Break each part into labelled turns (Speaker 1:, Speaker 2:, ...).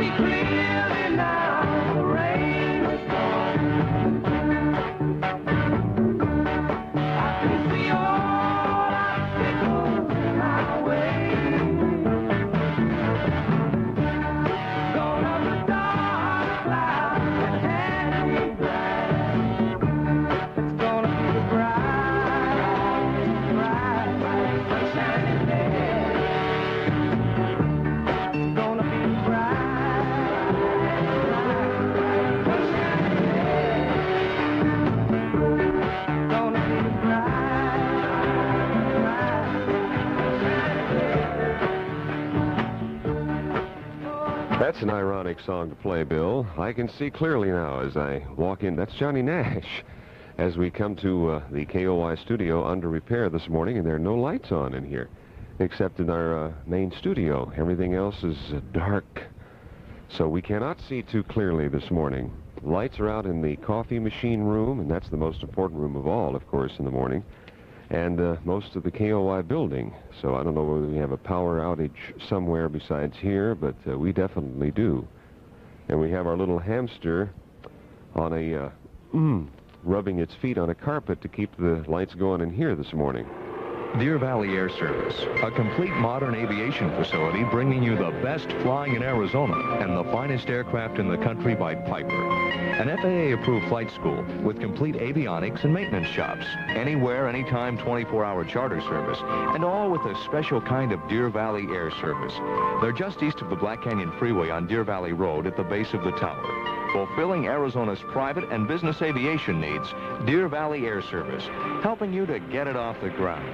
Speaker 1: see clearly now, the rain was gone. I can see all obstacles in my way. Gonna be dark clouds that had me bright. It's gonna be a bright, bright, bright, sunshiny day. It's gonna be a bright, bright, sunshiny day. It's gonna be a bright, bright,
Speaker 2: That's an ironic song to play, Bill. I can see clearly now as I walk in. That's Johnny Nash. As we come to the KOY studio under repair this morning, and there are no lights on in here, except in our main studio. Everything else is dark, so we cannot see too clearly this morning. Lights are out in the coffee machine room, and that's the most important room of all, of course, in the morning, and most of the KOY building. So I don't know whether we have a power outage somewhere besides here, but we definitely do. And we have our little hamster on a rubbing its feet on a carpet to keep the lights going in here this morning.
Speaker 3: Deer Valley Air Service, a complete modern aviation facility bringing you the best flying in Arizona and the finest aircraft in the country by Piper. An FAA-approved flight school with complete avionics and maintenance shops, anywhere, anytime, 24-hour charter service, and all with a special kind of Deer Valley Air Service. They're just east of the Black Canyon Freeway on Deer Valley Road at the base of the tower. Fulfilling Arizona's private and business aviation needs, Deer Valley Air Service, helping you to get it off the ground.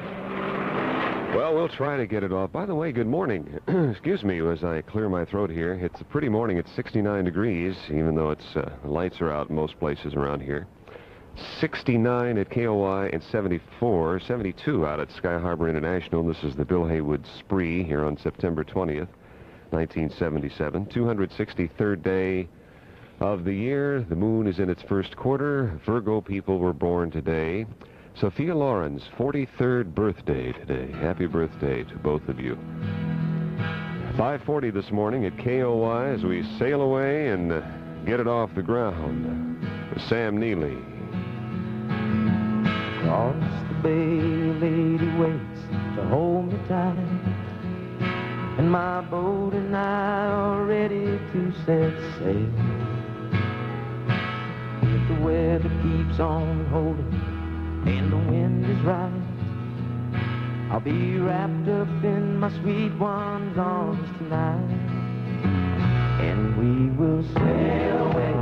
Speaker 2: Well, we'll try to get it off. By the way, good morning. Excuse me as I clear my throat here. It's a pretty morning. It's 69 degrees, even though it's the lights are out in most places around here. 69 at KOY and 74, 72 out at Sky Harbor International. This is the Bill Heywood Spree here on September 20th, 1977. 263rd day of the year. The moon is in its first quarter. Virgo people were born today. Sophia Loren's 43rd birthday today. Happy birthday to both of you. 5:40 this morning at KOY as we sail away and get it off the ground with Sam Neely.
Speaker 1: Across the bay, lady waits to hold me tight, and my boat and I are ready to set sail. If the weather keeps on holding and the wind is right, I'll be wrapped up in my sweet one's arms tonight, and we will sail away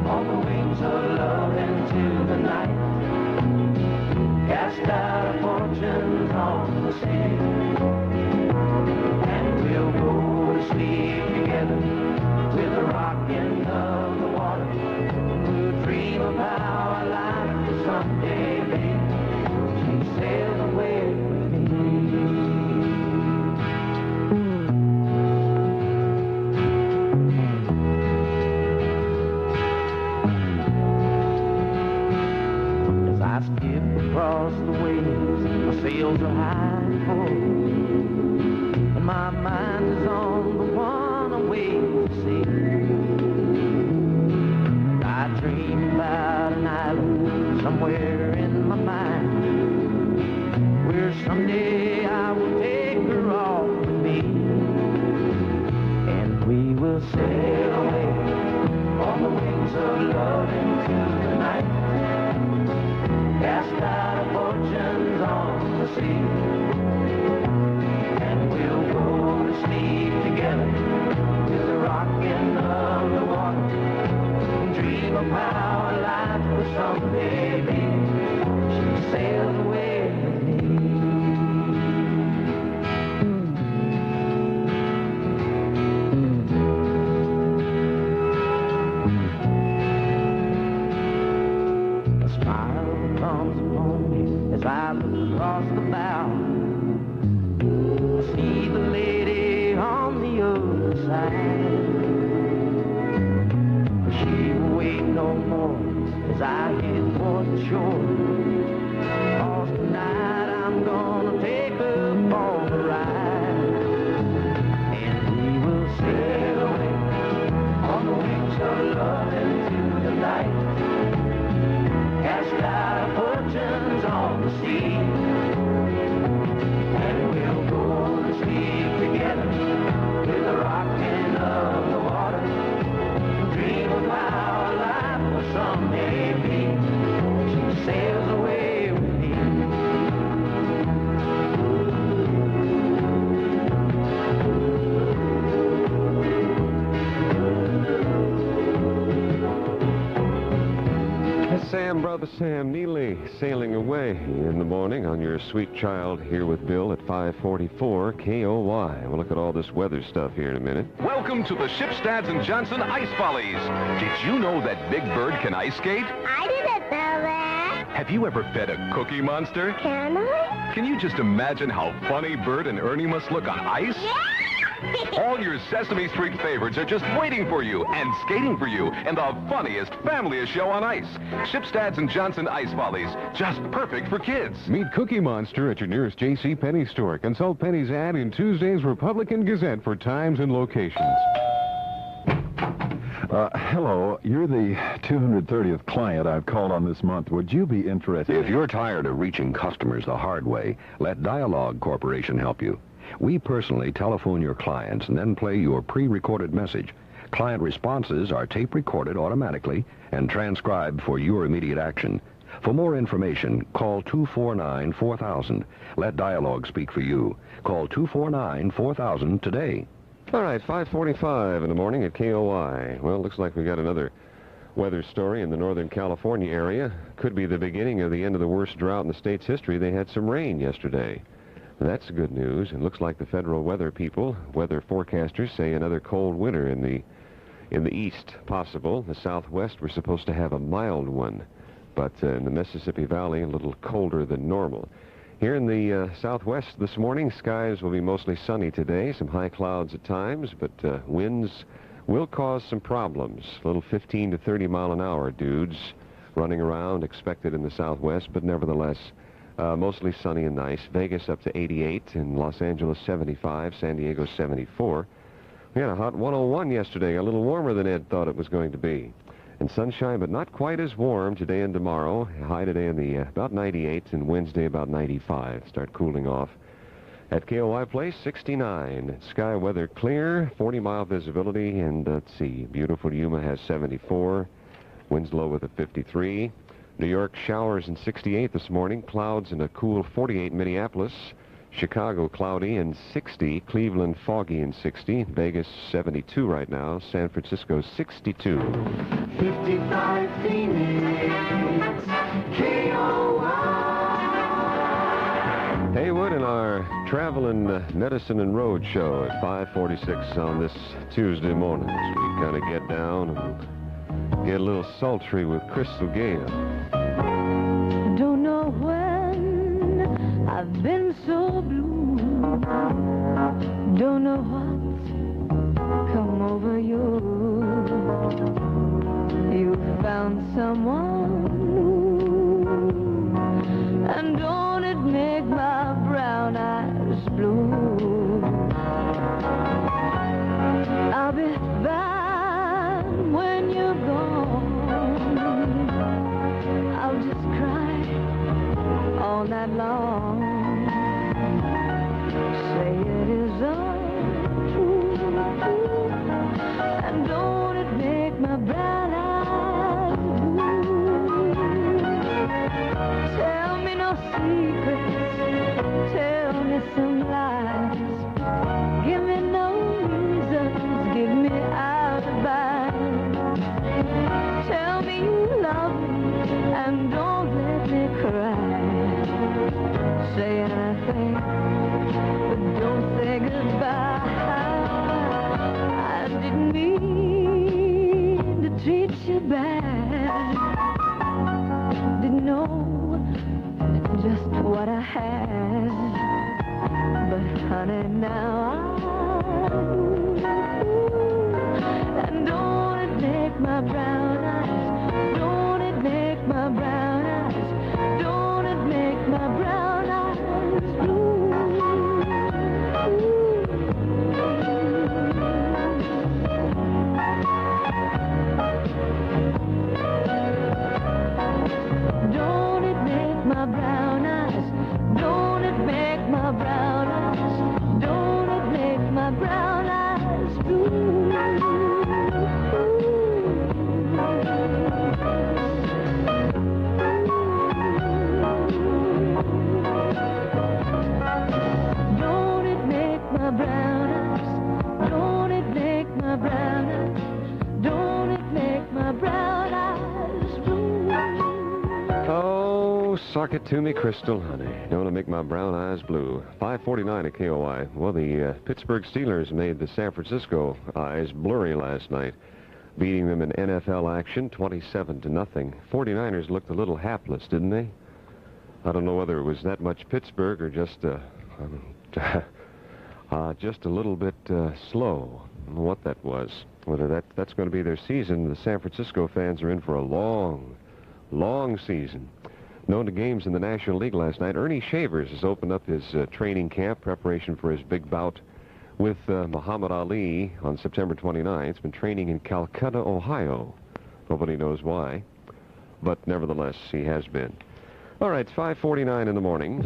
Speaker 1: on the wings of love into the night, cast out our fortunes on the sea, and we'll go to sleep together with the rocking of the water. We'll dream of how our life will someday be. She sailed away with me. As I skip across the waves, my sails are high and full, and my mind is on the one away to sea. I dream about an island somewhere in my mind, where someday I will take her off with me, and we will sail away on the wings of love into the night, cast out our fortunes on the sea, and we'll go to sleep together with the rocking of the water, dream of how our life will someday be. She sailed away with me. A smile comes upon me as I look across the bow. I see the lady on the other side. She will wait no more as I head toward the shore. 'Cause tonight I'm gonna take her for a ride, and we will sail away
Speaker 2: Bob, Sam Neely, sailing away in the morning on your sweet child here with Bill at 544 KOY. We'll look at all this weather stuff here in a minute.
Speaker 4: Welcome to the Shipstads and Johnson Ice Follies. Did you know that Big Bird can ice skate?
Speaker 5: I didn't know that.
Speaker 4: Have you ever fed a Cookie Monster?
Speaker 5: Can I?
Speaker 4: Can you just imagine how funny Bert and Ernie must look on ice?
Speaker 5: Yeah!
Speaker 4: All your Sesame Street favorites are just waiting for you and skating for you in the funniest, familiest show on ice. Shipstads and Johnson Ice Follies, just perfect for kids.
Speaker 2: Meet Cookie Monster at your nearest J.C. Penney store. Consult Penney's ad in Tuesday's Republican Gazette for times and locations.
Speaker 6: Hello, you're the 230th client I've called on this month. Would you be interested?
Speaker 7: If you're tired of reaching customers the hard way, let Dialogue Corporation help you. We personally telephone your clients and then play your pre-recorded message. Client responses are tape-recorded automatically and transcribed for your immediate action. For more information, call 249-4000. Let Dialogue speak for you. Call 249-4000 today.
Speaker 2: All right, 5:45 in the morning at KOY. Well, looks like we got another weather story in the Northern California area. Could be the beginning of the end of the worst drought in the state's history. They had some rain yesterday. That's good news. It looks like the federal weather people, weather forecasters, say another cold winter in the east possible. The southwest, we're supposed to have a mild one, but in the Mississippi Valley, a little colder than normal. Here in the southwest this morning, skies will be mostly sunny today, some high clouds at times, but winds will cause some problems. A little 15 to 30 mile an hour dudes running around expected in the southwest, but nevertheless, mostly sunny and nice. Vegas up to 88, and Los Angeles 75, San Diego 74. We had a hot 101 yesterday, a little warmer than Ed thought it was going to be. And sunshine, but not quite as warm today and tomorrow. High today in the about 98, and Wednesday about 95. Start cooling off. At KOY Place, 69. Sky weather clear, 40-mile visibility, and let's see, beautiful Yuma has 74. Winds low with a 53. New York showers and 68 this morning. Clouds and a cool 48 Minneapolis. Chicago cloudy and 60. Cleveland foggy and 60. Vegas 72 right now. San Francisco 62.
Speaker 1: 55 Phoenix, KOY.
Speaker 2: Heywood and our traveling medicine and road show at 5:46 on this Tuesday morning as we kind of get down and get a little sultry with Crystal Gale.
Speaker 8: Don't know when I've been so blue. Don't know what's come over you. You found someone new, and don't it make my brown eyes blue? I'll be fine when you're gone. I'll just cry all night long. Say it is untrue, and don't it make my brown eyes blue? Tell me no secrets, tell me some lies. Give me no reasons, give me alibis. Tell me you love me and don't let me cry. Say anything, but don't say goodbye. I didn't mean to treat you bad. Didn't know just what I had. But honey, now I do. And don't it make my brown eyes, don't it make my brown eyes, don't it make my brown eyes blue? Don't it make my brown eyes, don't it make my brown eyes, don't it make my brown eyes blue?
Speaker 2: Mark it to me, crystal honey. Don't want to make my brown eyes blue. 5:49 at KOY. Well, the Pittsburgh Steelers made the San Francisco eyes blurry last night, beating them in NFL action 27-0. 49ers looked a little hapless, didn't they? I don't know whether it was that much Pittsburgh or just just a little bit slow. I don't know what that was. Whether that's going to be their season. The San Francisco fans are in for a long season. Known to games in the National League last night, Ernie Shavers has opened up his training camp, preparation for his big bout with Muhammad Ali on September 29th. He's been training in Calcutta, Ohio. Nobody knows why, but nevertheless, he has been. All right, it's 5:49 in the morning.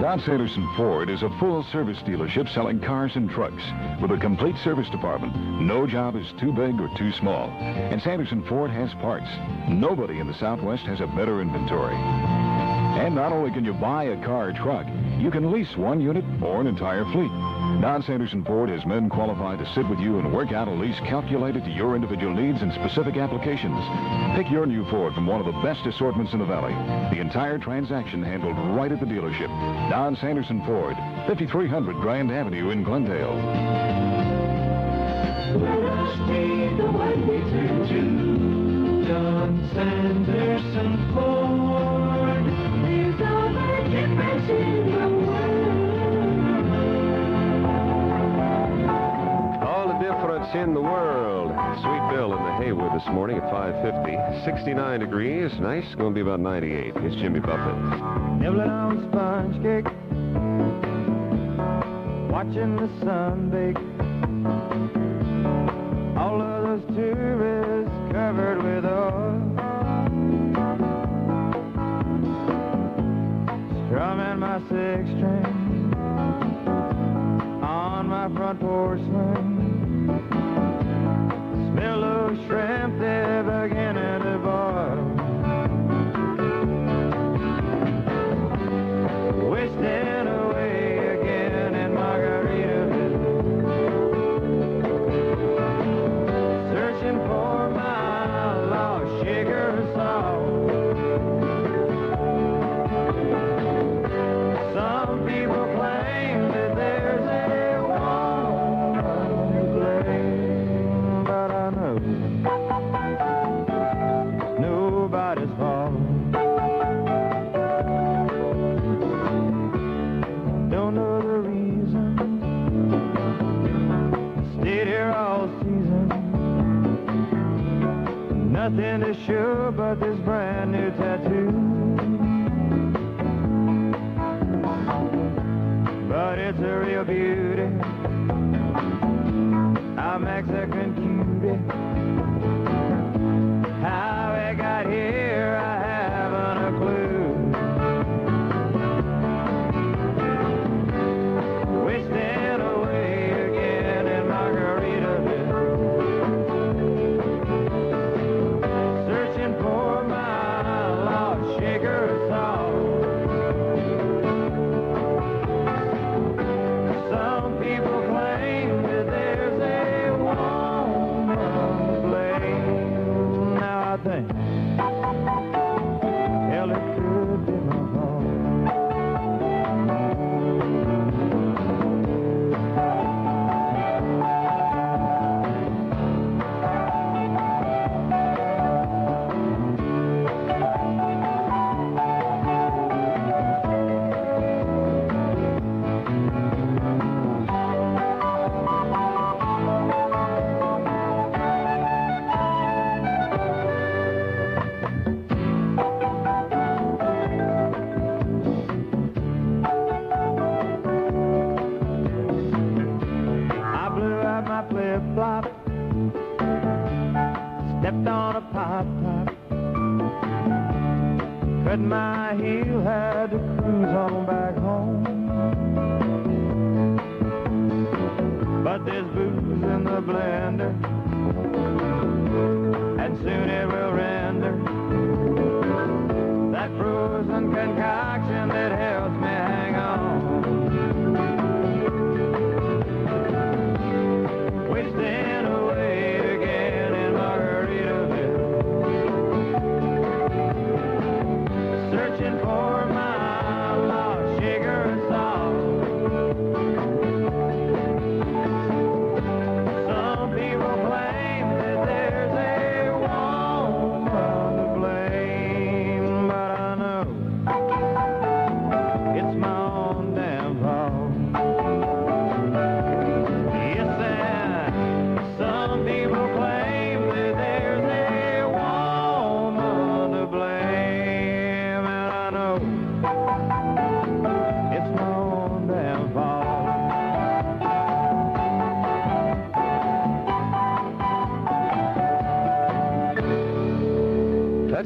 Speaker 6: Don Sanderson Ford is a full-service dealership selling cars and trucks with a complete service department. No job is too big or too small. And Sanderson Ford has parts. Nobody in the Southwest has a better inventory. And not only can you buy a car or truck, you can lease one unit or an entire fleet. Don Sanderson Ford has men qualified to sit with you and work out a lease calculated to your individual needs and specific applications. Pick your new Ford from one of the best assortments in the valley. The entire transaction handled right at the dealership. Don Sanderson Ford, 5300 Grand Avenue in Glendale. Let us be the one we turn to. Don Sanderson Ford. There's all the difference in the world.
Speaker 2: All the difference in the world. Sweet Bill in the Heywood this morning at 5:50. 69 degrees. Nice. Going to be about 98. It's Jimmy Buffett.
Speaker 1: Nibbling on sponge cake, watching the sun bake. All of those tourists covered with oil, strumming my six string on my front porch swing. Smell those shrimp, they're beginning to boil. Wasting away again in Margaritaville, searching for my lost sugar salt. Some people claim that there's a woman to blame, but I know it's nobody's fault. Don't know the reason, stayed here all season. Nothing to show but this brand new tattoo. But it's a real beauty, a Mexican cutie. How it got here, I haven't a clue. Wasting away again in Margaritaville, searching for my lost sugar salt. Some people claim that there's a woman to blame. Now I think, hell, it could be my fault. I blew out my flip-flop, stepped on a pop-top, cut my heel, had to cruise on back home. But there's booze in the blender, and soon it will render that frozen concoction that helps me hang on.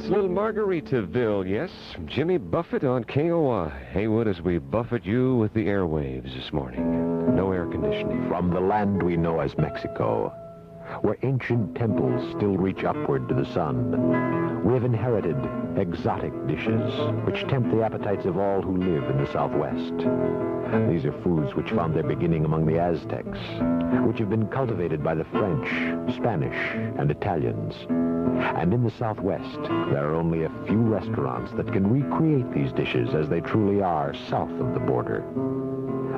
Speaker 2: That's Little Margaritaville, yes. Jimmy Buffett on KOY. Heywood, as we buffet you with the airwaves this morning. No air conditioning.
Speaker 9: From the land we know as Mexico, where ancient temples still reach upward to the sun, we have inherited exotic dishes which tempt the appetites of all who live in the Southwest. These are foods which found their beginning among the Aztecs, which have been cultivated by the French, Spanish, and Italians. And in the Southwest, there are only a few restaurants that can recreate these dishes as they truly are south of the border.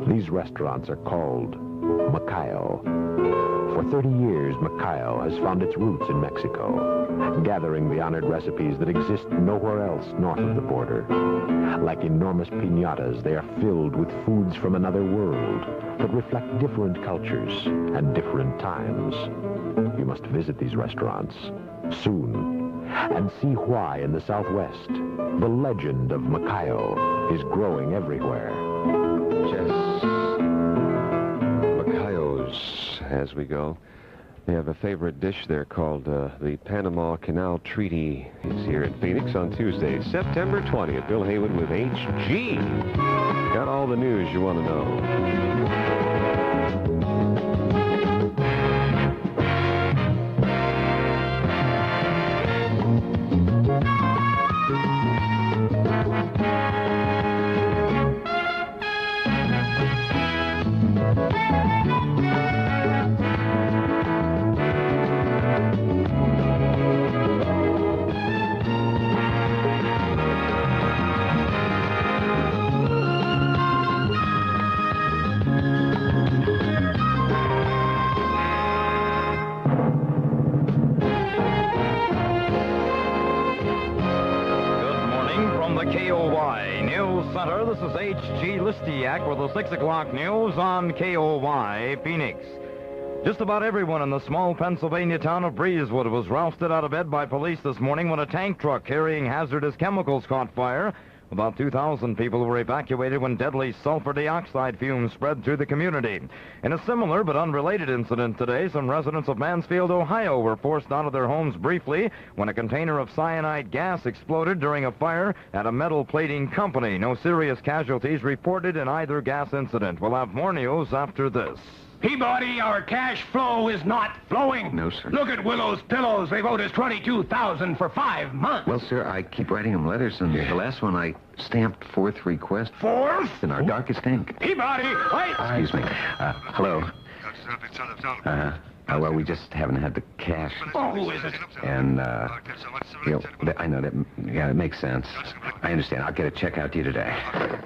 Speaker 9: These restaurants are called Macayo. For 30 years, Macayo has found its roots in Mexico, gathering the honored recipes that exist nowhere else north of the border. Like enormous piñatas, they are filled with foods from another world that reflect different cultures and different times. You must visit these restaurants soon and see why in the Southwest the legend of Macayo is growing everywhere.
Speaker 2: Just Macayos as we go. They have a favorite dish there called the Panama Canal Treaty. It's here in Phoenix on Tuesday, September 20th. Bill Heywood with HG. Got all the news you want to know.
Speaker 10: KOY News Center, this is H.G. Listiak with the 6 o'clock news on KOY Phoenix. Just about everyone in the small Pennsylvania town of Breezewood was rousted out of bed by police this morning when a tank truck carrying hazardous chemicals caught fire. About 2,000 people were evacuated when deadly sulfur dioxide fumes spread through the community. In a similar but unrelated incident today, some residents of Mansfield, Ohio were forced out of their homes briefly when a container of cyanide gas exploded during a fire at a metal plating company. No serious casualties reported in either gas incident. We'll have more news after this.
Speaker 11: Peabody, our cash flow is not flowing.
Speaker 12: No, sir.
Speaker 11: Look at Willow's Pillows. They've owed us $22,000 for 5 months.
Speaker 12: Well, sir, I keep writing them letters, and the last one I stamped 4th request.
Speaker 11: 4th?
Speaker 12: In our darkest ink.
Speaker 11: Peabody, wait!
Speaker 12: Excuse me. Hello? Well, we just haven't had the cash.
Speaker 11: Oh, who is it?
Speaker 12: And, I know that, yeah, it makes sense. I understand. I'll get a check out to you today.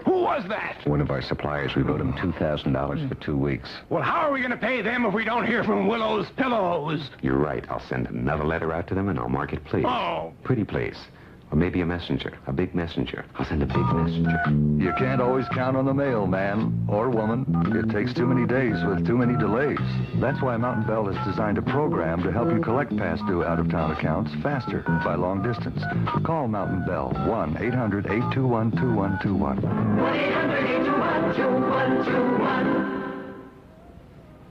Speaker 11: Who was that?
Speaker 12: One of our suppliers. We owed him $2,000 for 2 weeks.
Speaker 11: Well, how are we going to pay them if we don't hear from Willow's Pillows?
Speaker 12: You're right. I'll send another letter out to them, and I'll mark it please.
Speaker 11: Oh.
Speaker 12: Pretty please. Or maybe a messenger. A big messenger. I'll send a big messenger.
Speaker 13: You can't always count on the mailman or woman. It takes too many days with too many delays. That's why Mountain Bell has designed a program to help you collect past due out-of-town accounts faster by long distance. Call Mountain Bell, 1-800-821-2121.
Speaker 10: 1-800-821-2121.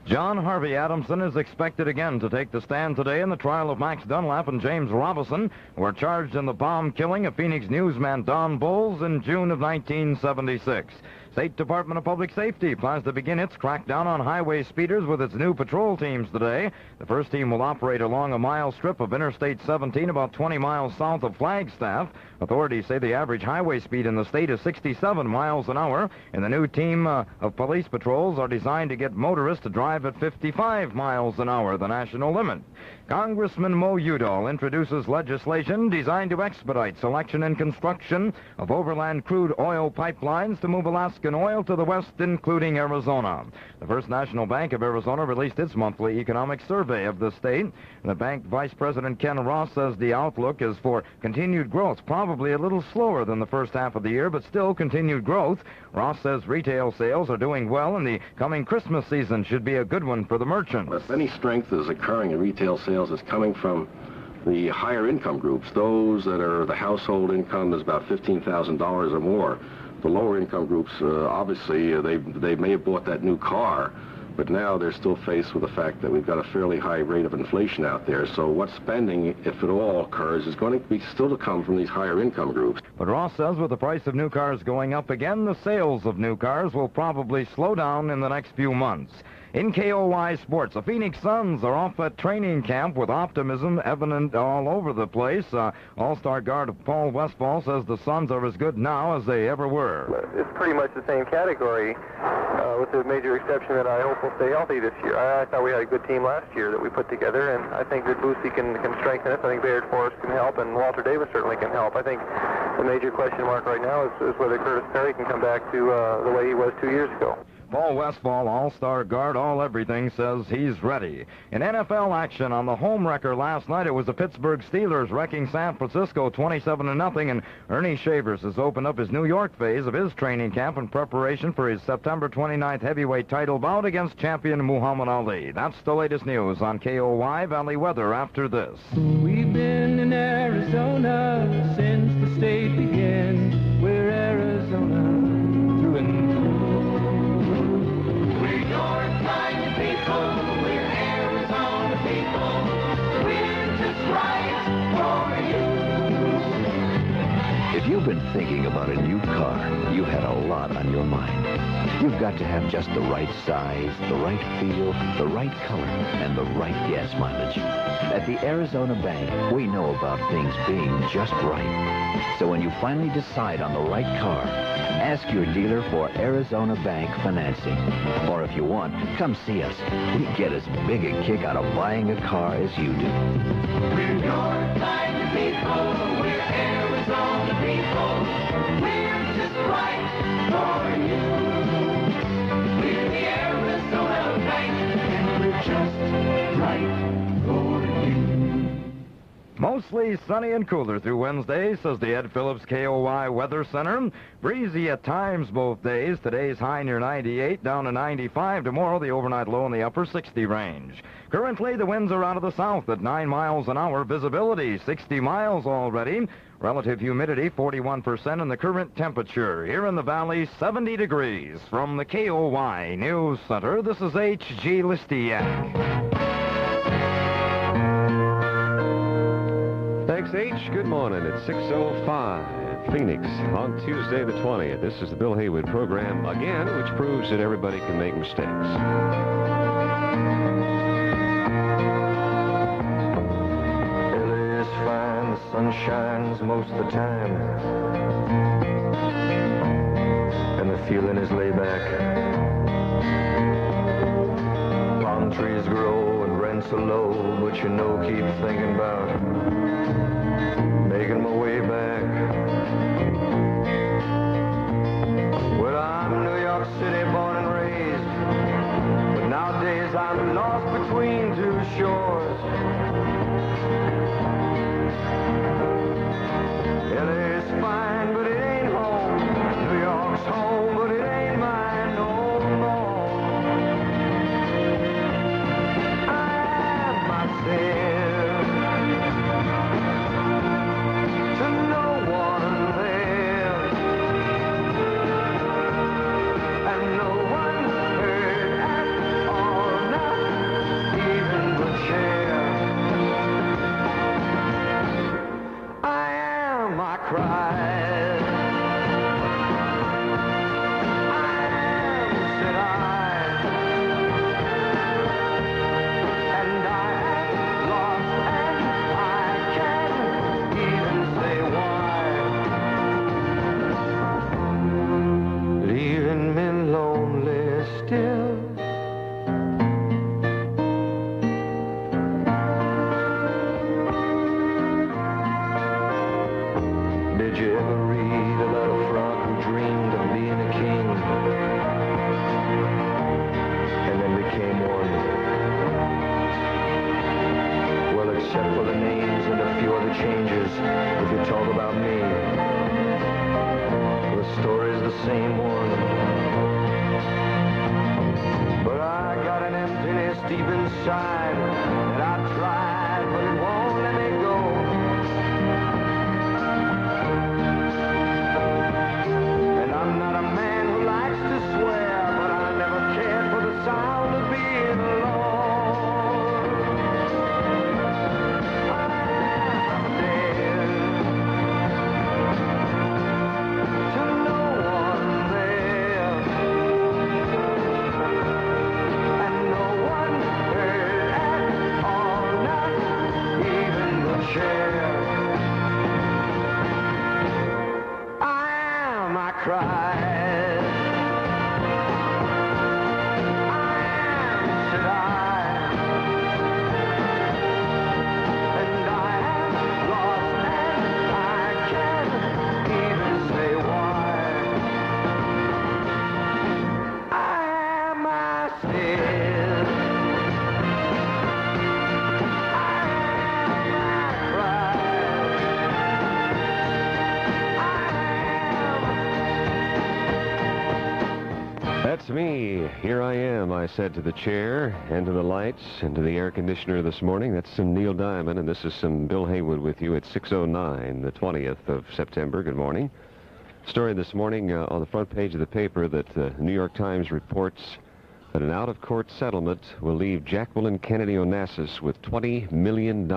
Speaker 10: John Harvey Adamson is expected again to take the stand today in the trial of Max Dunlap and James Robison, who are charged in the bomb killing of Phoenix newsman Don Bowles in June of 1976. State Department of Public Safety plans to begin its crackdown on highway speeders with its new patrol teams today. The first team will operate along a mile strip of Interstate 17 about 20 miles south of Flagstaff. Authorities say the average highway speed in the state is 67 miles an hour, and the new team of police patrols are designed to get motorists to drive at 55 miles an hour, the national limit. Congressman Mo Udall introduces legislation designed to expedite selection and construction of overland crude oil pipelines to move Alaskan oil to the west, including Arizona. The First National Bank of Arizona released its monthly economic survey of the state. The bank Vice President Ken Ross says the outlook is for continued growth, probably a little slower than the first half of the year, but still continued growth. Ross says retail sales are doing well, and the coming Christmas season should be a good one for the merchants.
Speaker 14: If any strength is occurring in retail sales, it's coming from the higher income groups, those that are the household income is about $15,000 or more. The lower income groups, obviously, they may have bought that new car, but now they're still faced with the fact that we've got a fairly high rate of inflation out there. So what spending, if at all, occurs is going to be still to come from these higher income groups.
Speaker 10: But Ross says with the price of new cars going up again, the sales of new cars will probably slow down in the next few months. In KOY Sports, the Phoenix Suns are off at training camp with optimism evident all over the place. All-star guard Paul Westphal says the Suns are as good now as they ever were.
Speaker 15: It's pretty much the same category, with the major exception that I hope will stay healthy this year. I thought we had a good team last year that we put together, and I think that Boosie can strengthen us. I think Bayard Forrest can help, and Walter Davis certainly can help. I think the major question mark right now is whether Curtis Perry can come back to the way he was 2 years ago.
Speaker 10: Paul Westphal, all-star guard, all everything, says he's ready. In NFL action on the home wrecker last night, it was the Pittsburgh Steelers wrecking San Francisco 27-0, and Ernie Shavers has opened up his New York phase of his training camp in preparation for his September 29th heavyweight title bout against champion Muhammad Ali. That's the latest news on KOY Valley Weather after this.
Speaker 1: We've been in Arizona since the state began. We're Arizona through and through. We're your kind of people. We're Arizona people. We're just right for you.
Speaker 7: If you've been thinking about a new car, you've had a lot on your mind. You've got to have just the right size, the right feel, the right color, and the right gas mileage. At the Arizona Bank, we know about things being just right. So when you finally decide on the right car, ask your dealer for Arizona Bank financing. Or if you want, come see us. We get as big a kick out of buying a car as you do.
Speaker 1: We're your kind of people. We're Arizona people. We're just right for you. We're the Arizona Bank, and we're just right for you.
Speaker 10: Mostly sunny and cooler through Wednesday, says the Ed Phillips KOY Weather Center. Breezy at times both days. Today's high near 98, down to 95. Tomorrow, the overnight low in the upper 60 range. Currently, the winds are out of the south at 9 miles an hour. Visibility, 60 miles already. Relative humidity, 41%, and the current temperature here in the valley, 70 degrees. From the KOY News Center, this is H.G. Listiak.
Speaker 2: Thanks, H. Good morning. It's 6:05, Phoenix, on Tuesday the 20th. This is the Bill Heywood program, again, which proves that everybody can make mistakes.
Speaker 15: LA is fine, the sun shines most of the time, and the feeling is laid back. Palm trees grow and rents are low, but you know, keep thinking about making my way back. Well, I'm New York City born and raised, but nowadays I'm lost between two shores. LA's fine, but it ain't home. New York's home, but it ain't mine no more. I am myself. Sound of
Speaker 1: chair. I cried. I am, said I, and I am lost, and I can't even say why. I am myself.
Speaker 2: That's me. Here I am, I said to the chair and to the lights and to the air conditioner this morning. That's some Neil Diamond, and this is some Bill Heywood with you at 6:09, the 20th of September. Good morning. Story this morning on the front page of the paper that the New York Times reports that an out-of-court settlement will leave Jacqueline Kennedy Onassis with $20 million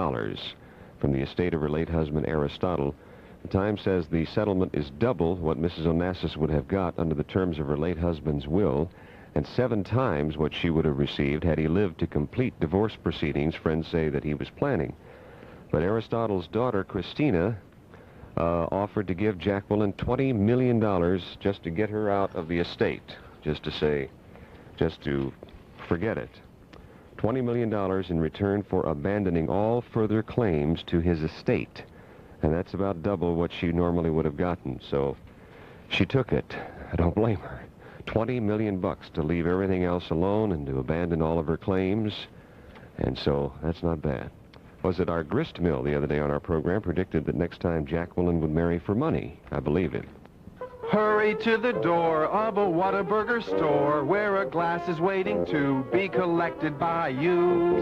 Speaker 2: from the estate of her late husband, Aristotle. The Times says the settlement is double what Mrs. Onassis would have got under the terms of her late husband's will, and 7 times what she would have received had he lived to complete divorce proceedings friends say that he was planning. But Aristotle's daughter, Christina, offered to give Jacqueline $20 million just to get her out of the estate, just to forget it. $20 million in return for abandoning all further claims to his estate. And that's about double what she normally would have gotten, so she took it. I don't blame her. $20 million to leave everything else alone and to abandon all of her claims, and so that's not bad. Was it our grist mill the other day on our program predicted that next time Jacqueline would marry for money? I believe it.
Speaker 16: Hurry to the door of a Whataburger store where a glass is waiting to be collected by you.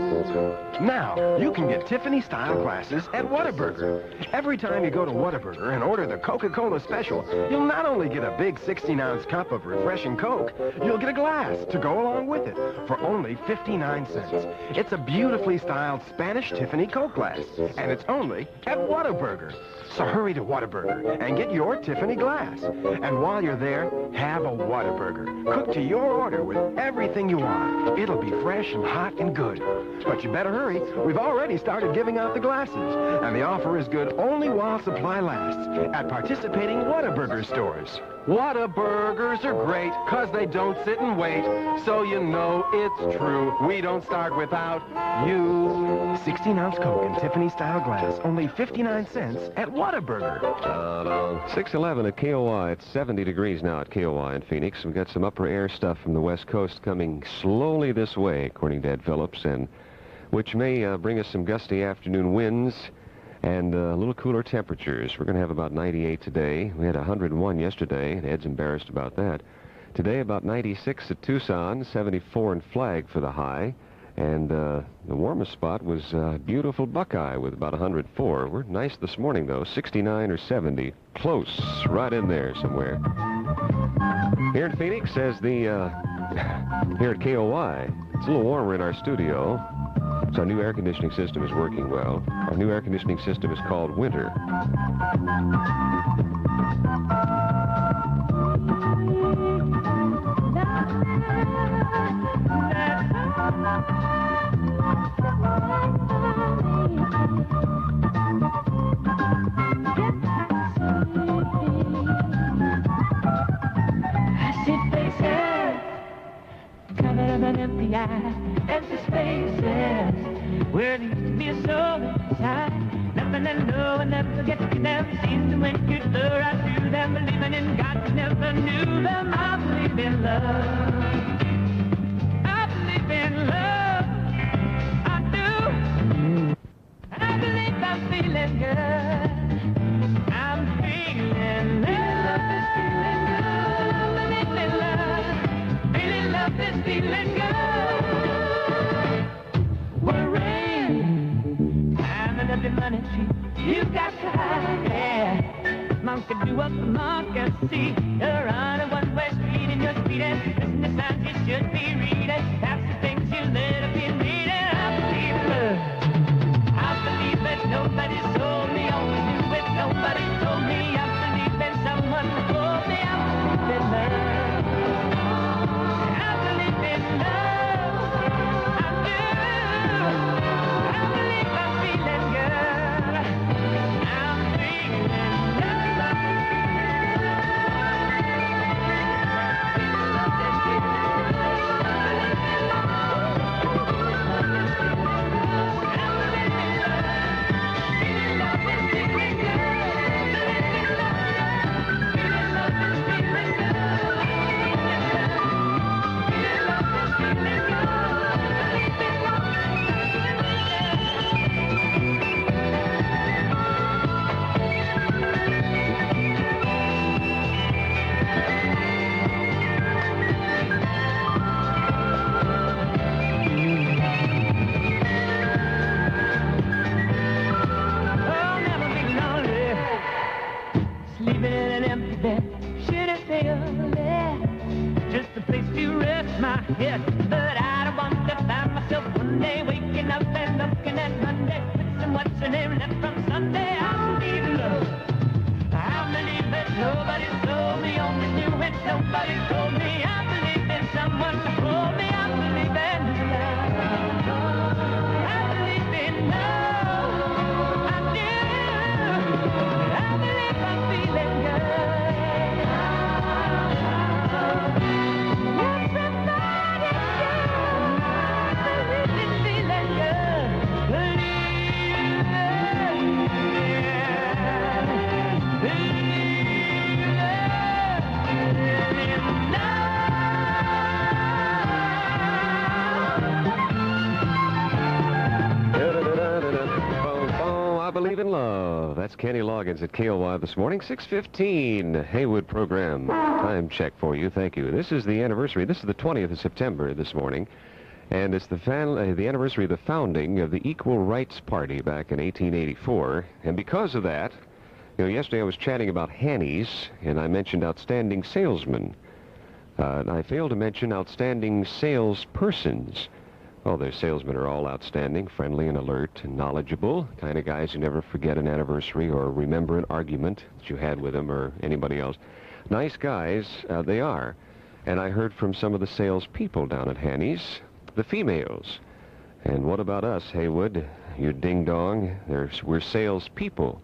Speaker 11: Now, you can get Tiffany-style glasses at Whataburger. Every time you go to Whataburger and order the Coca-Cola Special, you'll not only get a big 16-ounce cup of refreshing Coke, you'll get a glass to go along with it for only 59 cents. It's a beautifully styled Spanish Tiffany Coke glass, and it's only at Whataburger. So hurry to Whataburger and get your Tiffany glass. And while you're there, have a Whataburger. Cooked to your order with everything you want. It'll be fresh and hot and good. But you better hurry. We've already started giving out the glasses. And the offer is good only while supply lasts at participating Whataburger stores.
Speaker 16: Whataburgers are great, 'cause they don't sit and wait. So you know it's true. We don't start without you.
Speaker 11: 16-ounce Coke in Tiffany-style glass, only 59 cents at Whataburger.
Speaker 2: 6:11 at KOY. It's 70 degrees now at KOY in Phoenix. We've got some upper air stuff from the west coast coming slowly this way, according to Ed Phillips, and which may bring us some gusty afternoon winds and a little cooler temperatures. We're going to have about 98 today. We had 101 yesterday, and Ed's embarrassed about that. Today, about 96 at Tucson, 74 in Flag for the high. And the warmest spot was beautiful Buckeye with about 104. We're nice this morning, though, 69 or 70. Close, right in there somewhere. Here in Phoenix, as the, here at KOY, it's a little warmer in our studio. So our new air conditioning system is working well. Our new air conditioning system is called Winter.
Speaker 8: I see faces covered in an empty eye, empty spaces where there used to be a soul inside. Nothing I know, I never get to them. Seems to when you go right through them, believing in God, you never knew them. I believe in love. I believe in love. I do. I believe I'm feeling good. I'm feeling love is feeling good. I believe in love. Feeling love is feeling good. Worrying, I'm an empty money tree. You got to hide, yeah. Monkey do what the monkey see. You're on a one-way street and you're speeding. Listen to signs you should be reading. That's the things you let up in reading. I believe in love. I believe that nobody told me. Always knew it. Nobody told me. I believe in someone who told me. I believe in love. I believe in love. I do. I believe I'm feeling good.
Speaker 1: name left from Sunday. I believe in love. I believe that nobody told me, only knew it, nobody told me. I believe in someone to hold me. I believe in love. I believe in love. I do. I believe I'm feeling good. Yes, somebody do. I believe in feeling good.
Speaker 2: I believe in love. That's Kenny Loggins at KOY this morning, 6:15 Heywood program. Time check for you. Thank you. This is the anniversary. This is the 20th of September this morning. And it's the anniversary of the founding of the Equal Rights Party back in 1884. And because of that, you know, yesterday I was chatting about Hannies, and I mentioned outstanding salesmen. And I failed to mention outstanding salespersons. Oh, their salesmen are all outstanding, friendly and alert and knowledgeable, kind of guys who never forget an anniversary or remember an argument that you had with them or anybody else. Nice guys, they are. And I heard from some of the salespeople down at Hannies, the females. And what about us, Heywood? You ding-dong. We're salespeople.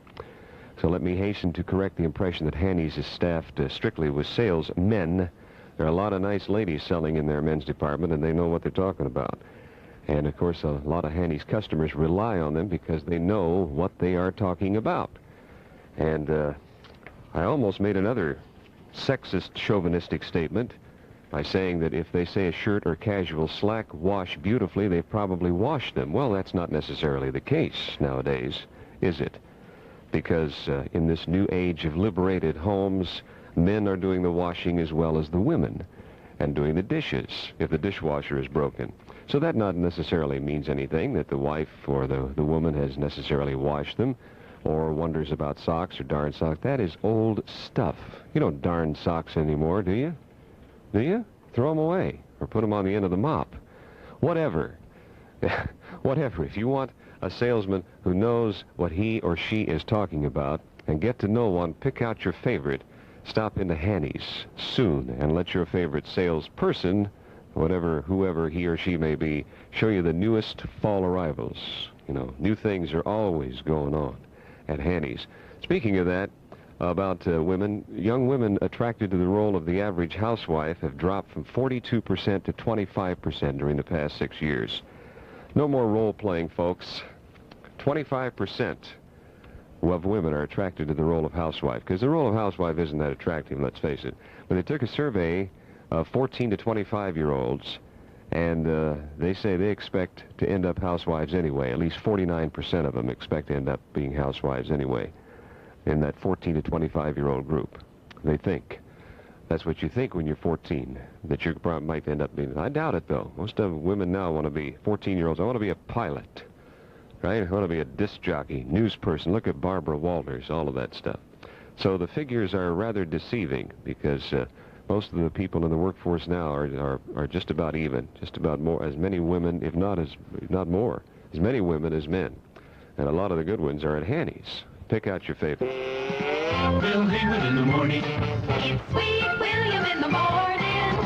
Speaker 2: So let me hasten to correct the impression that Hannies is staffed strictly with salesmen. There are a lot of nice ladies selling in their men's department, and they know what they're talking about. And, of course, a lot of Hannies customers rely on them because they know what they are talking about. And I almost made another sexist, chauvinistic statement by saying that if they say a shirt or casual slack wash beautifully, they probably wash them. Well, that's not necessarily the case nowadays, is it? Because in this new age of liberated homes, men are doing the washing as well as the women, and doing the dishes if the dishwasher is broken. So that not necessarily means anything, that the wife or the woman has necessarily washed them or wonders about socks or darn socks. That is old stuff. You don't darn socks anymore, do you? Do you? Throw them away or put them on the end of the mop. Whatever. Whatever. If you want a salesman who knows what he or she is talking about and get to know one, pick out your favorite. Stop into Hannies soon and let your favorite salesperson, whoever he or she may be, show you the newest fall arrivals. You know, new things are always going on at Hannies. Speaking of that, about women, young women attracted to the role of the average housewife have dropped from 42% to 25% during the past 6 years. No more role-playing, folks. 25% of women are attracted to the role of housewife, because the role of housewife isn't that attractive, let's face it. But they took a survey of 14 to 25-year-olds, and they say they expect to end up housewives anyway. At least 49% of them expect to end up being housewives anyway in that 14 to 25-year-old group. They think. That's what you think when you're 14, that you might end up being. I doubt it, though. Most of women now want to be 14-year-olds. I want to be a pilot, right? I want to be a disc jockey, news person. Look at Barbara Walters, all of that stuff. So the figures are rather deceiving because most of the people in the workforce now are just about even, just about more, as many women, if not more, as many women as men. And a lot of the good ones are at Hannies. Pick out your favorite.
Speaker 1: Bill Heywood in the morning. It's Sweet William in the morning.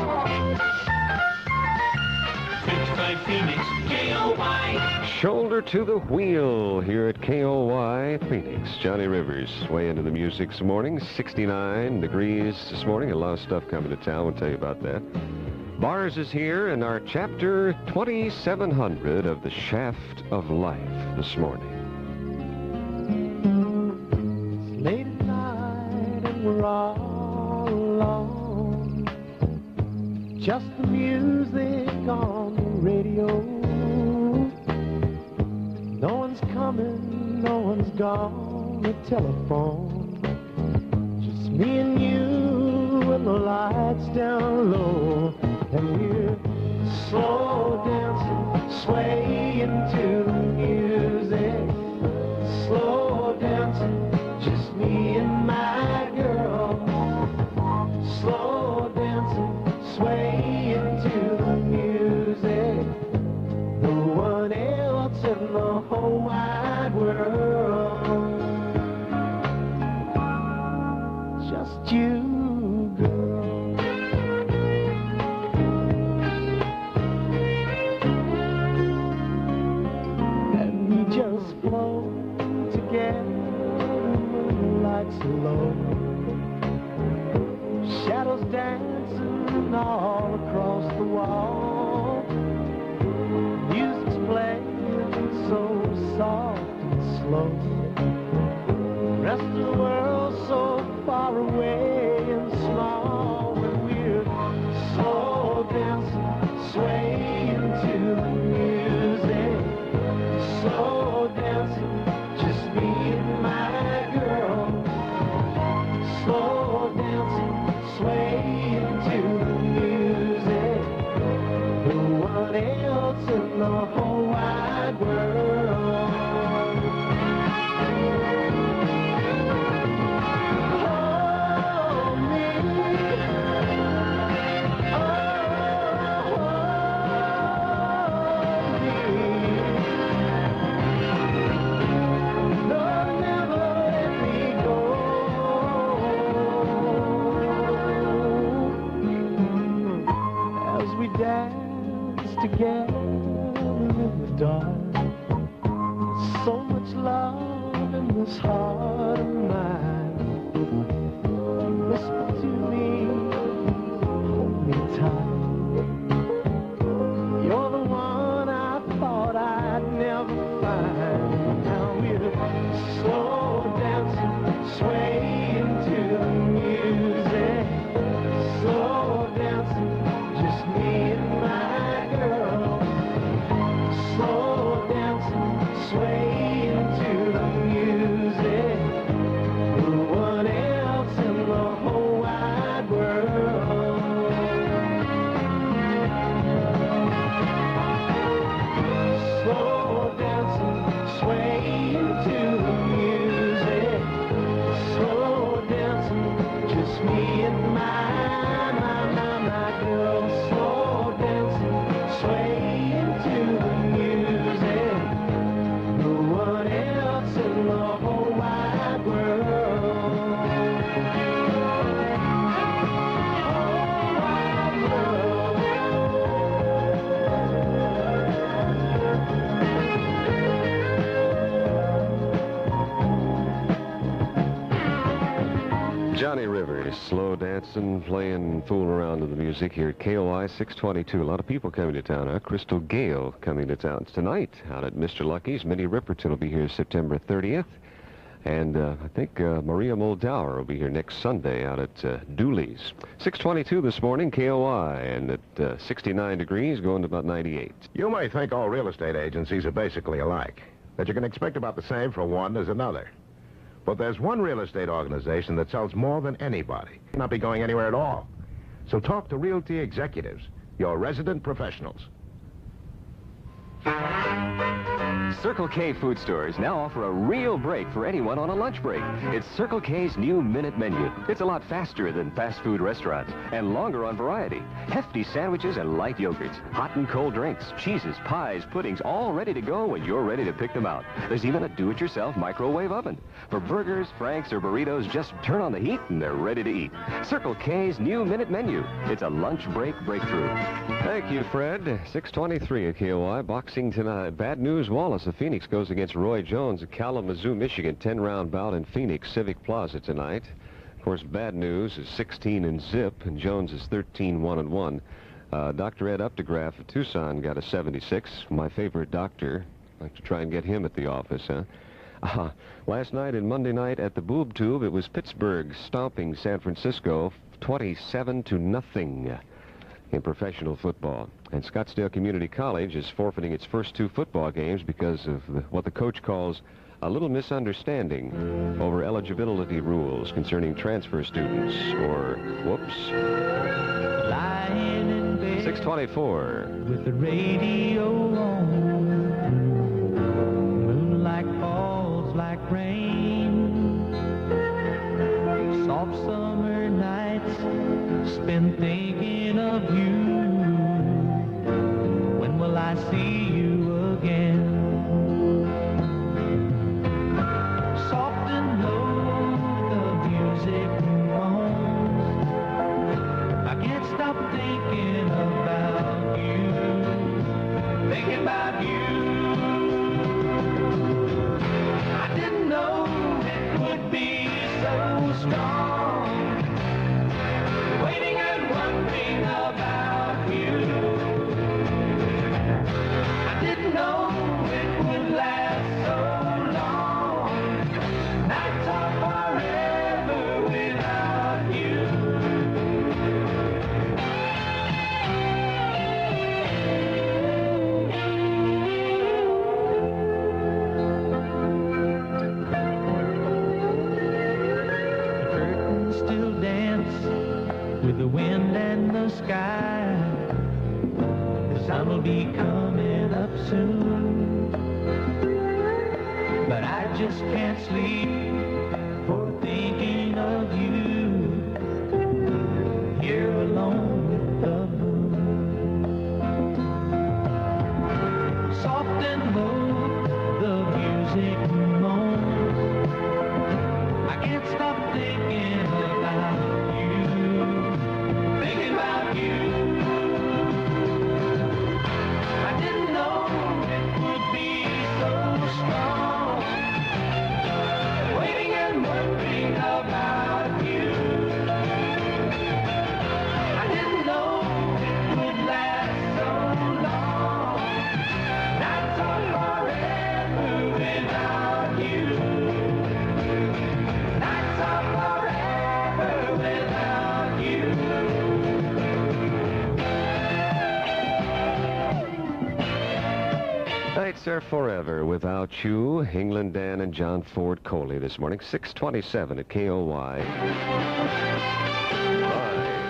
Speaker 1: 55 Phoenix, KOY.
Speaker 2: Shoulder to the wheel here at KOY Phoenix. Johnny Rivers way into the music this morning. 69 degrees this morning. A lot of stuff coming to town. We'll tell you about that. Bars is here in our chapter 2700 of The Shaft of Life this morning.
Speaker 1: Late at night and we're all alone. Just the music on the radio. No one's coming, no one's gone. The telephone. Just me and you and the lights down low. And we're slow dancing, swaying to the music. Slow dancing. Just me and my girl, slow dancing, swaying to the music. No one else in the whole wide world together, moonlight's low, shadows dancing all across the wall, music's playing so soft and slow, rest of the world so far away and small, when we're slow dancing, swaying to the music, slow dancing, just me and my girl, slow dancing, swaying to the music, no one else in the whole wide world. Dance together in the dark, so much love in this heart of mine. Whisper to me, hold me tight. You're the one I thought I'd never find. Now we're slow dancing, swaying to the music, slow dancing, just me and my girl, slow dancing, swaying to the music, no one else in the whole wide world. Slow dancing, swaying to the music, slow dancing, just me and my girl, slow dancing, swaying to the music, no one else in the whole wide world.
Speaker 2: Johnny Rivers, slow dancing, playing, fooling around to the music here at KOY 622. A lot of people coming to town, huh? Crystal Gale coming to town tonight out at Mr. Lucky's. Minnie Ripperton will be here September 30th. And I think Maria Moldauer will be here next Sunday out at Dooley's. 622 this morning, KOY, and at 69 degrees, going to about 98.
Speaker 17: You may think all real estate agencies are basically alike, that you can expect about the same from one as another. But there's one real estate organization that sells more than anybody. Not be going anywhere at all. So talk to Realty Executives, your resident professionals.
Speaker 18: Circle K food stores now offer a real break for anyone on a lunch break. It's Circle K's new Minute Menu. It's a lot faster than fast food restaurants and longer on variety. Hefty sandwiches and light yogurts, hot and cold drinks, cheeses, pies, puddings, all ready to go when you're ready to pick them out. There's even a do-it-yourself microwave oven. For burgers, franks, or burritos, just turn on the heat and they're ready to eat. Circle K's new Minute Menu. It's a lunch break breakthrough.
Speaker 2: Thank you, Fred. 623 at KOY. Boxing tonight. Bad news, Wallace of Phoenix goes against Roy Jones at Kalamazoo, Michigan. 10-round bout in Phoenix Civic Plaza tonight. Of course, bad news is 16 in zip, and Jones is 13-1-1. Dr. Ed Updegraff of Tucson got a 76. My favorite doctor. I'd like to try and get him at the office, huh? Last night and Monday night at the Boob Tube, it was Pittsburgh stomping San Francisco 27-0 in professional football. And Scottsdale Community College is forfeiting its first two football games because of what the coach calls a little misunderstanding over eligibility rules concerning transfer students, or whoops. 624.
Speaker 1: With the radio on, moonlight falls like rain, soft summer nights spent thinking of you. When will I see you again? Soft and low, the music moans. I can't stop thinking about you, thinking about you. I didn't know strong, waiting and wondering about you. I didn't know it would last so long. Nights are forever without you. Still dance with the wind and the sky. The sun will be coming up soon, but I just can't sleep for thinking of you here alone with the moon. Soft and low, the music moans. I can't stop thinking about you, thinking about you. I didn't know it would be so strong, waiting and wondering about you. I didn't know it would last so long. Nights are forever without you. Nights are forever without you.
Speaker 2: Nights are forever without you. England Dan and John Ford Coley this morning. 6:27 at KOY.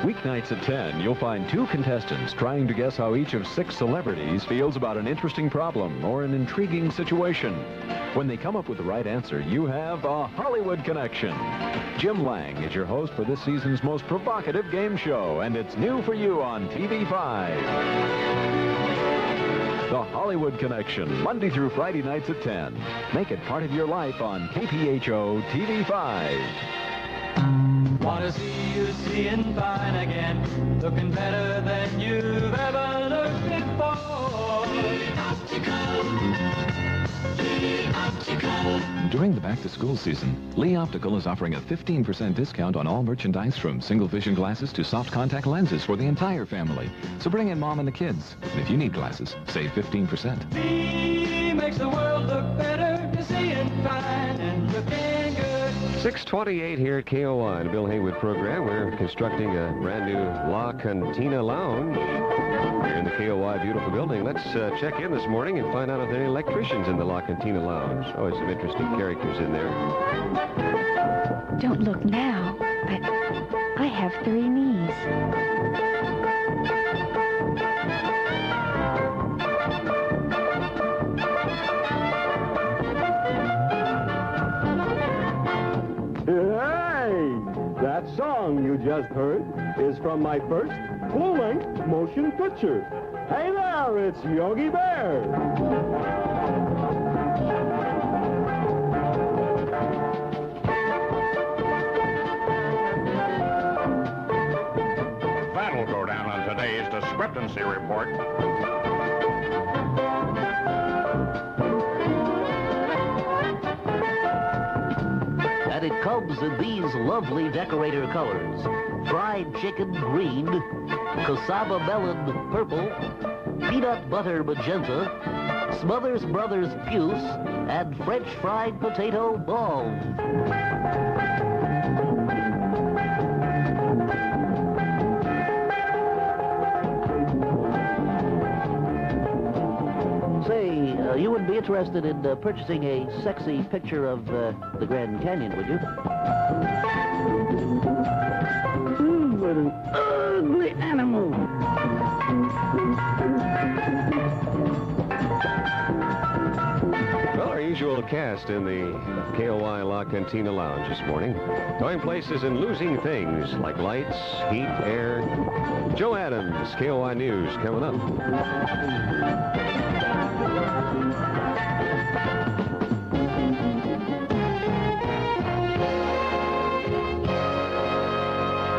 Speaker 19: Weeknights at 10, you'll find two contestants trying to guess how each of 6 celebrities feels about an interesting problem or an intriguing situation. When they come up with the right answer, you have a Hollywood connection. Jim Lang is your host for this season's most provocative game show, and it's new for you on TV5. The Hollywood Connection, Monday through Friday nights at 10. Make it part of your life on KPHO TV5.
Speaker 1: Want to see you seeing fine again, looking better than you've ever looked before.
Speaker 19: During the back-to-school season, Lee Optical is offering a 15% discount on all merchandise from single vision glasses to soft contact lenses for the entire family. So bring in Mom and the kids. And if you need glasses, save 15%.
Speaker 1: Lee makes the world look better, to seeing fine and looking good.
Speaker 2: 6:28 here at KOY, the Bill Heywood program. We're constructing a brand new La Cantina Lounge here in the KOY beautiful building. Let's check in this morning and find out if there are any electricians in the La Cantina Lounge. Always some interesting characters in there.
Speaker 20: Don't look now, but I have 3 knees.
Speaker 21: That song you just heard is from my first full-length motion picture. Hey there, it's Yogi Bear.
Speaker 22: That'll go down on today's discrepancy report.
Speaker 23: And it comes in these lovely decorator colors: fried chicken green, cassava melon purple, peanut butter magenta, Smothers Brothers puce, and French fried potato balls. Say, you wouldn't be interested in purchasing a sexy picture of the Grand Canyon, would you?
Speaker 21: What an ugly animal.
Speaker 2: Well, our usual cast in the KOY La Cantina Lounge this morning. Going places and losing things like lights, heat, air. Joe Adams, KOY News, coming up.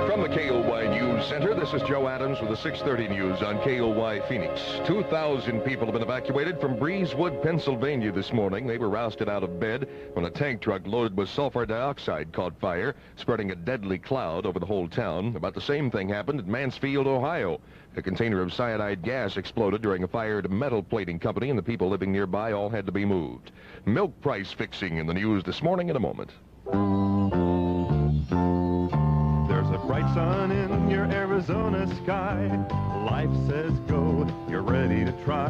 Speaker 4: From the KOY News Center, this
Speaker 3: This is Joe Adams with the 6:30 news on KOY Phoenix. 2,000 people have been evacuated from Breezewood, Pennsylvania this morning. They were rousted out of bed when a tank truck loaded with sulfur dioxide caught fire, spreading a deadly cloud over the whole town. About the same thing happened in Mansfield, Ohio. A container of cyanide gas exploded during a fire at a metal plating company, and the people living nearby all had to be moved. Milk price fixing in the news this morning in a moment.
Speaker 5: There's a bright sun in your Arizona sky. Life says go, you're ready to try.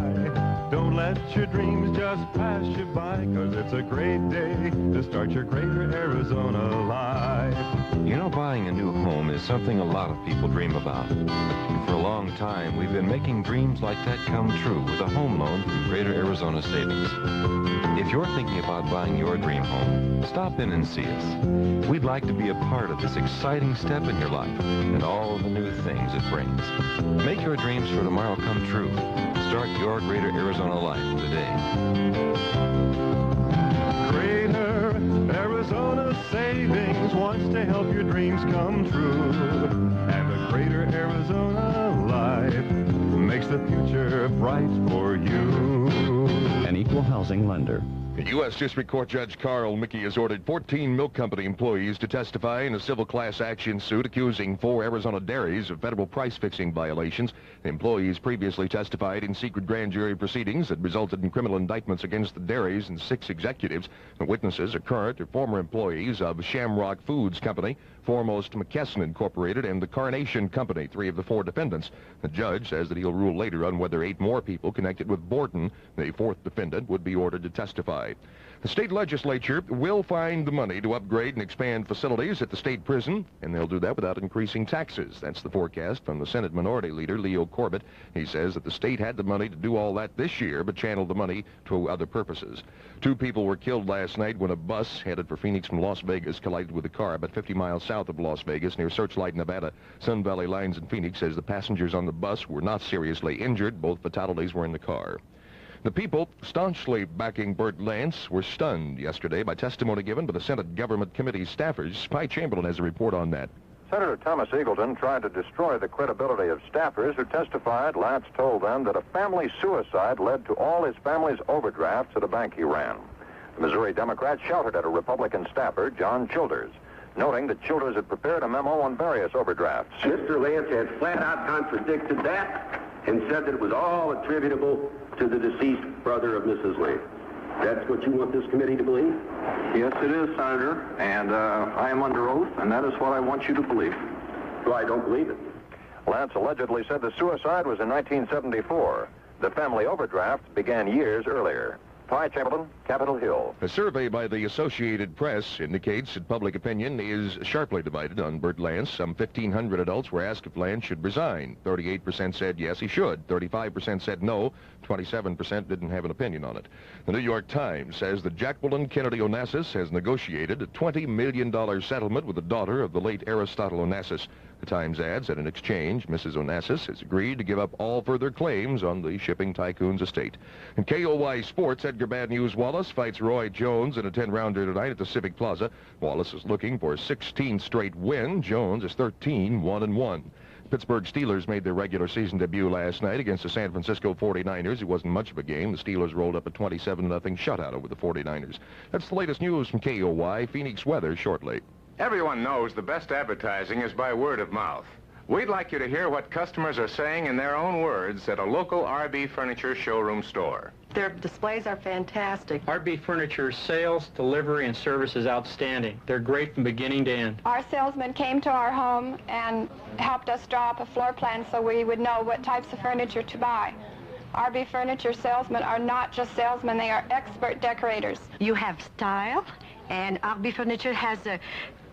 Speaker 5: Don't let your dreams just pass you by, 'cause it's a great day to start your greater Arizona life.
Speaker 6: You know, buying a new home is something a lot of people dream about. And for a long time, we've been making dreams like that come true with a home loan from Greater Arizona Savings. If you're thinking about buying your dream home, stop in and see us. We'd like to be a part of this exciting step in your life and all the new things it brings. Make your dreams for tomorrow come true. Start your Greater Arizona life today.
Speaker 5: Greater Arizona Savings wants to help your dreams come true. And a Greater Arizona life makes the future bright for you.
Speaker 24: An equal housing lender.
Speaker 3: U.S. District Court Judge Carl Mickey has ordered 14 milk company employees to testify in a civil class action suit accusing 4 Arizona dairies of federal price-fixing violations. The employees previously testified in secret grand jury proceedings that resulted in criminal indictments against the dairies and 6 executives. The witnesses are current or former employees of Shamrock Foods Company, Foremost McKesson Incorporated, and the Carnation Company, 3 of the 4 defendants. The judge says that he'll rule later on whether 8 more people connected with Borton, the 4th defendant, would be ordered to testify. The state legislature will find the money to upgrade and expand facilities at the state prison, and they'll do that without increasing taxes. That's the forecast from the Senate Minority Leader, Leo Corbett. He says that the state had the money to do all that this year, but channeled the money to other purposes. 2 people were killed last night when a bus headed for Phoenix from Las Vegas collided with a car about 50 miles south of Las Vegas near Searchlight, Nevada. Sun Valley Lines in Phoenix says the passengers on the bus were not seriously injured. Both fatalities were in the car. The people staunchly backing Burt Lance were stunned yesterday by testimony given by the Senate Government Committee staffers. Spy Chamberlain has a report on that.
Speaker 25: Senator Thomas Eagleton tried to destroy the credibility of staffers who testified. Lance told them that a family suicide led to all his family's overdrafts at a bank he ran. The Missouri Democrat shouted at a Republican staffer, John Childers, noting that Childers had prepared a memo on various overdrafts.
Speaker 26: Mr. Lance had flat out contradicted that and said that it was all attributable to the deceased brother of Mrs. Lance. That's what you want this committee to believe?
Speaker 25: Yes, it is, Senator, and I am under oath, and that is what I want you to believe.
Speaker 26: So I don't believe it.
Speaker 25: Lance allegedly said the suicide was in 1974. The family overdraft began years earlier. Spy Chamberlain, Capitol Hill.
Speaker 3: A survey by the Associated Press indicates that public opinion is sharply divided on Burt Lance. Some 1,500 adults were asked if Lance should resign. 38% said yes, he should. 35% said no. 27% didn't have an opinion on it. The New York Times says that Jacqueline Kennedy Onassis has negotiated a $20 million settlement with the daughter of the late Aristotle Onassis. The Times adds that in exchange, Mrs. Onassis has agreed to give up all further claims on the shipping tycoon's estate. In KOY Sports, Edgar Bad News Wallace fights Roy Jones in a 10-rounder tonight at the Civic Plaza. Wallace is looking for a 16th straight win. Jones is 13-1-1. Pittsburgh Steelers made their regular season debut last night against the San Francisco 49ers. It wasn't much of a game. The Steelers rolled up a 27-0 shutout over the 49ers. That's the latest news from KOY. Phoenix weather shortly.
Speaker 22: Everyone knows the best advertising is by word of mouth. We'd like you to hear what customers are saying in their own words at a local RB Furniture showroom store.
Speaker 27: Their displays are fantastic.
Speaker 28: RB Furniture's sales, delivery, and service is outstanding. They're great from beginning to end.
Speaker 29: Our salesman came to our home and helped us draw up a floor plan so we would know what types of furniture to buy. RB Furniture salesmen are not just salesmen, they are expert decorators.
Speaker 30: You have style, and RB Furniture has a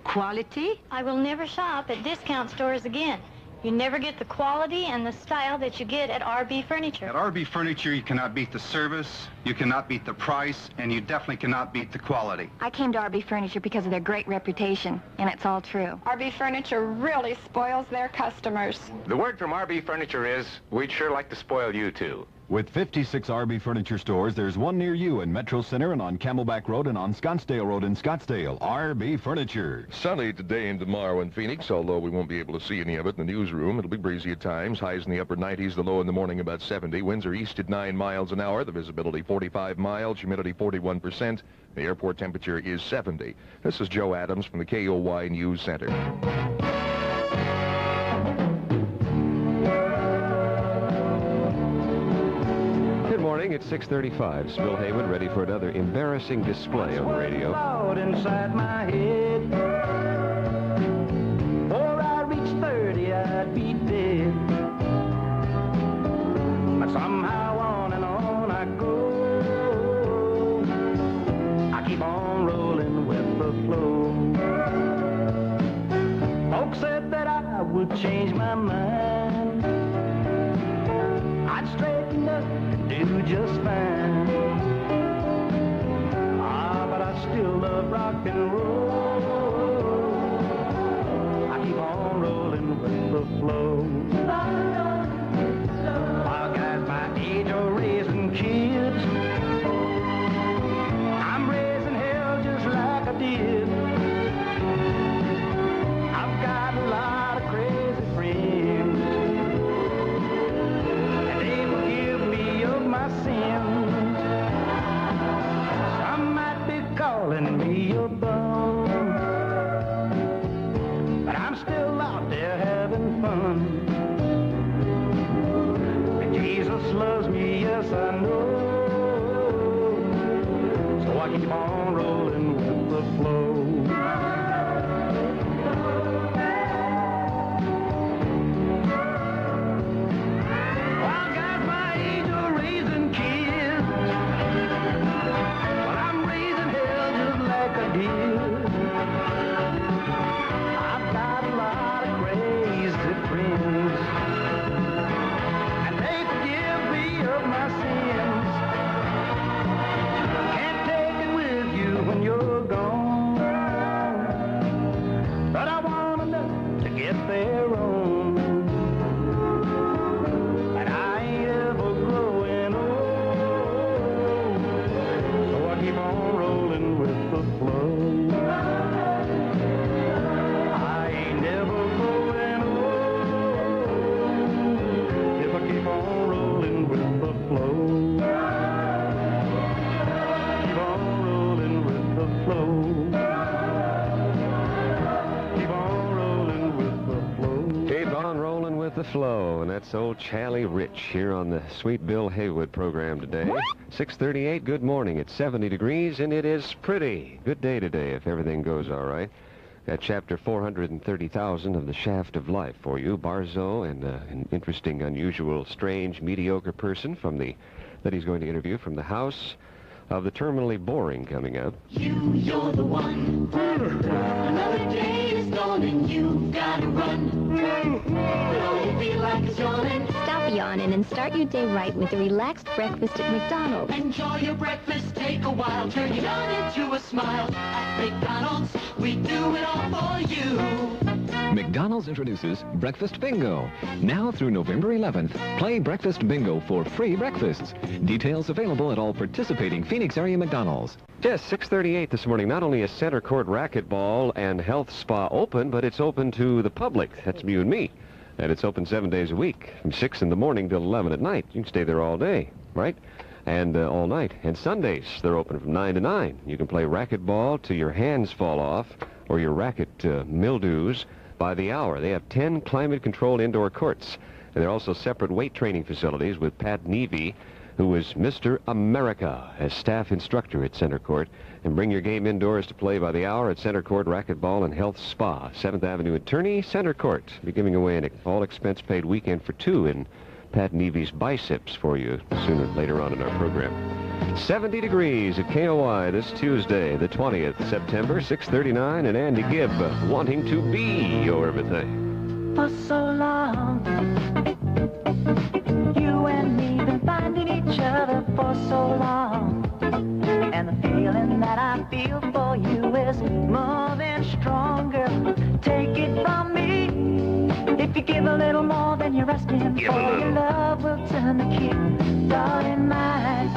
Speaker 30: quality.
Speaker 31: I will never shop at discount stores again. You never get the quality and the style that you get at RB Furniture.
Speaker 32: At RB Furniture, you cannot beat the service, you cannot beat the price, and you definitely cannot beat the quality.
Speaker 29: I came to RB Furniture because of their great reputation, and it's all true. RB Furniture really spoils their customers.
Speaker 22: The word from RB Furniture is, we'd sure like to spoil you too.
Speaker 19: With 56 RB Furniture stores, there's one near you in Metro Center and on Camelback Road and on Scottsdale Road in Scottsdale. RB Furniture.
Speaker 3: Sunny today and tomorrow in Phoenix, although we won't be able to see any of it in the newsroom. It'll be breezy at times. Highs in the upper 90s, the low in the morning about 70. Winds are east at 9 miles an hour. The visibility 45 miles, humidity 41%. The airport temperature is 70. This is Joe Adams from the KOY News Center.
Speaker 2: Good morning, it's 6:35. Bill Heywood ready for another embarrassing display on the radio.
Speaker 1: Thought inside my head. Before I reached 30, I'd be dead. But somehow on and on I go. I keep on rolling with the flow. Folks said that I would change my mind. I'd straighten up and do just fine. But I still love rock and roll. I keep on rolling with the flow. While guys my age are raising kids, I'm raising hell just like I did. I've got a lot of crazy friends, and they forgive me of my sins. Some might be calling me a bum, but I'm still out there having fun. And Jesus loves me, yes I know. So I keep on rolling with the flow. While guys my age are raising kids, but I'm raising hell just like I did. I've got a lot of crazy friends, and they forgive me of my sins. Can't take it with you when you're gone, but I want enough to get there on. And I ain't ever growing old, so I keep on rolling with the flow. I ain't never growing old if I keep on rolling with the flow. Keep on rolling with the flow. Keep on rolling with the flow.
Speaker 2: Keep on rolling with the flow, and that's old Charlie Rich here on the Sweet Bill Heywood program today. 6:38, good morning. It's 70 degrees, and it is pretty. Good day today if everything goes all right. Got chapter 430,000 of The Shaft of Life for you. Barzo and an interesting, unusual, strange, mediocre person from that he's going to interview from the House of the Terminally Boring coming up.
Speaker 7: You're the one. Another day is dawning. You gotta run. Though you feel like it's yawning.
Speaker 20: Stop yawning and start your day right with a relaxed breakfast at McDonald's.
Speaker 7: Enjoy your breakfast, take a while, turn your yawn into a smile. At McDonald's, we do it all for you.
Speaker 8: McDonald's introduces Breakfast Bingo. Now through November 11th, play Breakfast Bingo for free breakfasts. Details available at all participating Phoenix area McDonald's.
Speaker 2: Yes, 6:38 this morning. Not only is Center Court Racquetball and Health Spa open, but it's open to the public. That's you and me. And it's open 7 days a week, from 6 in the morning till 11 at night. You can stay there all day, right? And all night. And Sundays, they're open from 9 to 9. You can play racquetball till your hands fall off or your racket mildews by the hour. They have 10 climate-controlled indoor courts. And there are also separate weight training facilities with Pat Nevey, who is Mr. America, as staff instructor at Center Court. And bring your game indoors to play by the hour at Center Court Racquetball and Health Spa. 7th Avenue Attorney, Center Court. Be giving away an all-expense-paid weekend for two in Pat Nevey's biceps for you later on in our program. 70 degrees at KOY this Tuesday, the 20th September, 6:39, and Andy Gibb wanting to be your everything.
Speaker 1: For so long, you and me been finding each other for so long, and the feeling that I feel for you is more than stronger. Take it from me, if
Speaker 7: you give a little more than you're asking for, your love will turn the key. Darling, mine,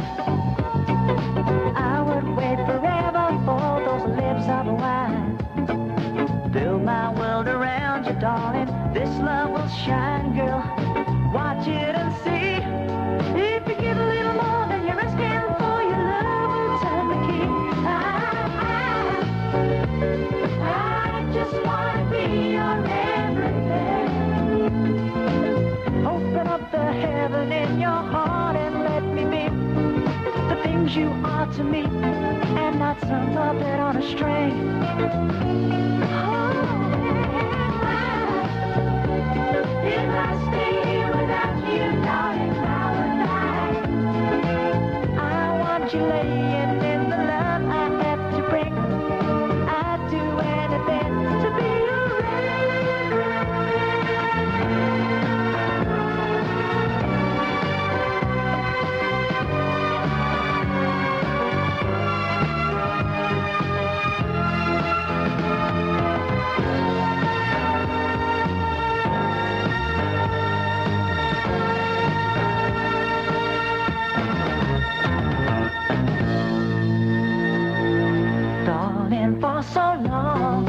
Speaker 7: I would wait forever for those lips of wine. Build my world around you, darling. This love will shine, girl. Watch it and see. If you give a little more than you're asking for, your love will turn the key. I just want to be your everything. Open up the heaven in your heart and let me be the things you are to me, and not some puppet on a string. If I stay here without you, darling, I will die. I want you laying in the love I have to bring. I'd do anything to be for so long.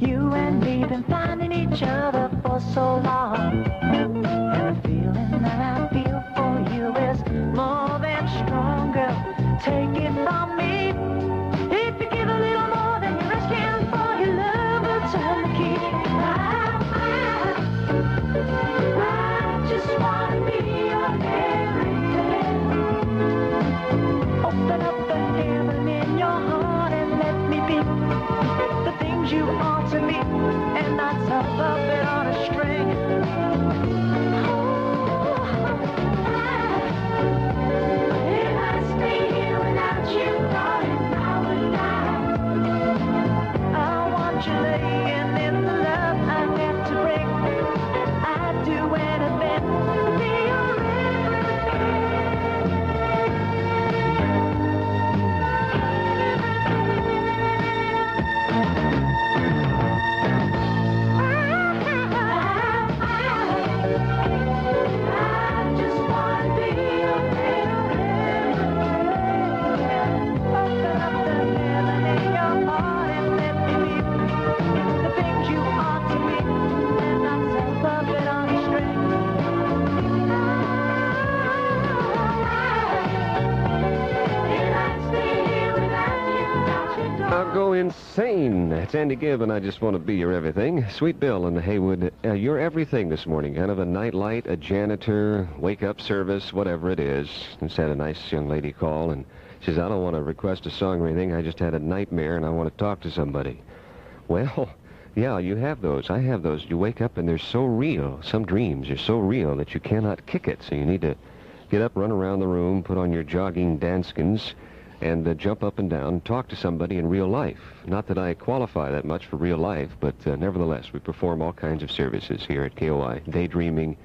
Speaker 7: You and me been finding each other for so long. And the feeling that I feel for you is more than stronger. Take it from me. If you give a little more than you're asking for, your love will turn the key. I just want to be your everything. Open up the heaven in your heart and let me be the things you are to me, and not some puppet on a string. If I stay here without you, darling, I would die. I want you laying in the love I have to bring. I'd do anything to be your
Speaker 2: I'll go insane. It's Andy Gibb, and I just want to be your everything. Sweet Bill in the Heywood, your everything this morning. Kind of a nightlight, a janitor, wake-up service, whatever it is. Just had a nice young lady call, and she says, I don't want to request a song or anything. I just had a nightmare, and I want to talk to somebody. Well, yeah, you have those. I have those. You wake up, and they're so real. Some dreams are so real that you cannot kick it. So you need to get up, run around the room, put on your jogging danskins, and jump up and down, talk to somebody in real life. Not that I qualify that much for real life, but nevertheless, we perform all kinds of services here at KOY. Daydreaming,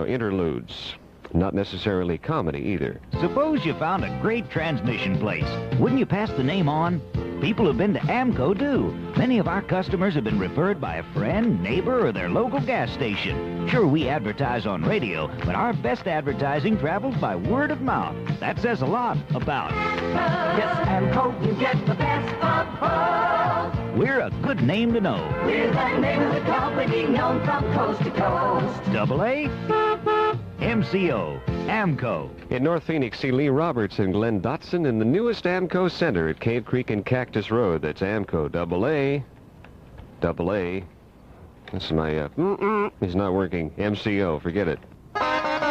Speaker 2: interludes. Not necessarily comedy either.
Speaker 9: Suppose you found a great transmission place. Wouldn't you pass the name on? People who've been to AMCO do. Many of our customers have been referred by a friend, neighbor, or their local gas station. Sure, we advertise on radio, but our best advertising travels by word of mouth. That says a lot about
Speaker 7: Yes, AMCO, you get the best of both.
Speaker 9: We're a good name to know.
Speaker 7: We're the name of the company known from coast to coast.
Speaker 9: Double A, MCO, AMCO.
Speaker 2: In North Phoenix, see Lee Roberts and Glenn Dotson in the newest AMCO Center at Cave Creek and Cactus Road. That's AMCO, double A. That's my, it's not working. MCO, forget it.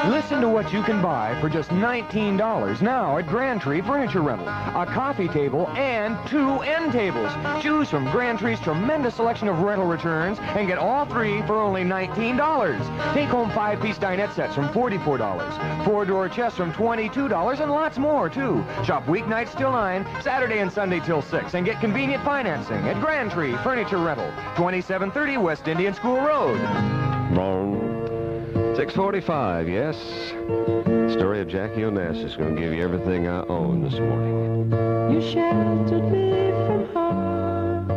Speaker 10: Listen to what you can buy for just $19 now at Grand Tree Furniture Rental. A coffee table and 2 end tables. Choose from Grand Tree's tremendous selection of rental returns and get all 3 for only $19. Take home 5-piece dinette sets from $44. 4-door chests from $22 and lots more, too. Shop weeknights till 9, Saturday and Sunday till 6, and get convenient financing at Grand Tree Furniture Rental, 2730 West Indian School Road.
Speaker 2: 6:45, yes. Story of Jackie Onassis going to give you everything I own this morning.
Speaker 7: You sheltered me from harm.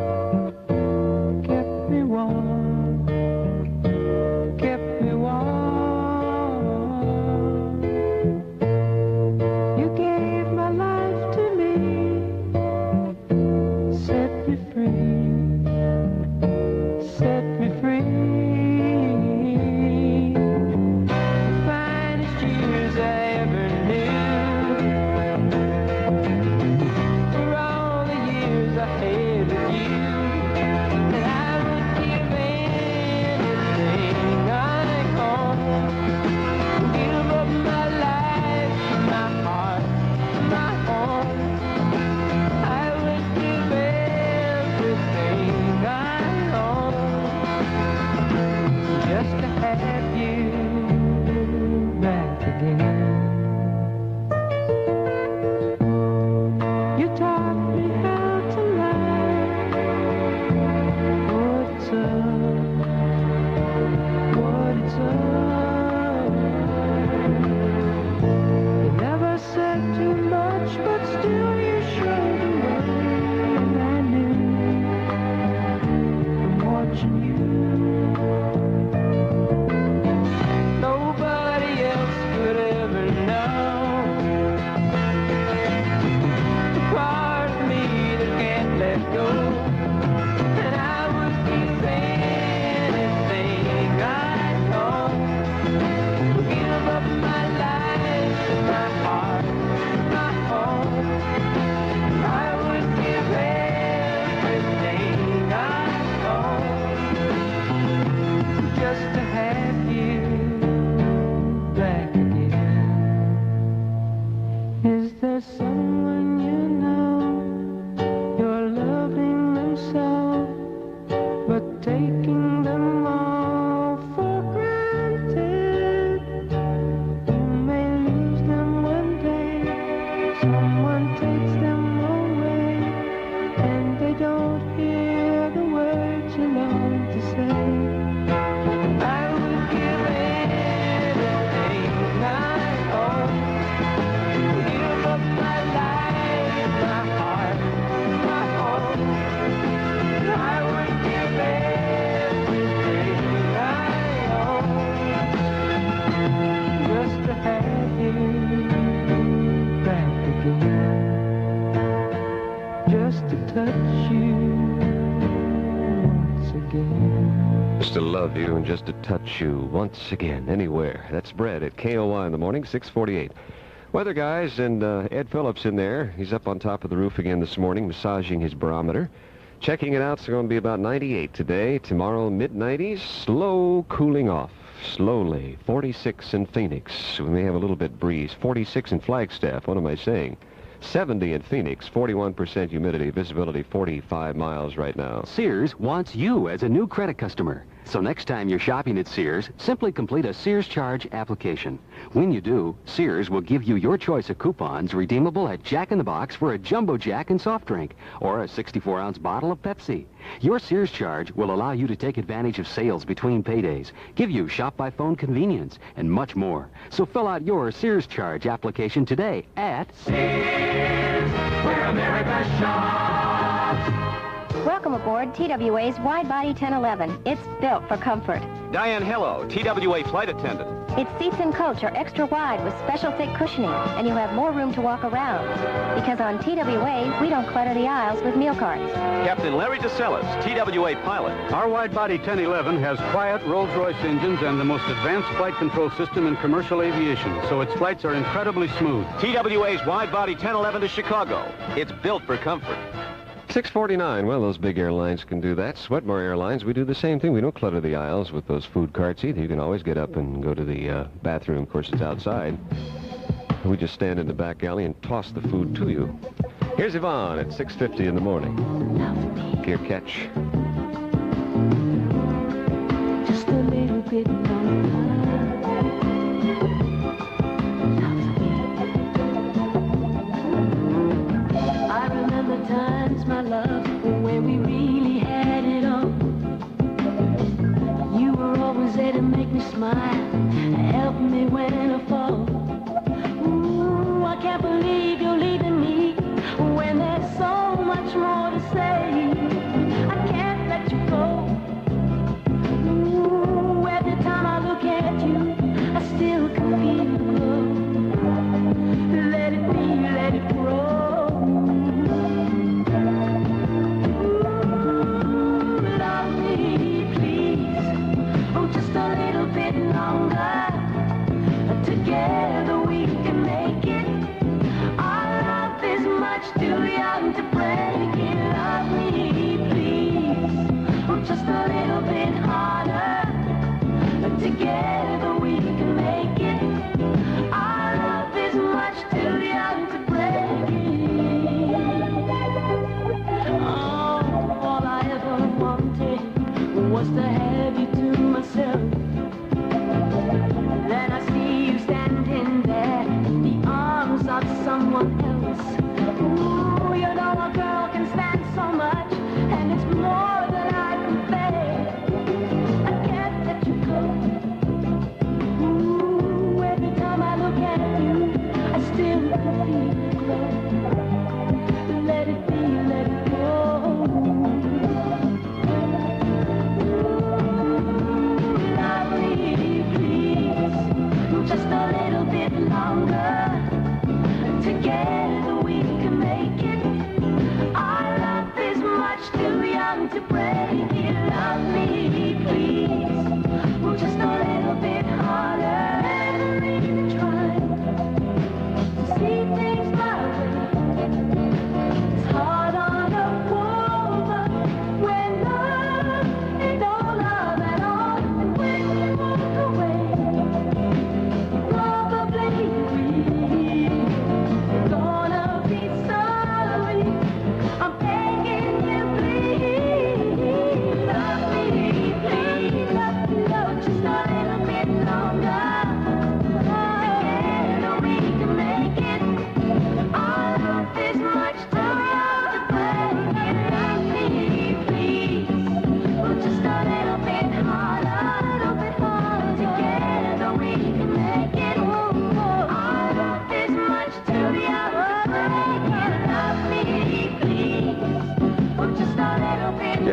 Speaker 1: when you know you're loving them so, but taking them all for granted. You may lose them one day, someone takes them away, and they don't hear the words you long to say. I would give anything I own to give up my life, my heart, my home. I would give everything I own just to have you back again, just to touch you once again.
Speaker 2: Just to love you and just to touch you once again, anywhere. That's Brett at KOY in the morning, 6:48. Weather guys, and Ed Phillips in there. He's up on top of the roof again this morning, massaging his barometer. Checking it out, it's going to be about 98 today. Tomorrow, mid-90s, slow cooling off. Slowly. 46 in Phoenix. We may have a little bit breeze. 46 in Flagstaff. What am I saying? 70 in Phoenix, 41% humidity, visibility 45 miles right now.
Speaker 4: Sears wants you as a new credit customer. So next time you're shopping at Sears, simply complete a Sears Charge application. When you do, Sears will give you your choice of coupons redeemable at Jack in the Box for a Jumbo Jack and soft drink, or a 64-ounce bottle of Pepsi. Your Sears Charge will allow you to take advantage of sales between paydays, give you shop-by-phone convenience, and much more. So fill out your Sears Charge application today at
Speaker 7: Sears, where America shops.
Speaker 6: Welcome aboard TWA's Wide-Body 1011. It's built for comfort.
Speaker 11: Diane Hello, TWA flight attendant.
Speaker 6: Its seats and coach are extra wide with special thick cushioning, and you have more room to walk around. Because on TWA, we don't clutter the aisles with meal carts.
Speaker 11: Captain Larry DeSellis, TWA pilot.
Speaker 12: Our wide-body 1011 has quiet Rolls-Royce engines and the most advanced flight control system in commercial aviation, so its flights are incredibly smooth.
Speaker 11: TWA's wide-body 1011 to Chicago. It's built for comfort.
Speaker 2: 6:49. Well, those big airlines can do that. Sweatmore Airlines, we do the same thing. We don't clutter the aisles with those food carts either. You can always get up and go to the bathroom. Of course, it's outside. We just stand in the back alley and toss the food to you. Here's Yvonne at 6:50 in the morning. Gear catch.
Speaker 7: Just a little bit longer. I remember times, my love, when we really had it all. You were always there to make me smile, help me when I fall. Ooh, I can't believe you're leaving me when there's so much more to say. I can't let you go. Ooh, every time I look at you, I still can feel the glow. Let it be, let it grow. Together we can make it. Our love is much too young to break it. Love me, please. Oh, just a little bit harder. Together we can make it. Our love is much too young to break it. Oh, all I ever wanted was to have you to myself. Then I see you standing there in the arms of someone else. Ooh, you know a girl can stand so much, and it's more than I can bear. I can't let you go.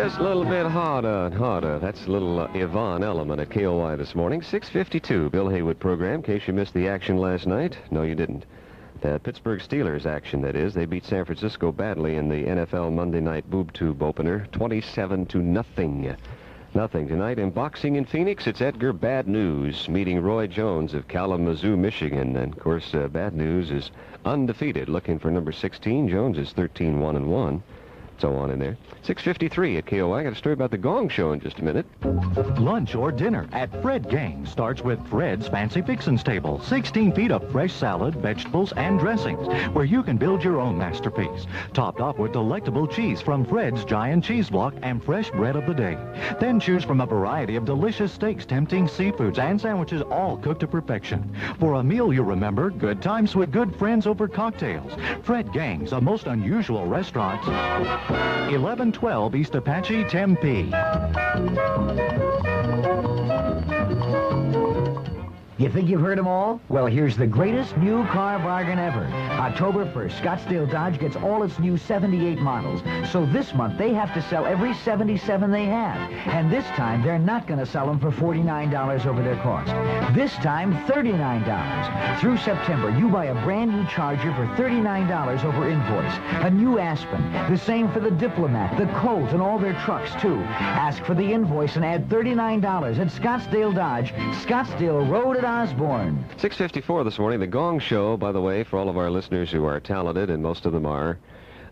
Speaker 2: Just a little bit harder and harder. That's a little Yvonne element at KOY this morning. 6:52, Bill Heywood program. In case you missed the action last night. No, you didn't. The Pittsburgh Steelers action, that is. They beat San Francisco badly in the NFL Monday night boob tube opener, 27-0. Nothing tonight in boxing in Phoenix. It's Edgar Bad News meeting Roy Jones of Kalamazoo, Michigan. And, of course, Bad News is undefeated, looking for number 16. Jones is 13-1-1. So on in there. 6:53 at KOI. I got a story about the Gong Show in just a minute.
Speaker 5: Lunch or dinner at Fred Gang starts with Fred's Fancy Fixins Table. 16 feet of fresh salad, vegetables, and dressings, where you can build your own masterpiece. Topped off with delectable cheese from Fred's Giant Cheese Block and fresh bread of the day. Then choose from a variety of delicious steaks, tempting seafoods, and sandwiches, all cooked to perfection. For a meal you remember, good times with good friends over cocktails. Fred Gang's, a most unusual restaurant. 1112 East Apache, Tempe.
Speaker 13: You think you've heard them all? Well, here's the greatest new car bargain ever. October 1st, Scottsdale Dodge gets all its new 78 models. So this month, they have to sell every 77 they have. And this time, they're not going to sell them for $49 over their cost. This time, $39. Through September, you buy a brand new Charger for $39 over invoice. A new Aspen. The same for the Diplomat, the Colt, and all their trucks, too. Ask for the invoice and add $39 at Scottsdale Dodge, Scottsdale Road at Osborne.
Speaker 2: 6:54 this morning. The Gong Show, by the way, for all of our listeners who are talented, and most of them are,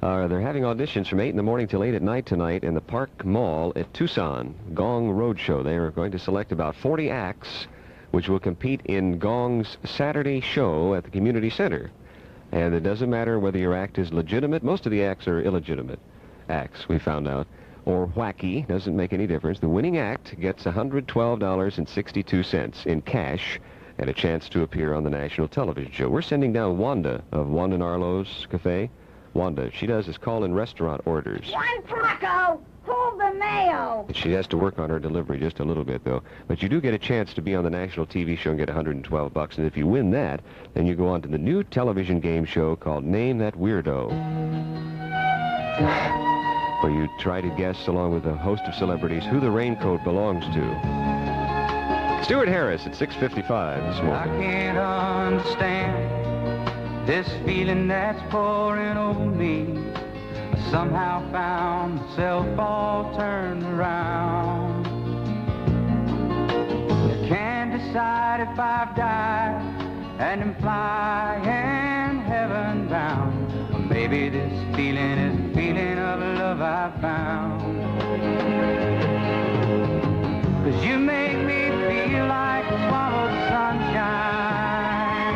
Speaker 2: they're having auditions from 8 in the morning till 8 at night tonight in the Park Mall at Tucson. Gong Roadshow. They are going to select about 40 acts which will compete in Gong's Saturday show at the community center. And it doesn't matter whether your act is legitimate. Most of the acts are illegitimate acts, we found out. Or wacky, doesn't make any difference. The winning act gets $112.62 in cash and a chance to appear on the national television show. We're sending down Wanda of Wanda and Arlo's Cafe. Wanda, she does is call in restaurant orders.
Speaker 14: One Taco, hold the mayo.
Speaker 2: She has to work on her delivery just a little bit, though. But you do get a chance to be on the national TV show and get $112. And if you win that, then you go on to the new television game show called Name That Weirdo, where you try to guess, along with a host of celebrities, who the raincoat belongs to. Stuart Harris at 6:55 this morning.
Speaker 15: I can't understand this feeling that's pouring over me. I somehow found myself all turned around. I can't decide if I've died and am flying heaven bound. Or maybe this feeling is the feeling of love I found. 'Cause you make me feel like swallowed sunshine,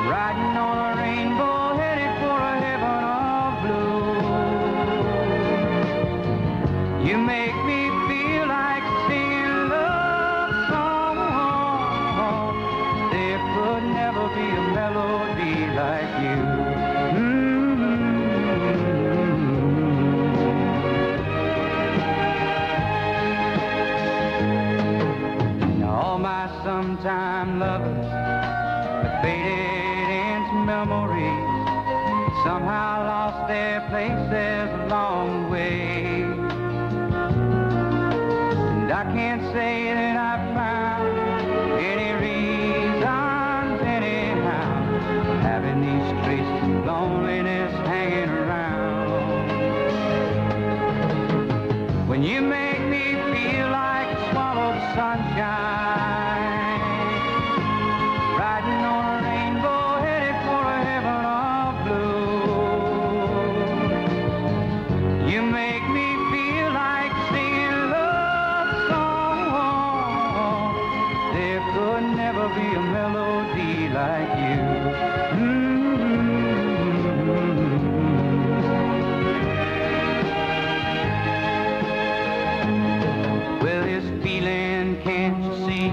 Speaker 15: riding on a rainbow headed for a heaven of blue. You make me feel like singing love songs. There could never be a melody like you. Sometime lovers have faded into memories, somehow lost their places along the way. And I can't say that I've found any reasons anyhow, having these traces of loneliness hanging around. When you make me feel like swallowed sunshine, be a melody like you. Well, this feeling, can't you see,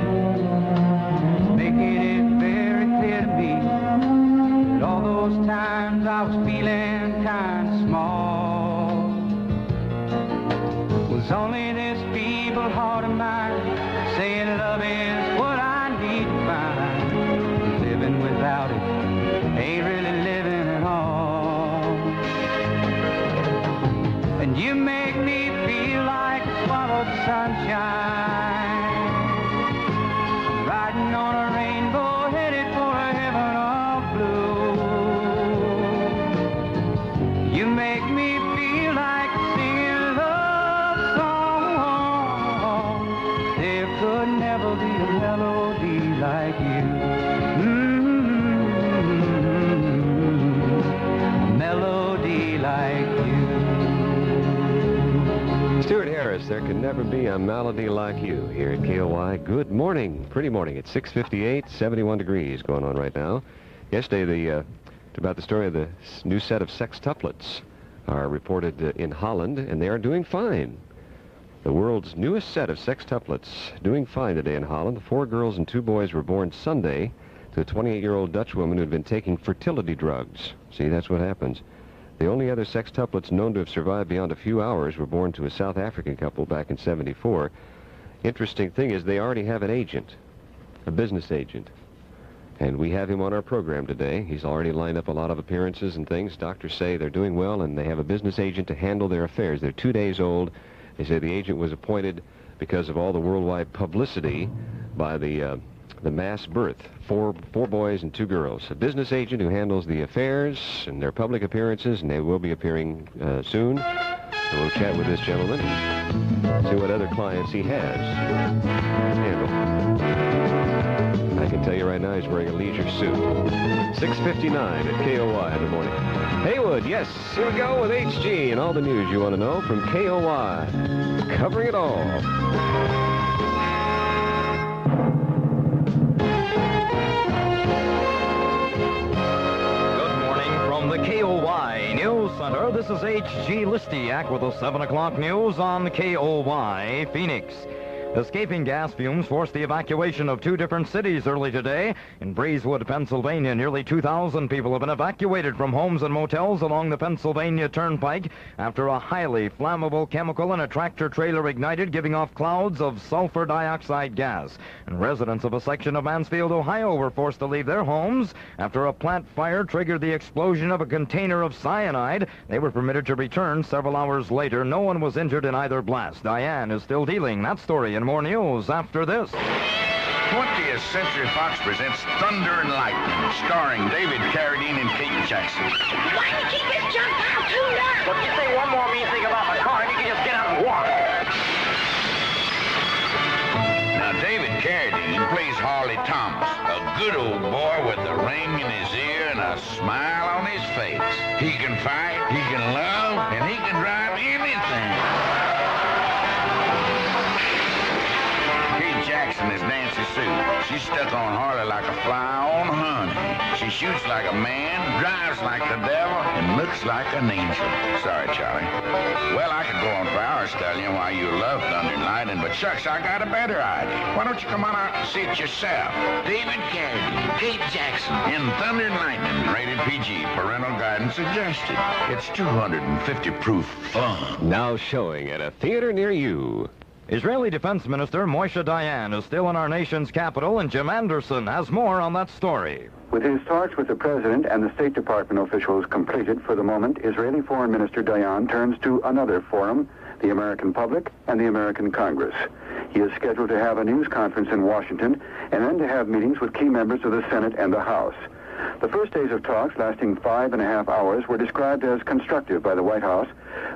Speaker 15: it's making it very clear to me that all those times I was feeling kind of small was only this feeble heart of mine saying love is what I need to find. Living without it ain't really living at all. And you make me sunshine. Riding on a rainbow, headed for a heaven of blue. You make me feel like singing a love song. There could never be a melody like you. A melody like you.
Speaker 2: Stuart Harris, there can never be a melody like you here at KOY. Good morning. Pretty morning. It's 6:58, 71 degrees going on right now. Yesterday, about the story of the new set of sextuplets are reported in Holland, and they are doing fine. The world's newest set of sextuplets doing fine today in Holland. 4 girls and 2 boys were born Sunday to a 28-year-old Dutch woman who had been taking fertility drugs. See, that's what happens. The only other sextuplets known to have survived beyond a few hours were born to a South African couple back in '74. Interesting thing is they already have an agent, a business agent. And we have him on our program today. He's already lined up a lot of appearances and things. Doctors say they're doing well, and they have a business agent to handle their affairs. They're 2 days old. They say the agent was appointed because of all the worldwide publicity by the mass birth. 4 boys and 2 girls. A business agent who handles the affairs and their public appearances, and they will be appearing soon. So we'll chat with this gentleman and see what other clients he has handled. I can tell you right now he's wearing a leisure suit. 6:59 at KOY in the morning. Heywood, yes, here we go with HG and all the news you want to know from KOY. Covering it all.
Speaker 16: From the KOY News Center, this is H.G. Listiak with the 7 o'clock news on KOY Phoenix. Escaping gas fumes forced the evacuation of 2 different cities early today. In Breezewood, Pennsylvania, nearly 2,000 people have been evacuated from homes and motels along the Pennsylvania Turnpike after a highly flammable chemical in a tractor-trailer ignited, giving off clouds of sulfur dioxide gas. And residents of a section of Mansfield, Ohio, were forced to leave their homes after a plant fire triggered the explosion of a container of cyanide. They were permitted to return several hours later. No one was injured in either blast. Diane is still dealing. That story and more news after this.
Speaker 17: 20th Century Fox presents Thunder and Lightning, starring David Carradine and Kate Jackson.
Speaker 14: Why do you keep this junk pile tuned up?
Speaker 11: Well, if you say one more mean thing about my car, you can just get out and walk.
Speaker 17: Now, David Carradine plays Harley Thomas, a good old boy with a ring in his ear and a smile on his face. He can fight, he can love, and he can drive anything. Jackson is Nancy Sue. She's stuck on Harley like a fly on honey. She shoots like a man, drives like the devil, and looks like an angel. Sorry, Charlie. Well, I could go on for hours telling you why you love Thunder and Lightning, but shucks, I got a better idea. Why don't you come on out and see it yourself? David Carradine, Kate Jackson, in Thunder and Lightning, rated PG, parental guidance suggested. It's 250 proof fun.
Speaker 2: Now showing at a theater near you.
Speaker 16: Israeli Defense Minister Moshe Dayan is still in our nation's capital, and Jim Anderson has more on that story.
Speaker 18: With his talks with the President and the State Department officials completed for the moment, Israeli Foreign Minister Dayan turns to another forum, the American public and the American Congress. He is scheduled to have a news conference in Washington and then to have meetings with key members of the Senate and the House. The first days of talks, lasting 5.5 hours, were described as constructive by the White House,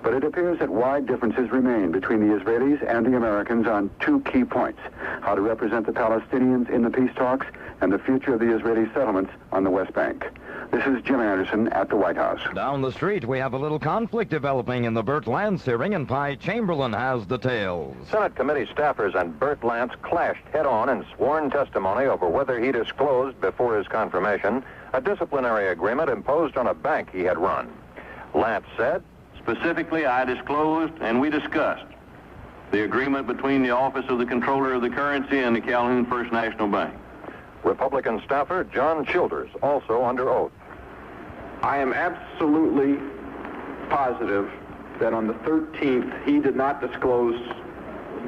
Speaker 18: but it appears that wide differences remain between the Israelis and the Americans on 2 key points: how to represent the Palestinians in the peace talks and the future of the Israeli settlements on the West Bank. This is Jim Anderson at the White House.
Speaker 16: Down the street, we have a little conflict developing in the Burt Lance hearing, and Pi Chamberlain has details.
Speaker 21: Senate committee staffers and Burt Lance clashed head-on in sworn testimony over whether he disclosed before his confirmation a disciplinary agreement imposed on a bank he had run. Lance said,
Speaker 23: "Specifically, I disclosed and we discussed the agreement between the Office of the Controller of the Currency and the Calhoun First National Bank."
Speaker 21: Republican staffer John Childers, also under oath.
Speaker 24: I am absolutely positive that on the 13th, he did not disclose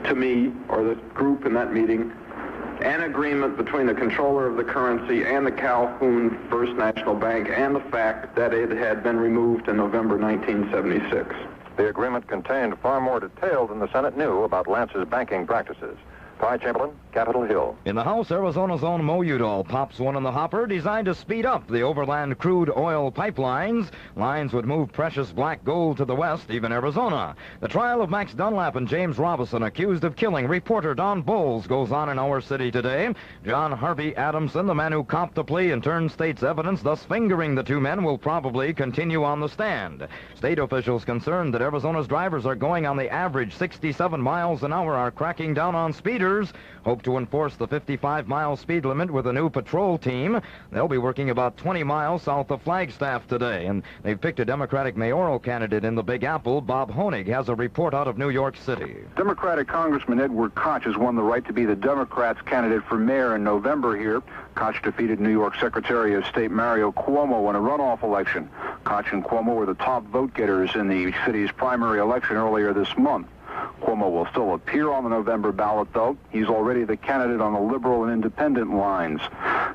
Speaker 24: to me or the group in that meeting an agreement between the Controller of the Currency and the Calhoun First National Bank and the fact that it had been removed in November 1976.
Speaker 21: The agreement contained far more detail than the Senate knew about Lance's banking practices. Ty Chamberlain, Capitol Hill.
Speaker 16: In the House, Arizona's own Mo Udall pops one in the hopper designed to speed up the overland crude oil pipelines. Lines would move precious black gold to the west, even Arizona. The trial of Max Dunlap and James Robison, accused of killing reporter Don Bowles, goes on in our city today. John Harvey Adamson, the man who copped the plea and turned state's evidence, thus fingering the two men, will probably continue on the stand. State officials concerned that Arizona's drivers are going on the average 67 miles an hour are cracking down on speeders. Hope to enforce the 55-mile speed limit with a new patrol team. They'll be working about 20 miles south of Flagstaff today, and they've picked a Democratic mayoral candidate in the Big Apple. Bob Honig has a report out of New York City.
Speaker 18: Democratic Congressman Edward Koch has won the right to be the Democrats' candidate for mayor in November here. Koch defeated New York Secretary of State Mario Cuomo in a runoff election. Koch and Cuomo were the top vote-getters in the city's primary election earlier this month. Cuomo will still appear on the November ballot, though. He's already the candidate on the liberal and independent lines.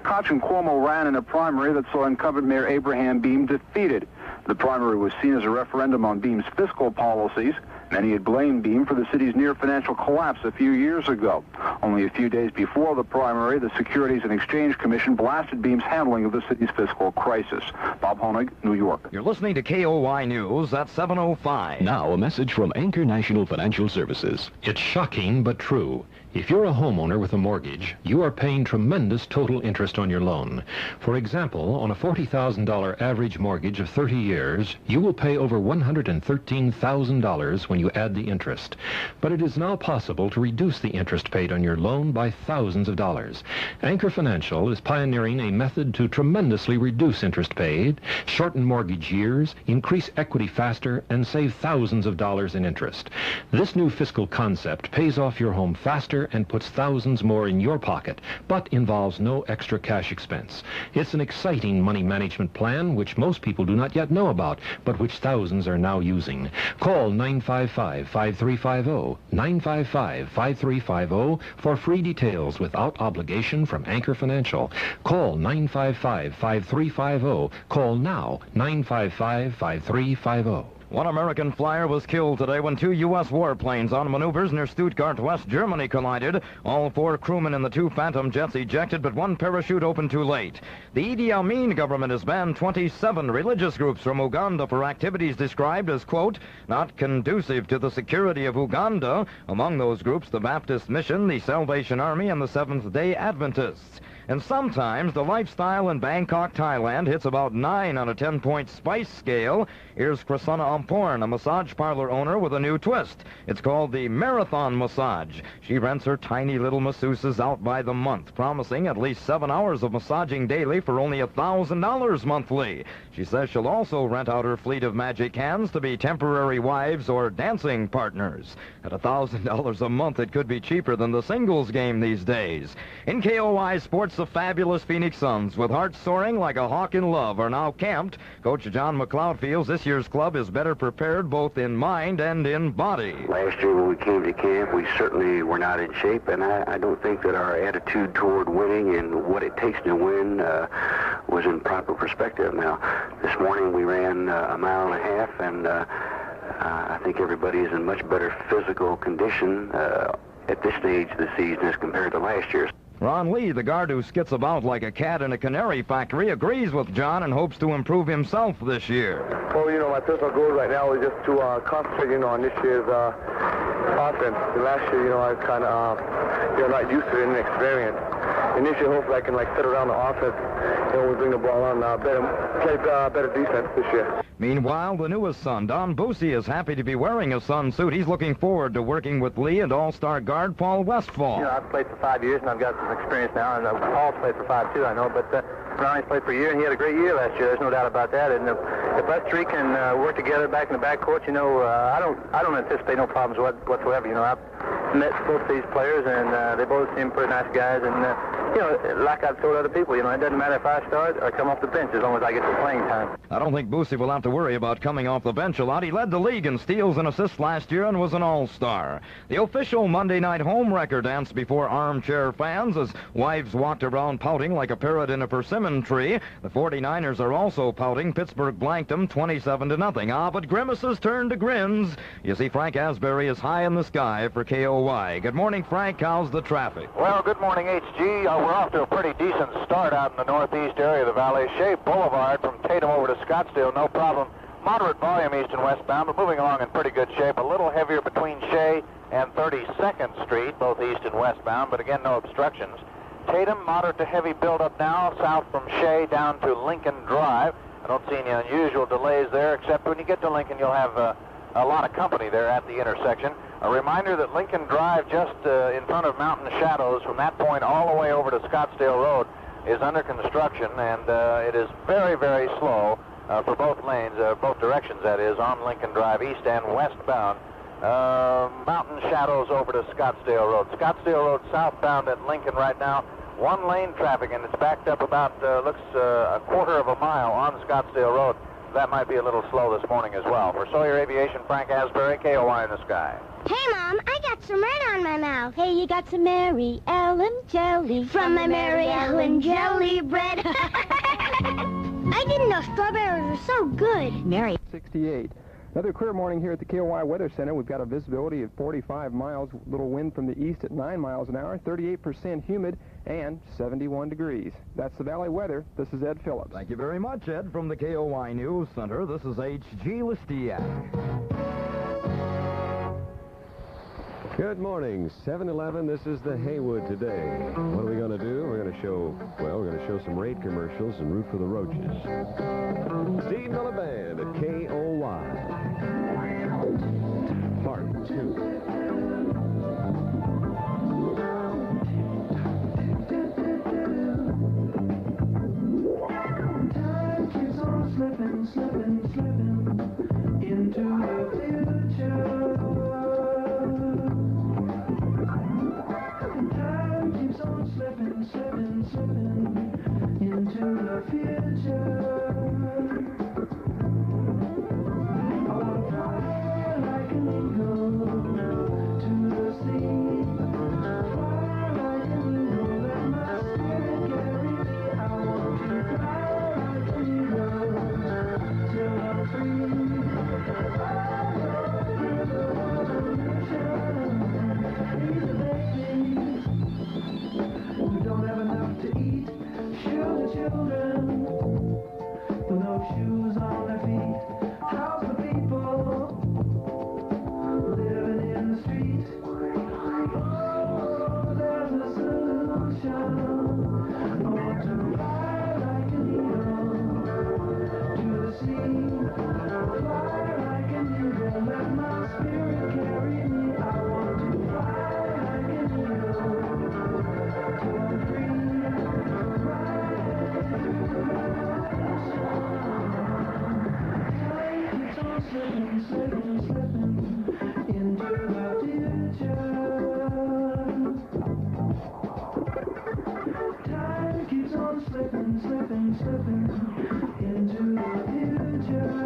Speaker 18: Koch and Cuomo ran in a primary that saw incumbent Mayor Abraham Beame defeated. The primary was seen as a referendum on Beame's fiscal policies. Many had blamed Beame for the city's near financial collapse a few years ago. Only a few days before the primary, the Securities and Exchange Commission blasted Beame's handling of the city's fiscal crisis. Bob Honig, New York.
Speaker 16: You're listening to KOY News at 7:05.
Speaker 8: Now, a message from Anchor National Financial Services.
Speaker 3: It's shocking but true. If you're a homeowner with a mortgage, you are paying tremendous total interest on your loan. For example, on a $40,000 average mortgage of 30 years, you will pay over $113,000 when you add the interest. But it is now possible to reduce the interest paid on your loan by thousands of dollars. Anchor Financial is pioneering a method to tremendously reduce interest paid, shorten mortgage years, increase equity faster, and save thousands of dollars in interest. This new fiscal concept pays off your home faster and puts thousands more in your pocket, but involves no extra cash expense. It's an exciting money management plan which most people do not yet know about, but which thousands are now using. Call 955-5350, 955-5350 for free details without obligation from Anchor Financial. Call 955-5350. Call now, 955-5350.
Speaker 16: One American flyer was killed today when two U.S. warplanes on maneuvers near Stuttgart, West Germany collided. All four crewmen in the two Phantom jets ejected, but one parachute opened too late. The Idi Amin government has banned 27 religious groups from Uganda for activities described as, quote, not conducive to the security of Uganda. Among those groups, the Baptist Mission, the Salvation Army, and the Seventh-day Adventists. And sometimes the lifestyle in Bangkok, Thailand hits about 9 on a 10-point spice scale. Here's Prasanna Amporn, a massage parlor owner with a new twist. It's called the Marathon Massage. She rents her tiny little masseuses out by the month, promising at least 7 hours of massaging daily for only $1,000 monthly. She says she'll also rent out her fleet of magic hands to be temporary wives or dancing partners. At $1,000 a month, it could be cheaper than the singles game these days. In KOY Sports, the fabulous Phoenix Suns, with hearts soaring like a hawk in love, are now camped. Coach John McLeod feels this year's club is better prepared both in mind and in body.
Speaker 19: Last year when we came to camp, we certainly were not in shape, and I don't think that our attitude toward winning and what it takes to win was in proper perspective. Now, this morning we ran a mile and a half, and I think everybody is in much better physical condition at this stage of the season as compared to last year.
Speaker 16: Ron Lee, the guard who skits about like a cat in a canary factory, agrees with John and hopes to improve himself this year.
Speaker 20: Well, my personal goal right now is just to concentrate, on this year's offense. Last year, I was kind of, not used to it and inexperienced. And this year, hopefully I can, sit around the offense, we bring the ball on, play better defense this year.
Speaker 16: Meanwhile, the newest son, Don Boosie, is happy to be wearing a Sun suit. He's looking forward to working with Lee and all-star guard Paul Westfall.
Speaker 22: I've played for 5 years, and I've got some experience now, and Paul's played for 5 too, I know, but Ronnie's played for a year, and he had a great year last year. There's no doubt about that. And if us three can work together back in the backcourt, I don't anticipate no problems whatsoever. I've met both these players, and they both seem pretty nice guys, and you know, like I've told other people, you know, it doesn't matter if I start or come off the bench as long as I get the playing time.
Speaker 16: I don't think Boosie will have to worry about coming off the bench a lot. He led the league in steals and assists last year and was an all-star. The official Monday night home wrecker danced before armchair fans as wives walked around pouting like a parrot in a persimmon tree. The 49ers are also pouting. Pittsburgh blanked them 27-0. Ah, but grimaces turned to grins. You see, Frank Asbury is high in the sky for KOY. Good morning, Frank. How's the traffic?
Speaker 1: Well, good morning, HG. We're off to a pretty decent start out in the northeast area of the valley. Shea Boulevard from Tatum over to Scottsdale, no problem. Moderate volume east and westbound, but moving along in pretty good shape. A little heavier between Shea and 32nd Street, both east and westbound, but again, no obstructions. Tatum, moderate to heavy buildup now, south from Shea down to Lincoln Drive. I don't see any unusual delays there, except when you get to Lincoln, you'll have a lot of company there at the intersection. A reminder that Lincoln Drive, just in front of Mountain Shadows, from that point all the way over to Scottsdale Road, is under construction, and it is very, very slow for both lanes, both directions, that is, on Lincoln Drive, east and westbound. Mountain Shadows over to Scottsdale Road. Scottsdale Road southbound at Lincoln right now, one lane traffic, and it's backed up about, looks a quarter of a mile on Scottsdale Road. That might be a little slow this morning as well. For Sawyer Aviation, Frank Asbury, KOY in the sky.
Speaker 14: Hey, Mom, I got some red on my mouth. Hey, you got some Mary Ellen jelly. From my Mary Ellen jelly bread. I didn't know strawberries were so good. Mary.
Speaker 4: 68. Another clear morning here at the KOY Weather Center. We've got a visibility of 45 miles, little wind from the east at 9 miles an hour, 38% humid, and 71 degrees. That's the Valley weather. This is Ed Phillips.
Speaker 16: Thank you very much, Ed, from the KOY News Center. This is H.G. Listiak.
Speaker 2: Good morning, 7-Eleven. This is the Heywood today. What are we going to do? We're going to show, well, we're going to show some raid commercials and root for the roaches. Steve Miller Band at KOY. Part 2.
Speaker 7: Slipping, slipping, slipping into the future. Time keeps on slipping, slipping, slipping into the future. I wanna fly like an eagle to the sea. Fly like an eagle, let my spirit carry me. I want to fly like an eagle till I'm free. These are babies who don't have enough to eat. Sugar children with no shoes on their feet. How's the people living in the street? Oh, there's a solution. I want to fly like an eagle to the sea. Fly like an eagle, let my spirit carry me. I want to fly like an eagle till I'm free. Time keeps on slipping, slipping, slipping into the future. Time keeps on slipping, slipping, slipping into the future.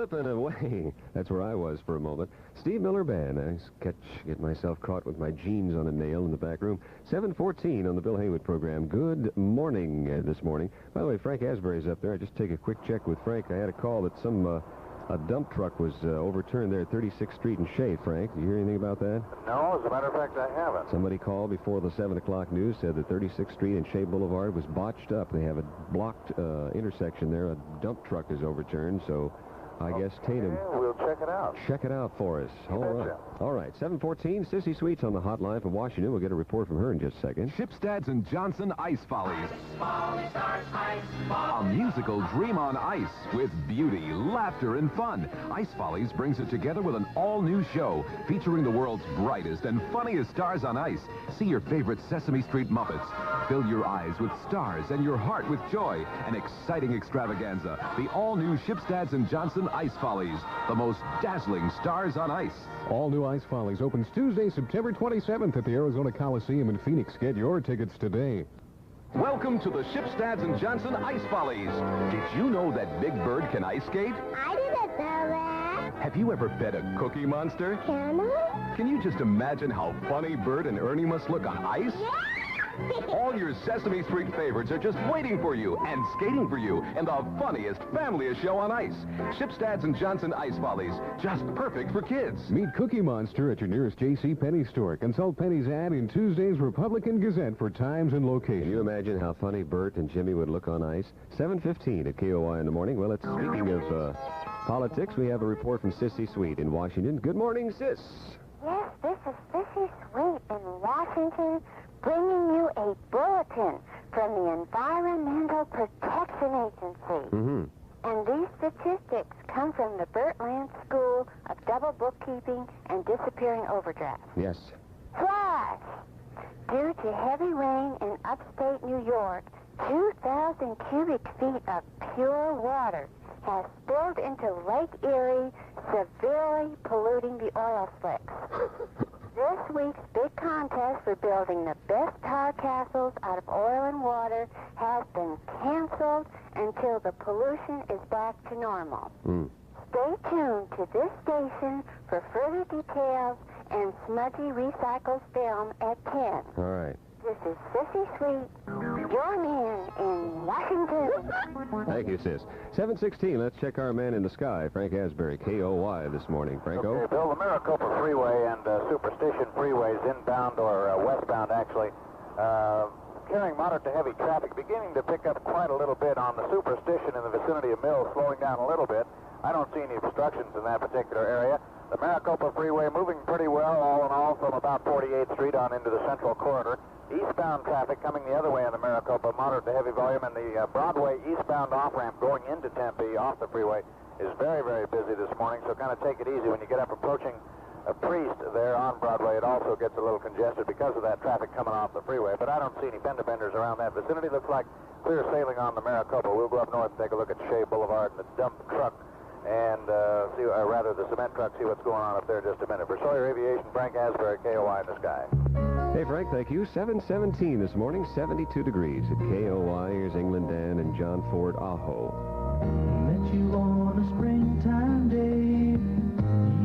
Speaker 2: Slipping away. That's where I was for a moment. Steve Miller Band. I get myself caught with my jeans on a nail in the back room. 7:14 on the Bill Heywood program. Good morning this morning. By the way, Frank Asbury's up there. I just take a quick check with Frank. I had a call that a dump truck was overturned there at 36th Street in Shea. Frank, did you hear anything about that?
Speaker 1: No, as a matter of fact, I haven't.
Speaker 2: Somebody called before the 7 o'clock news, said that 36th Street and Shea Boulevard was botched up. They have a blocked intersection there. A dump truck is overturned, so I guess Tatum...
Speaker 1: We'll check it out.
Speaker 2: Check it out for us. All right. All right, 7:14. Sissy Sweet's on the hotline from Washington. We'll get a report from her in just a second.
Speaker 6: Shipstad's and Johnson Ice Follies. A musical dream on ice with beauty, laughter, and fun. Ice Follies brings it together with an all-new show featuring the world's brightest and funniest stars on ice. See your favorite Sesame Street Muppets. Fill your eyes with stars and your heart with joy. An exciting extravaganza. The all-new Shipstad's and Johnson Ice Follies. The most dazzling stars on ice.
Speaker 9: All new Ice Follies opens Tuesday, September 27th at the Arizona Coliseum in Phoenix. Get your tickets today.
Speaker 6: Welcome to the Shipstad's and Johnson Ice Follies. Did you know that Big Bird can ice skate?
Speaker 14: I didn't know that.
Speaker 6: Have you ever fed a Cookie Monster?
Speaker 14: Can I?
Speaker 6: Can you just imagine how funny Bert and Ernie must look on ice?
Speaker 14: Yeah.
Speaker 6: All your Sesame Street favorites are just waiting for you and skating for you in the funniest, familiest show on ice. Shipstad's and Johnson Ice Follies, just perfect for kids.
Speaker 9: Meet Cookie Monster at your nearest J.C. Penney store. Consult Penney's ad in Tuesday's Republican Gazette for times and locations.
Speaker 2: Can you imagine how funny Bert and Jimmy would look on ice? 7:15 at KOY in the morning. Well, speaking of politics, we have a report from Sissy Sweet in Washington. Good morning, Sis.
Speaker 10: Yes, this is Sissy Sweet in Washington, bringing you a bulletin from the Environmental Protection Agency.
Speaker 2: Mm-hmm.
Speaker 10: And these statistics come from the Burt Lance School of Double Bookkeeping and Disappearing Overdrafts.
Speaker 2: Yes.
Speaker 10: Flash! Due to heavy rain in upstate New York, 2,000 cubic feet of pure water has spilled into Lake Erie, severely polluting the oil slicks. This week's big contest for building the best tar castles out of oil and water has been canceled until the pollution is back to normal. Stay tuned to this station for further details and smudgy recycled film at 10.
Speaker 2: All right.
Speaker 10: This is Sissy Sweet, your man in Washington.
Speaker 2: Thank you, Sis. 7:16. Let's check our man in the sky, Frank Asbury, KOY this morning. Franco?
Speaker 1: Okay, Bill, the Maricopa Freeway and Superstition Freeways, inbound or westbound, actually, carrying moderate to heavy traffic, beginning to pick up quite a little bit on the Superstition in the vicinity of Mills, slowing down a little bit. I don't see any obstructions in that particular area. The Maricopa Freeway moving pretty well, all in all, from about 48th Street on into the Central Corridor. Eastbound traffic coming the other way on the Maricopa, moderate to heavy volume, and the Broadway eastbound off-ramp going into Tempe off the freeway is very, very busy this morning, so kind of take it easy. When you get up approaching a Priest there on Broadway, it also gets a little congested because of that traffic coming off the freeway, but I don't see any fender benders around that vicinity. Looks like clear sailing on the Maricopa. We'll go up north and take a look at Shea Boulevard and the dump truck and see, or rather the cement truck, see what's going on up there in just a minute. For Sawyer Aviation, Frank Asbury, KOY in the sky.
Speaker 2: Hey, Frank, thank you. 7:17 this morning, 72 degrees at KOY. Here's England Dan and John Ford, Aho.
Speaker 7: Met you on a springtime day.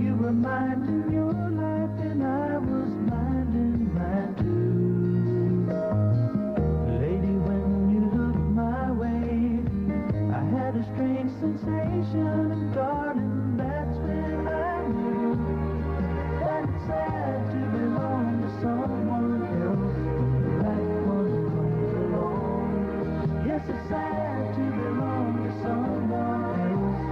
Speaker 7: You were minding your life and I was minding mine too. Lady, when you looked my way, I had a strange sensation, and darling, that's when I knew that it's sad to belong to someone else when the right one comes along. Yes, it's sad to belong to someone else.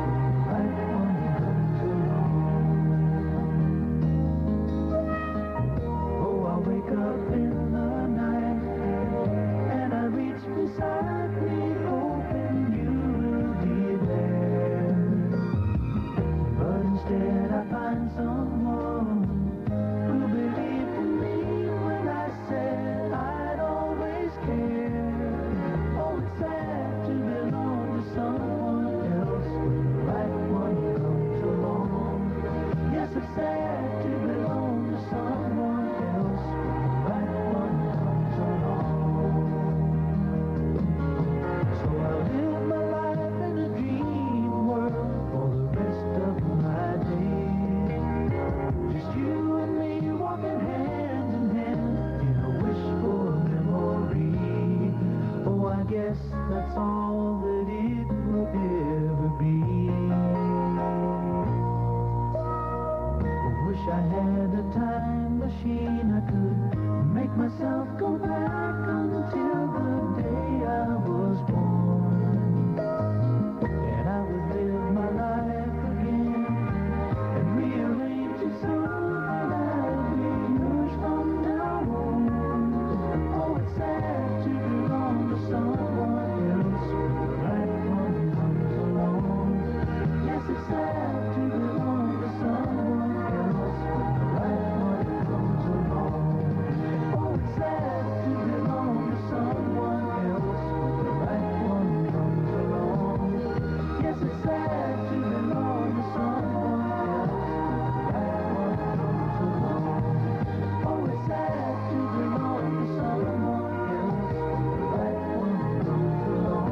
Speaker 7: that's all that it will ever be. I wish I had a time machine. I could make myself go back until the day I was born, and I would live my life again and rearrange it so that I'd be yours from now on. Oh, it's sad to belong to someone else when the right one comes along. Yes, it's sad to belong to someone else when the right one comes along. Oh, it's sad to belong to someone else when the right one comes along. Yes, it's sad to belong to someone else when the right one comes along. Oh, it's sad to belong to someone else when the right one comes along.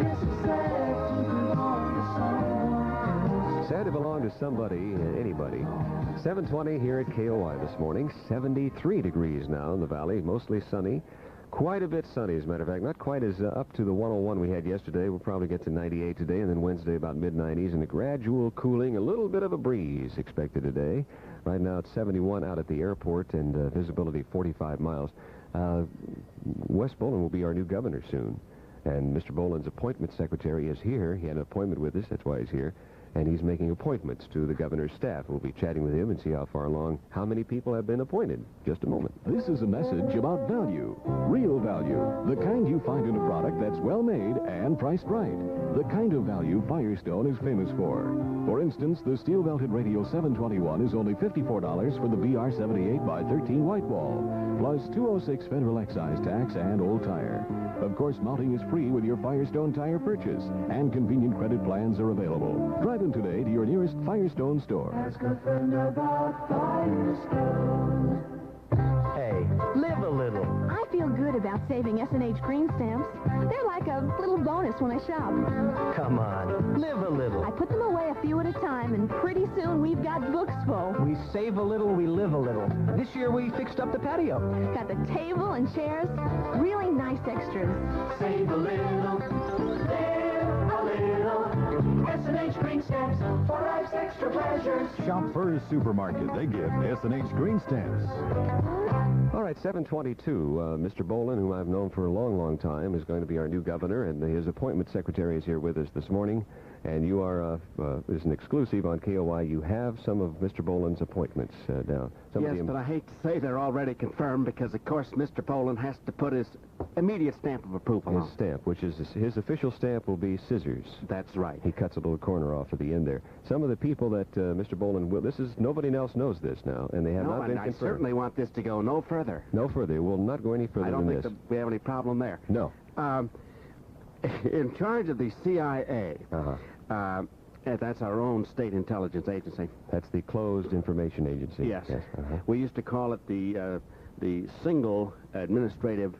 Speaker 7: Yes, it's sad to belong to someone else.
Speaker 2: Sad to belong to somebody, anybody. 7:20 here at KOY this morning. 73 degrees now in the valley, mostly sunny. Quite a bit sunny, as a matter of fact. Not quite as up to the 101 we had yesterday. We'll probably get to 98 today, and then Wednesday about mid-90s, and a gradual cooling, a little bit of a breeze expected today. Right now it's 71 out at the airport, and visibility 45 miles. Wes Bolin will be our new governor soon, and Mr. Bolin's appointment secretary is here. He had an appointment with us, that's why he's here. And he's making appointments to the governor's staff. We'll be chatting with him and see how far along, how many people have been appointed. Just a moment.
Speaker 9: This is a message about value. Real value. The kind you find in a product that's well made and priced right. The kind of value Firestone is famous for. For instance, the steel-belted Radio 721 is only $54 for the BR78 by 13 white wall, plus $206 federal excise tax and old tire. Of course, mounting is free with your Firestone tire purchase, and convenient credit plans are available. Drive in today to your nearest Firestone store.
Speaker 7: Ask a friend about Firestone.
Speaker 5: Hey, live a little.
Speaker 12: I feel good about saving S&H green stamps. They're like a little bonus when I shop.
Speaker 5: Come on, live a little.
Speaker 12: I put them away a few at a time, and pretty soon we've got books full.
Speaker 5: We save a little, we live a little. This year we fixed up the patio.
Speaker 12: Got the table and chairs. Really nice extras.
Speaker 7: Save a little, live a little. S&H green stamps for life's extra pleasures.
Speaker 9: Shop Fur's Supermarket. They give S&H green stamps.
Speaker 2: All right, 7:22. Mr. Bolin, whom I've known for a long, long time, is going to be our new governor, and his appointment secretary is here with us this morning. And you are, is an exclusive on KOY. You have some of Mr. Bolin's appointments down.
Speaker 13: Yes, but I hate to say they're already confirmed because, of course, Mr. Bolin has to put his immediate stamp of approval on.
Speaker 2: His stamp, which is his official stamp, will be scissors.
Speaker 13: That's right.
Speaker 2: He cuts a little corner off at the end there. Some of the people that Mr. Bolin will, nobody else knows this now, and they have not been confirmed.
Speaker 13: I certainly want this to go no further.
Speaker 2: No further. It will not go any further than this.
Speaker 13: I don't think we have any problem there.
Speaker 2: No.
Speaker 13: In charge of the CIA, that's our own state intelligence agency.
Speaker 2: That's the closed information agency.
Speaker 13: Yes. We used to call it the single administrative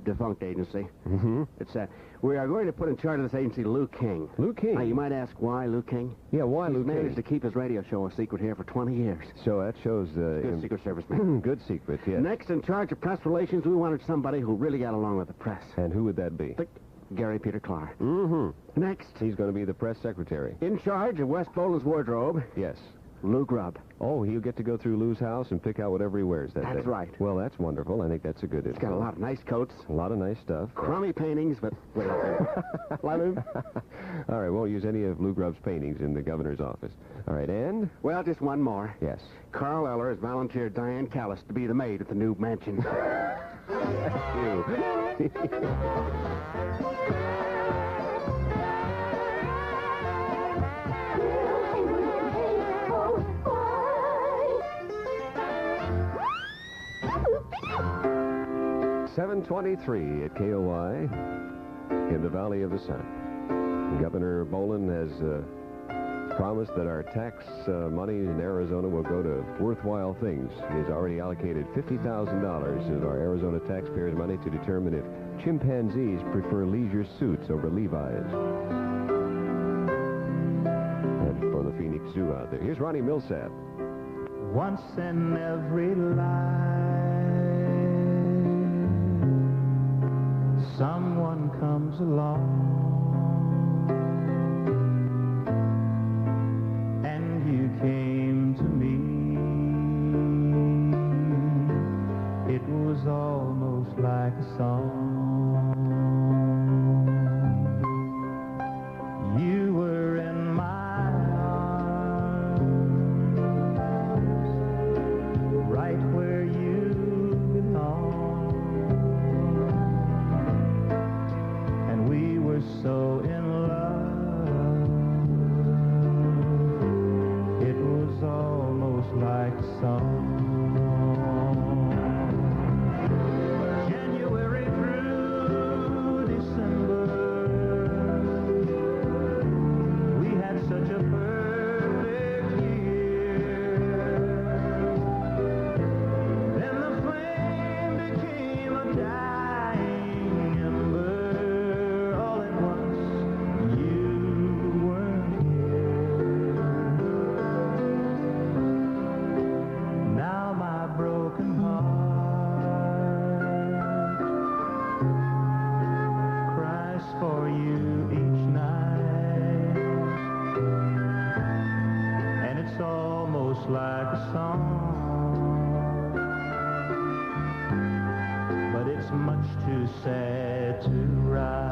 Speaker 13: defunct agency.
Speaker 2: Mm-hmm.
Speaker 13: It's we are going to put in charge of this agency Lou King.
Speaker 2: Lou King?
Speaker 13: Now, you might ask why Lou King?
Speaker 2: Yeah, why Lou King?
Speaker 13: He's managed to keep his radio show a secret here for 20 years.
Speaker 2: So that shows...
Speaker 13: Good Secret Service man.
Speaker 2: Good secret, yes.
Speaker 13: Next, in charge of press relations, we wanted somebody who really got along with the press.
Speaker 2: And who would that be?
Speaker 13: Gary Peter Clark.
Speaker 2: Mm-hmm.
Speaker 13: Next.
Speaker 2: He's going to be the press secretary.
Speaker 13: In charge of Wes Bolin's wardrobe.
Speaker 2: Yes.
Speaker 13: Lou Grubb.
Speaker 2: Oh, he'll get to go through Lou's house and pick out whatever he wears that day.
Speaker 13: That's right.
Speaker 2: Well, that's wonderful. I think that's a good info.
Speaker 13: He's got a lot of nice coats.
Speaker 2: A lot of nice stuff.
Speaker 13: Crummy paintings, but... Wait a
Speaker 2: All right, won't use any of Lou Grubb's paintings in the governor's office. All right, and?
Speaker 13: Well, just one more.
Speaker 2: Yes.
Speaker 13: Carl Eller has volunteered Diane Callis to be the maid at the new mansion.
Speaker 2: Thank you. 7:23 at KOY in the Valley of the Sun. Governor Bolin has promised that our tax money in Arizona will go to worthwhile things. He has already allocated $50,000 of our Arizona taxpayers' money to determine if chimpanzees prefer leisure suits over Levi's. And for the Phoenix Zoo out there. Here's Ronnie Millsap.
Speaker 7: Once in every life, someone
Speaker 11: comes along, and you came to me. It was almost like a song. You were in my arms, right where you belong, and we were so in love. It was almost like a song. January through December, we had such a perfect year. Then the flame became a dying ember. All at once, you weren't here. Now my broken heart cries for you each night, and it's almost like a song, but it's much too sad to write.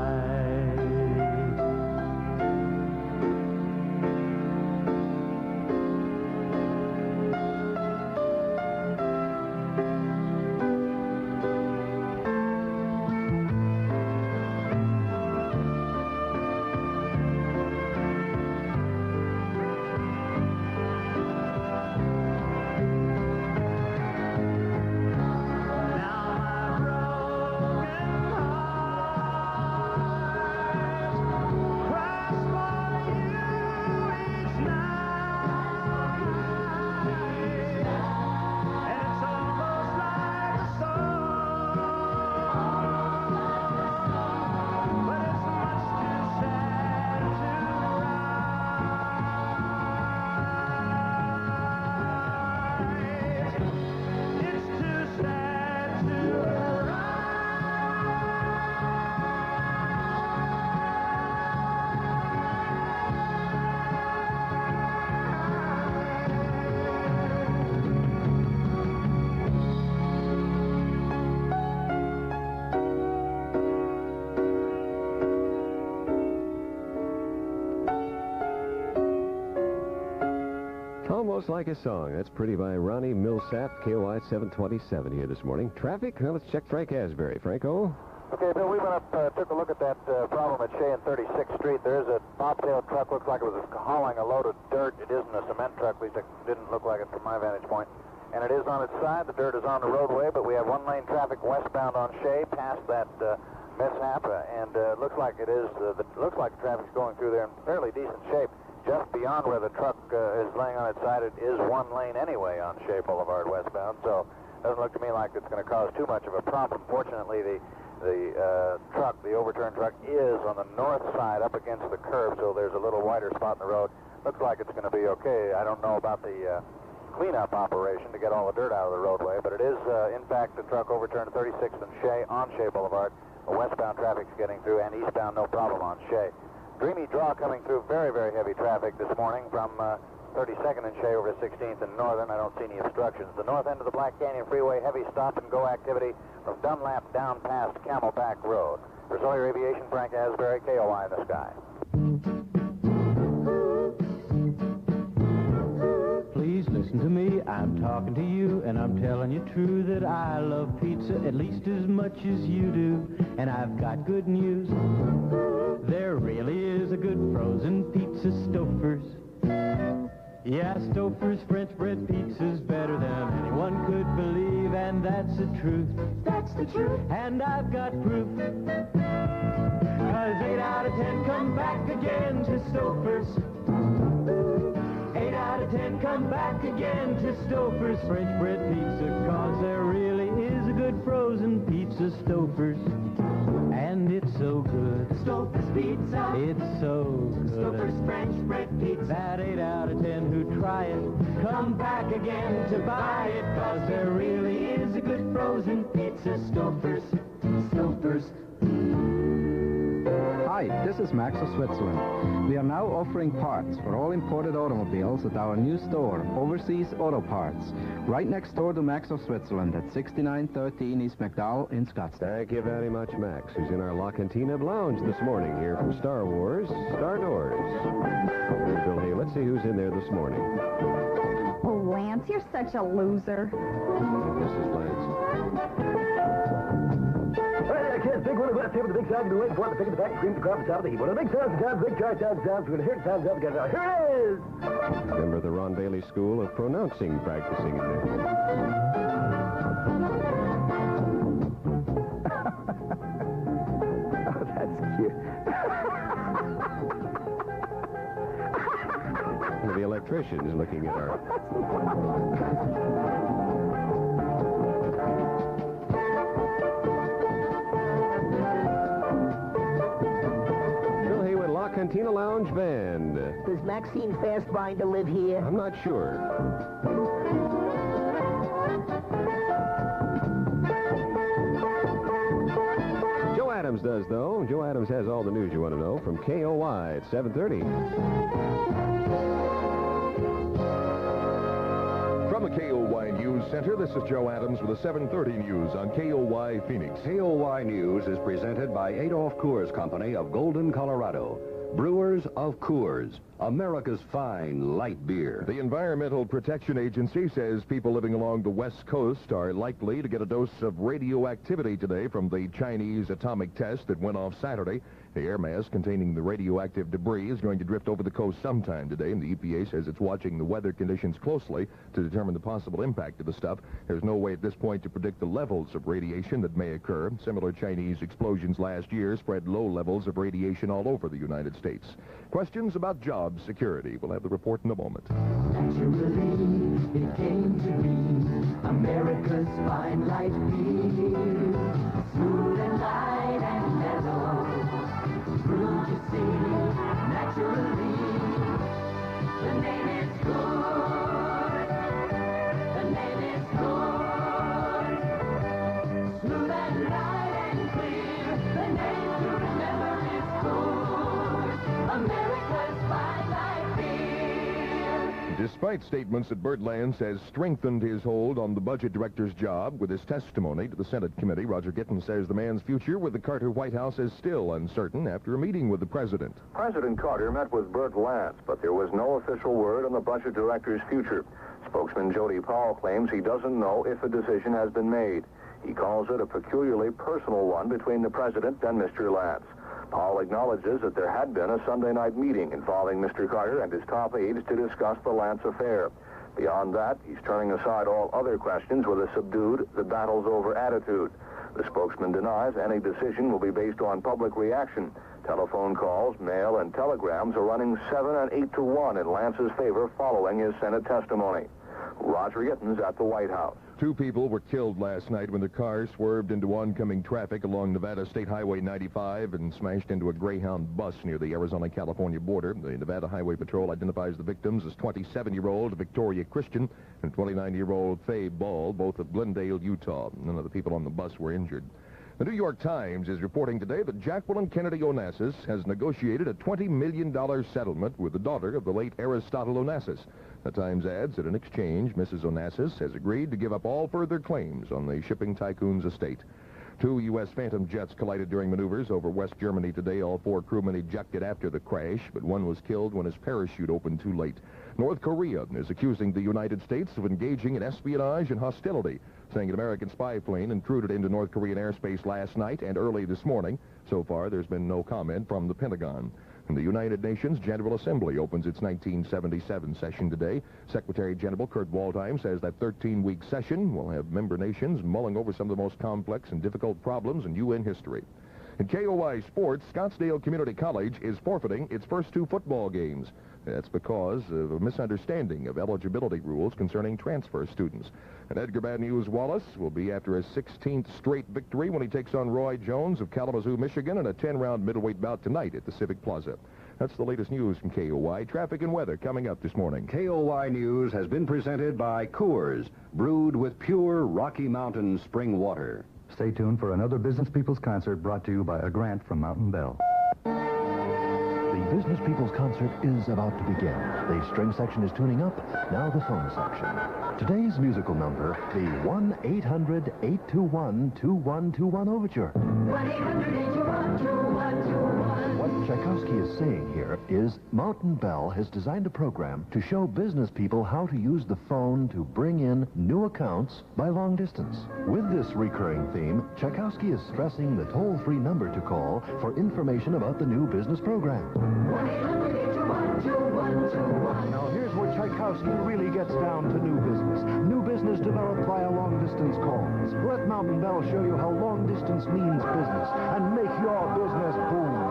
Speaker 2: Almost like a song. That's pretty by Ronnie Millsap, KOY 727 here this morning. Traffic? Well, let's check Frank Asbury. Franco?
Speaker 1: Okay, Bill, we went up, took a look at that problem at Shea and 36th Street. There's a bobtail truck. Looks like it was hauling a load of dirt. It isn't a cement truck. At least it didn't look like it from my vantage point. And it is on its side. The dirt is on the roadway, but we have one-lane traffic westbound on Shea past that mishap, and looks like it is. Looks like the traffic's going through there in fairly decent shape. Just beyond where the truck is laying on its side, it is one lane anyway on Shea Boulevard westbound, so it doesn't look to me like it's going to cause too much of a problem. Fortunately, the truck, the overturned truck, is on the north side up against the curb, so there's a little wider spot in the road. Looks like it's going to be okay. I don't know about the cleanup operation to get all the dirt out of the roadway, but it is, in fact, the truck overturned 36th and Shea on Shea Boulevard. Westbound traffic's getting through, and eastbound no problem on Shea. Dreamy draw coming through, very, very heavy traffic this morning from 32nd and Shea over to 16th and Northern. I don't see any obstructions. The north end of the Black Canyon Freeway, heavy stop-and-go activity from Dunlap down past Camelback Road. For Sawyer Aviation, Frank Asbury, KOY in the sky.
Speaker 11: Please listen to me, I'm talking to you, and I'm telling you true that I love pizza at least as much as you do. And I've got good news, there really is a good frozen pizza, Stouffer's. Yeah, Stouffer's French bread pizza's better than anyone could believe, and that's the truth. That's the truth. And I've got proof, 'cause 8 out of 10 come back again to Stouffer's. 8 out of 10 come back again to Stouffer's French bread pizza, 'cause there really is a good frozen pizza, Stouffer's. And it's so good.
Speaker 7: Stouffer's pizza.
Speaker 11: It's so good.
Speaker 7: Stouffer's French bread pizza.
Speaker 11: That 8 out of 10 who try it come back again to buy it, 'cause there really is a good frozen pizza, Stouffer's. Stouffer's.
Speaker 15: Hi, this is Max of Switzerland. We are now offering parts for all imported automobiles at our new store, Overseas Auto Parts, right next door to Max of Switzerland at 6913 East McDowell in Scottsdale.
Speaker 2: Thank you very much, Max, who's in our La Cantina Lounge this morning here from Star Wars, Star Doors. Bill Hay, let's see who's in there this morning.
Speaker 12: Oh, Lance, you're such a loser.
Speaker 2: Mrs. Lance.
Speaker 17: Hey there, kids. Big winner, left here with the big sound. You've been waiting for it. The pick in the back, scream to crowd, the top of the heap. Well, the big sounds, the sounds, big chart sounds, sounds. We're going to hear it, sounds up, get it out. Here it is!
Speaker 2: Member of the Ron Bailey School of Pronouncing practicing in there.
Speaker 17: Oh, that's cute.
Speaker 2: The electrician is looking at our... Bill Heywood, La Cantina Lounge Band.
Speaker 5: Does Maxine Fastbinder live here?
Speaker 2: I'm not sure. Joe Adams does, though. Joe Adams has all the news you want to know from KOY at 7:30.
Speaker 23: From the KOY News Center, this is Joe Adams with the 7:30 news on KOY Phoenix.
Speaker 24: KOY News is presented by Adolph Coors Company of Golden, Colorado. Brewers of Coors, America's fine light beer.
Speaker 23: The Environmental Protection Agency says people living along the West Coast are likely to get a dose of radioactivity today from the Chinese atomic test that went off Saturday. The air mass containing the radioactive debris is going to drift over the coast sometime today, and the EPA says it's watching the weather conditions closely to determine the possible impact of the stuff. There's no way at this point to predict the levels of radiation that may occur. Similar Chinese explosions last year spread low levels of radiation all over the United States. Questions about job security. We'll have the report in a moment.
Speaker 7: Naturally, it came to be America's fine light beer. Smooth and light and mellow. Brewed, you see, naturally. The name is good. The name is good. Smooth and light and clear. The name to remember is good. America's fine light beer.
Speaker 23: Despite statements that Burt Lance has strengthened his hold on the budget director's job with his testimony to the Senate committee, Roger Gittins says the man's future with the Carter White House is still uncertain after a meeting with the president.
Speaker 21: President Carter met with Burt Lance, but there was no official word on the budget director's future. Spokesman Jody Powell claims he doesn't know if a decision has been made. He calls it a peculiarly personal one between the president and Mr. Lance. Powell acknowledges that there had been a Sunday night meeting involving Mr. Carter and his top aides to discuss the Lance affair. Beyond that, he's turning aside all other questions with a subdued, the battle's over attitude. The spokesman denies any decision will be based on public reaction. Telephone calls, mail, and telegrams are running 7 and 8 to 1 in Lance's favor following his Senate testimony. Roger Gittins at the White House.
Speaker 23: 2 people were killed last night when their car swerved into oncoming traffic along Nevada State Highway 95 and smashed into a Greyhound bus near the Arizona-California border. The Nevada Highway Patrol identifies the victims as 27-year-old Victoria Christian and 29-year-old Faye Ball, both of Glendale, Utah. None of the people on the bus were injured. The New York Times is reporting today that Jacqueline Kennedy Onassis has negotiated a $20 million settlement with the daughter of the late Aristotle Onassis. The Times adds that in exchange, Mrs. Onassis has agreed to give up all further claims on the shipping tycoon's estate. 2 U.S. Phantom jets collided during maneuvers over West Germany today. All 4 crewmen ejected after the crash, but one was killed when his parachute opened too late. North Korea is accusing the United States of engaging in espionage and hostility, saying an American spy plane intruded into North Korean airspace last night and early this morning. So far, there's been no comment from the Pentagon. And the United Nations General Assembly opens its 1977 session today. Secretary General Kurt Waldheim says that 13-week session will have member nations mulling over some of the most complex and difficult problems in UN history. In KOY Sports, Scottsdale Community College is forfeiting its first 2 football games. That's because of a misunderstanding of eligibility rules concerning transfer students. And Edgar Bad News Wallace will be after his 16th straight victory when he takes on Roy Jones of Kalamazoo, Michigan in a 10-round middleweight bout tonight at the Civic Plaza. That's the latest news from KOY. Traffic and weather coming up this morning.
Speaker 24: KOY News has been presented by Coors, brewed with pure Rocky Mountain spring water.
Speaker 25: Stay tuned for another Business People's Concert brought to you by a grant from Mountain Bell.
Speaker 3: Business People's concert is about to begin. The string section is tuning up, now the phone section. Today's musical number, the 1-800-821-2121 Overture. 1-800-821-2121. What Tchaikovsky is saying here is Mountain Bell has designed a program to show business people how to use the phone to bring in new accounts by long distance. With this recurring theme, Tchaikovsky is stressing the toll-free number to call for information about the new business program. Now here's where Tchaikovsky really gets down to new business. New business developed via long-distance calls. Let Mountain Bell show you how long distance means business and make your business boom.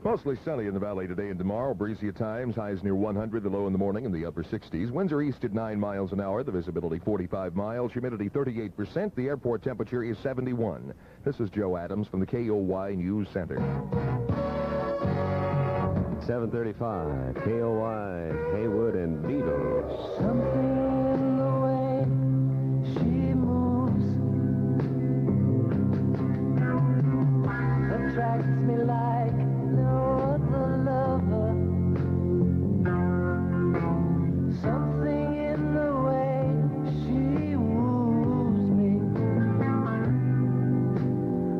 Speaker 23: Mostly sunny in the valley today and tomorrow. Breezy at times. Highs near 100, the low in the morning in the upper 60s. Winds are east at 9 miles an hour. The visibility 45 miles. Humidity 38%. The airport temperature is 71. This is Joe Adams from the KOY News Center.
Speaker 2: 7:35. KOY, Heywood, and Beatles.
Speaker 7: Something in the way she moves attracts me like no other lover. Something in the way she woos me.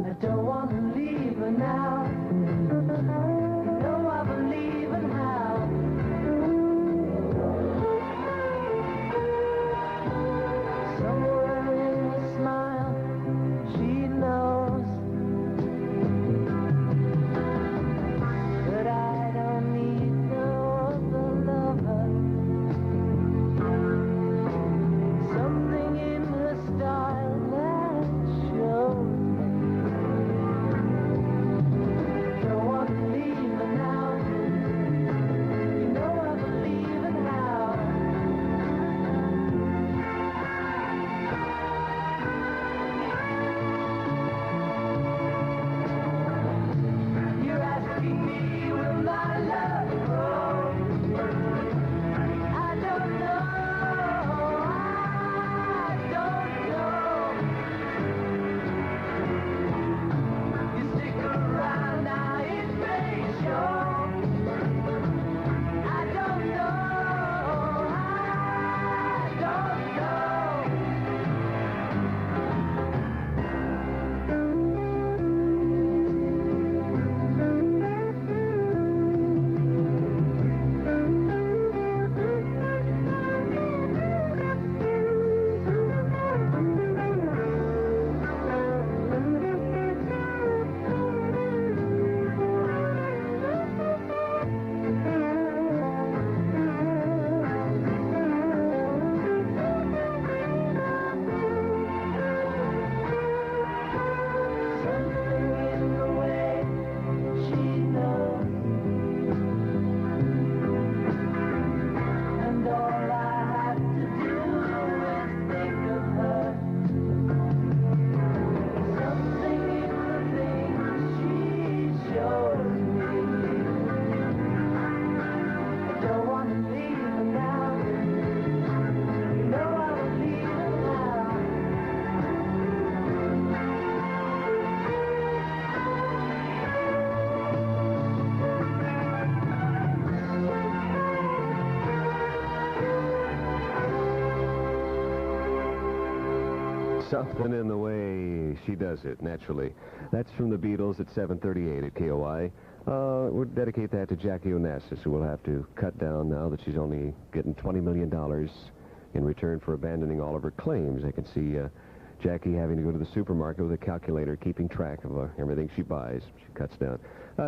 Speaker 7: I don't want to leave her now. No, I believe in how. Somewhere in the smile, she knows that I don't need no other lover. Something in her style that shows me. Don't want to leave her now. You know I believe in how. You're asking me, will my love grow? I don't know. I don't know. You stick around now, it may show. I don't know. I don't Something in the way she knows, and all I have to do is think of her. Something in the things she shows me. I don't want to leave her now. You know I believe in how.
Speaker 2: Something in the way she does it, naturally. That's from the Beatles at 7:38 at KOI. We'll dedicate that to Jackie Onassis, who will have to cut down now that she's only getting $20 million in return for abandoning all of her claims. I can see Jackie having to go to the supermarket with a calculator, keeping track of everything she buys. She cuts down.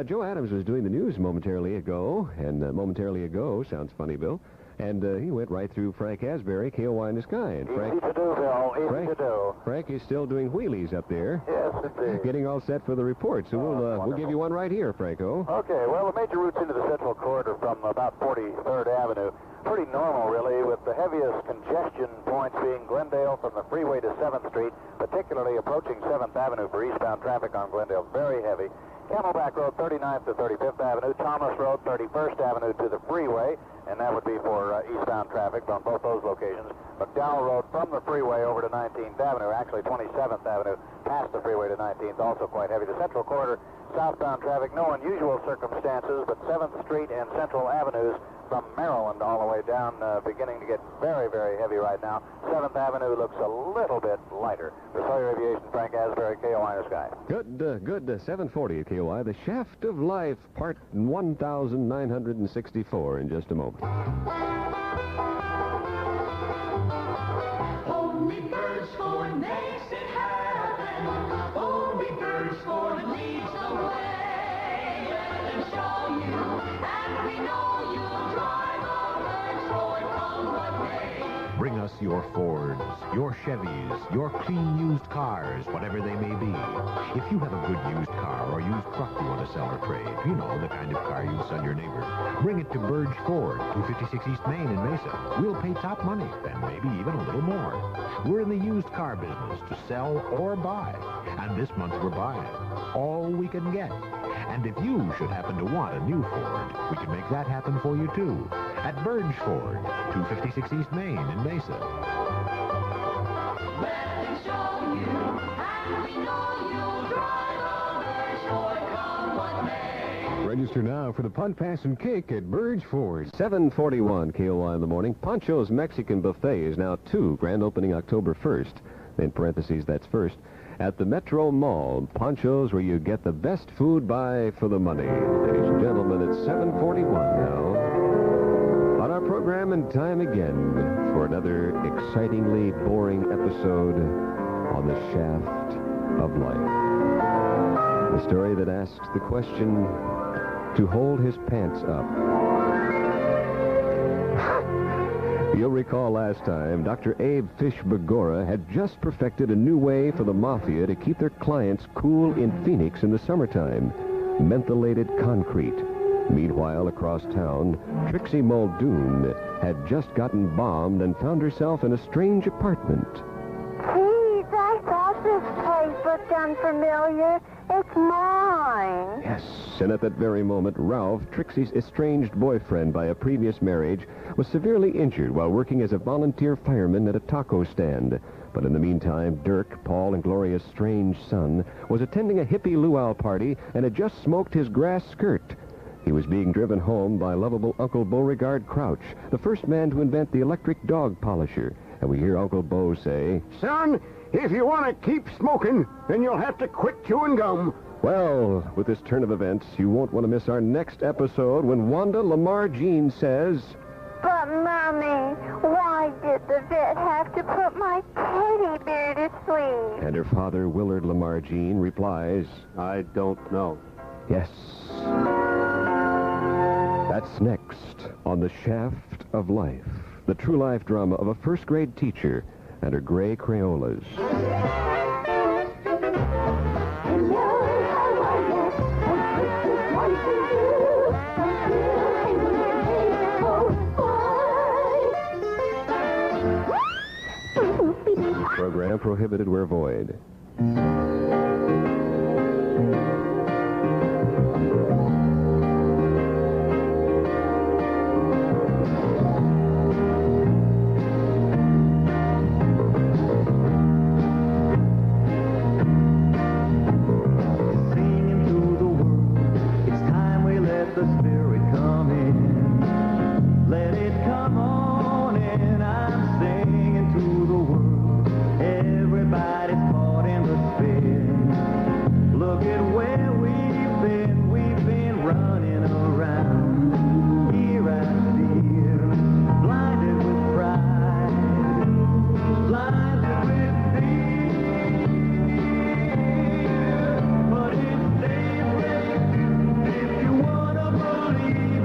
Speaker 2: Joe Adams was doing the news momentarily ago, and momentarily ago sounds funny, Bill. And he went right through Frank Asbury, KOY in the Sky. And Frank,
Speaker 1: Easy to do, Bill. Easy to do.
Speaker 2: Frank is still doing wheelies up there.
Speaker 1: Yes, indeed.
Speaker 2: Getting all set for the report. So we'll give you one right here, Franco.
Speaker 1: Okay, well, the major routes into the Central Corridor from about 43rd Avenue, pretty normal, really, with the heaviest congestion points being Glendale from the freeway to 7th Street, particularly approaching 7th Avenue for eastbound traffic on Glendale. Very heavy. Camelback Road, 39th to 35th Avenue. Thomas Road, 31st Avenue to the freeway, and that would be for eastbound traffic on both those locations. McDowell Road, from the freeway over to 19th Avenue, actually 27th Avenue, past the freeway to 19th, also quite heavy. The Central Corridor, southbound traffic, no unusual circumstances, but 7th Street and Central Avenues from Maryland all the way down, beginning to get very, very heavy right now. 7th Avenue looks a little bit lighter. For Sawyer Aviation, Frank Asbury, KOI in the sky.
Speaker 2: Good, 740 at KOI. The Shaft of Life, part 1964 in just a moment.
Speaker 7: Only Birds Ford makes it happen. Only Birds Ford leads the way. Let them show you, and we know you'll drive a Birds Ford come what may.
Speaker 8: Bring us your Fords, your Chevys, your clean used cars, whatever they may be. If you have a good used car or used truck you want to sell or trade, you know, the kind of car you sell your neighbor, bring it to Burge Ford, 256 East Main in Mesa. We'll pay top money, and maybe even a little more. We're in the used car business to sell or buy, and this month we're buying all we can get. And if you should happen to want a new Ford, we can make that happen for you too. At Burge Ford, 256 East Main in Mesa.
Speaker 7: Let them show you, and we know you'll drive a Birds Ford come what may.
Speaker 2: Register now for the Punt, Pass, and Kick at Burge Ford. 741 KOI in the morning. Pancho's Mexican Buffet is now 2, grand opening October 1st. In parentheses, that's first. At the Metro Mall, Pancho's, where you get the best food buy for the money. Ladies and gentlemen, it's 741 now. On our program, and time again for another excitingly boring episode on the Shaft of Life. The story that asks the question, to hold his pants up. You'll recall last time, Dr. Abe Fish-Begora had just perfected a new way for the Mafia to keep their clients cool in Phoenix in the summertime. Mentholated concrete. Meanwhile, across town, Trixie Muldoon had just gotten bombed and found herself in a strange apartment.
Speaker 10: Geez, I thought this place looked unfamiliar. It's mine.
Speaker 2: Yes, and at that very moment, Ralph, Trixie's estranged boyfriend by a previous marriage, was severely injured while working as a volunteer fireman at a taco stand. But in the meantime, Dirk, Paul, and Gloria's strange son, was attending a hippie luau party and had just smoked his grass skirt. He was being driven home by lovable Uncle Beauregard Crouch, the first man to invent the electric dog polisher. And we hear Uncle Beau say,
Speaker 13: Son, if you want to keep smoking, then you'll have to quit chewing gum.
Speaker 2: Well, with this turn of events, you won't want to miss our next episode when Wanda Lamar Jean says...
Speaker 10: But, Mommy, why did the vet have to put my teddy bear to sleep?
Speaker 2: And her father, Willard Lamar Jean, replies...
Speaker 13: I don't know.
Speaker 2: Yes. That's next on The Shaft of Life, the true life drama of a first-grade teacher and her gray Crayolas. Program prohibited where void.
Speaker 7: If you wanna believe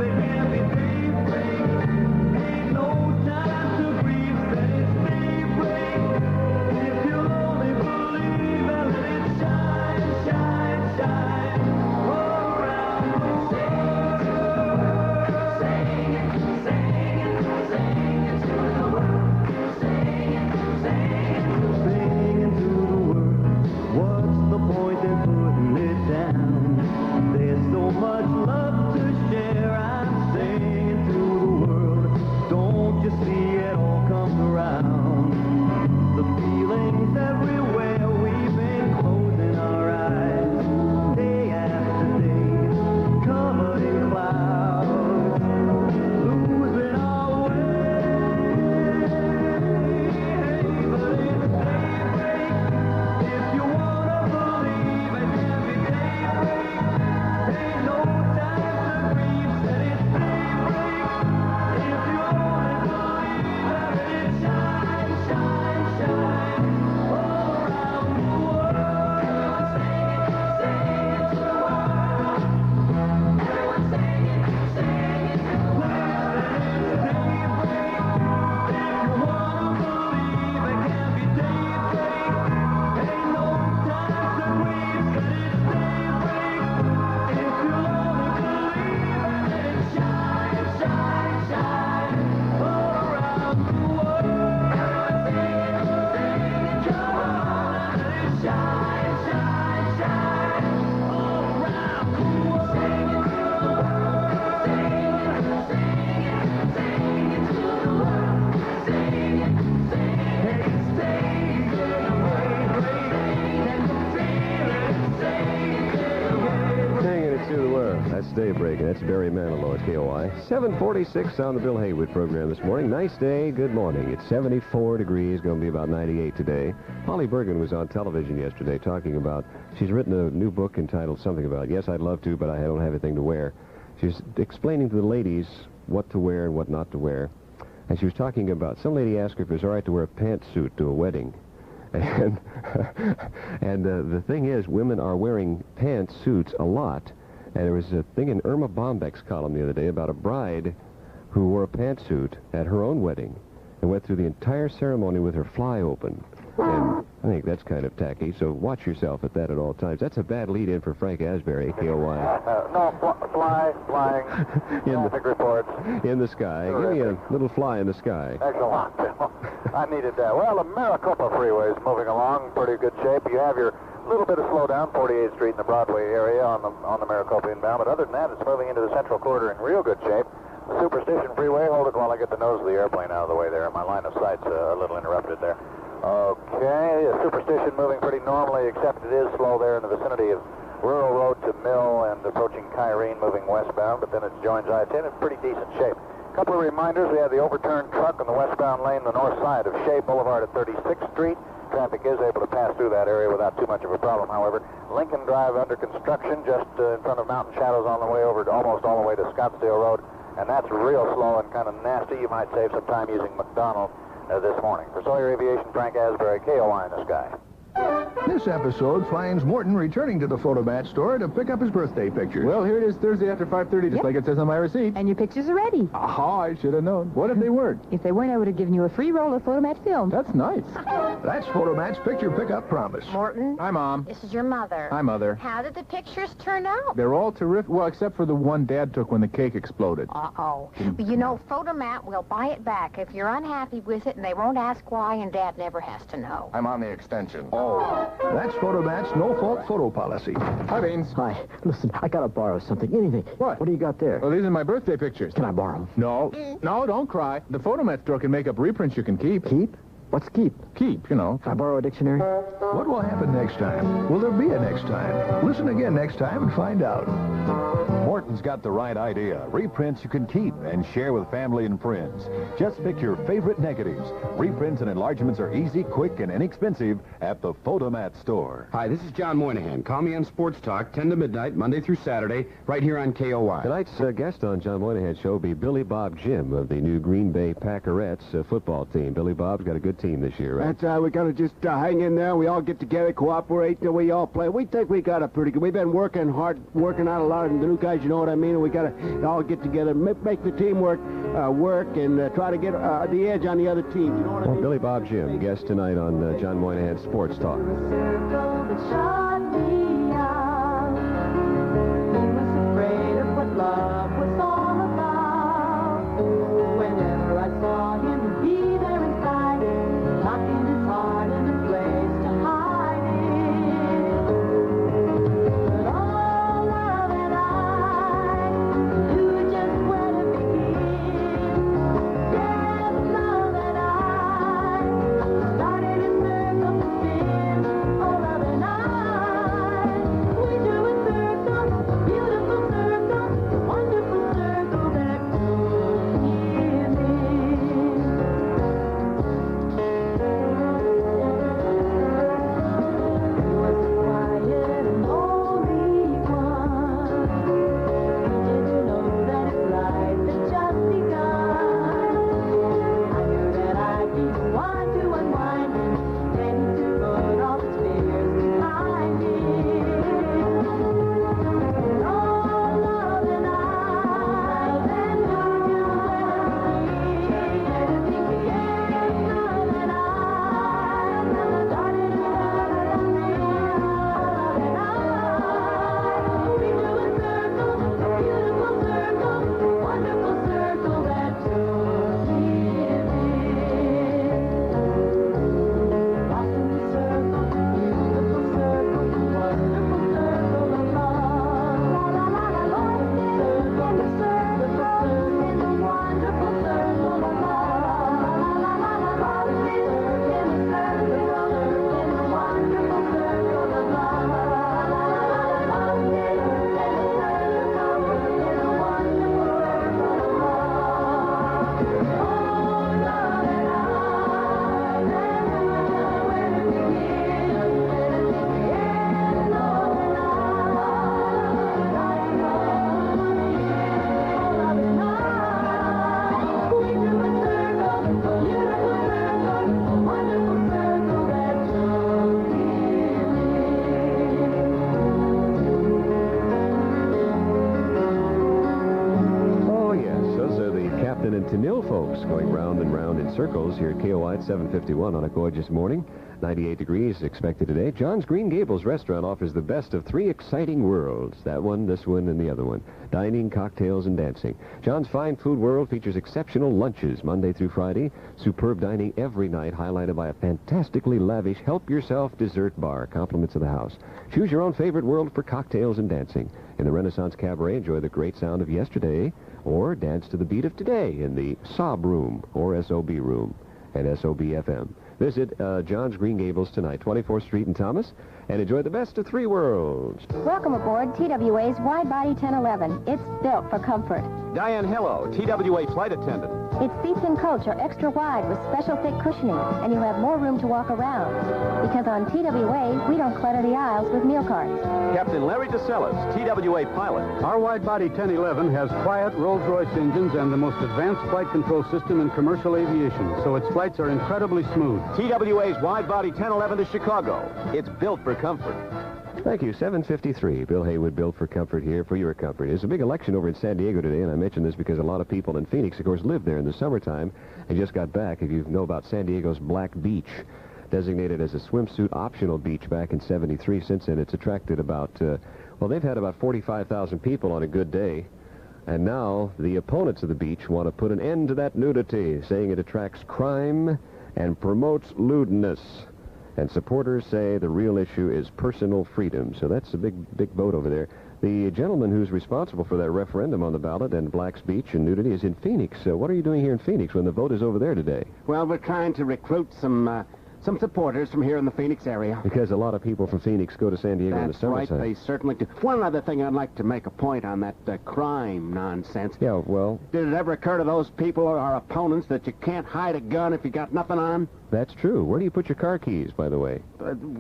Speaker 2: That's Barry Manilow at KOY. 7:46 on the Bill Heywood program this morning. Nice day. Good morning. It's 74 degrees. Going to be about 98 today. Holly Bergen was on television yesterday talking about, she's written a new book entitled something about, yes, I'd love to, but I don't have anything to wear. She's explaining to the ladies what to wear and what not to wear. And she was talking about, some lady asked her if it was all right to wear a pantsuit to a wedding. And, the thing is, women are wearing pantsuits a lot. And there was a thing in Irma Bombeck's column the other day about a bride who wore a pantsuit at her own wedding and went through the entire ceremony with her fly open. And I think that's kind of tacky, so watch yourself at that at all times. That's a bad lead-in for Frank Asbury, KOY.
Speaker 1: Flying, traffic reports.
Speaker 2: In the sky. Give me a little fly in the sky.
Speaker 1: Excellent, Bill. I needed that. Well, the Maricopa Freeway is moving along, pretty good shape. You have your little bit of slowdown, 48th Street in the Broadway area on the Maricopa inbound, but other than that, it's moving into the Central Corridor in real good shape. Superstition Freeway, hold it while I get the nose of the airplane out of the way there. My line of sight's a little interrupted there. Okay, Superstition moving pretty normally, except it is slow there in the vicinity of Rural Road to Mill and approaching Kyrene, moving westbound, but then it joins I-10 in pretty decent shape. A couple of reminders, we had the overturned truck on the westbound lane, the north side of Shea Boulevard at 36th Street. Traffic is able to pass through that area without too much of a problem, however. Lincoln Drive under construction, just in front of Mountain Shadows on the way over, almost all the way to Scottsdale Road, and that's real slow and kind of nasty. You might save some time using McDonald this morning. For Sawyer Aviation, Frank Asbury, KOY in the sky.
Speaker 18: This episode finds Morton returning to the Photomat store to pick up his birthday pictures.
Speaker 4: Well, here it is Thursday after 5:30, just like it says on my receipt.
Speaker 19: And your pictures are ready.
Speaker 4: Aha, I should have known. What if they weren't?
Speaker 19: If they weren't, I would have given you a free roll of Photomat film.
Speaker 4: That's nice.
Speaker 18: That's Photomat's picture pickup promise.
Speaker 20: Morton?
Speaker 4: Hi, Mom.
Speaker 20: This is your mother.
Speaker 4: Hi, Mother.
Speaker 20: How did the pictures turn out?
Speaker 4: They're all terrific. Well, except for the one Dad took when the cake exploded.
Speaker 20: Uh-oh. Well, you know, Photomat will buy it back if you're unhappy with it, and they won't ask why, and Dad never has to know.
Speaker 4: I'm on the extension. Oh.
Speaker 18: That's Photomat's no-fault photo policy.
Speaker 4: Hi, Beans.
Speaker 22: Hi. Listen, I gotta borrow something. Anything.
Speaker 4: What?
Speaker 22: What do you got there?
Speaker 4: Well, these are my birthday pictures.
Speaker 22: Can I borrow them?
Speaker 4: No. No, don't cry. The Photomat store can make up reprints you can keep.
Speaker 22: Keep? What's keep?
Speaker 4: Keep, you know.
Speaker 22: Can I borrow a dictionary?
Speaker 18: What will happen next time? Will there be a next time? Listen again next time and find out.
Speaker 25: Morton's got the right idea. Reprints you can keep and share with family and friends. Just pick your favorite negatives. Reprints and enlargements are easy, quick, and inexpensive at the Photomat store.
Speaker 13: Hi, this is John Moynihan. Call me on Sports Talk, 10 to midnight, Monday through Saturday, right here on KOY.
Speaker 2: Tonight's guest on John Moynihan's show will be Billy Bob Jim of the new Green Bay Packerettes football team. Billy Bob's got a good team this year, right?
Speaker 13: That's right. We got to just hang in there. We all get together, cooperate, and we all play. We think we got a pretty good. We've been working hard, working out a lot of the new guys, you know what I mean? And we got to all get together, make the teamwork work, and try to get the edge on the other team. You know what I mean?
Speaker 2: Billy Bob Jim, guest tonight on John Moynihan's Sports Talk. to nil, folks, going round and round in circles here at KOY at 7:51 on a gorgeous morning. 98 degrees expected today. John's Green Gables restaurant offers the best of 3 exciting worlds. That one, this one, and the other one. Dining, cocktails, and dancing. John's Fine Food World features exceptional lunches Monday through Friday. Superb dining every night, highlighted by a fantastically lavish help-yourself dessert bar. Compliments of the house. Choose your own favorite world for cocktails and dancing. In the Renaissance Cabaret, enjoy the great sound of yesterday, or dance to the beat of today in the Sob Room, or SOB Room, at SOB-FM. Visit John's Green Gables tonight, 24th Street in Thomas, and enjoy the best of 3 worlds.
Speaker 12: Welcome aboard TWA's Wide-Body 1011. It's built for comfort.
Speaker 6: Diane Hillo, TWA flight attendant.
Speaker 12: Its seats and coach are extra wide with special thick cushioning, and you'll have more room to walk around. Because on TWA, we don't clutter the aisles with meal carts.
Speaker 6: Captain Larry DeCellis, TWA pilot.
Speaker 9: Our wide-body 1011 has quiet Rolls-Royce engines and the most advanced flight control system in commercial aviation, so its flights are incredibly smooth.
Speaker 6: TWA's wide-body 1011 to Chicago. It's built for comfort.
Speaker 2: Thank you. 7:53. Bill Heywood, built for comfort here, for your comfort. There's a big election over in San Diego today, and I mention this because a lot of people in Phoenix, of course, live there in the summertime and just got back. If you know about San Diego's Black Beach, designated as a swimsuit optional beach back in '73. Since then, it's attracted about, well, they've had about 45,000 people on a good day. And now the opponents of the beach want to put an end to that nudity, saying it attracts crime and promotes lewdness. And supporters say the real issue is personal freedom. So that's a big vote over there. The gentleman who's responsible for that referendum on the ballot and Black's Beach and nudity is in Phoenix. So what are you doing here in Phoenix when the vote is over there today?
Speaker 13: Well, we're trying to recruit some supporters from here in the Phoenix area.
Speaker 2: Because a lot of people from Phoenix go to San Diego in the summertime.
Speaker 13: That's right, they certainly do. One other thing I'd like to make a point on that crime nonsense.
Speaker 2: Yeah, well...
Speaker 13: Did it ever occur to those people, our opponents, that you can't hide a gun if you got nothing on?
Speaker 2: That's true. Where do you put your car keys, by the way?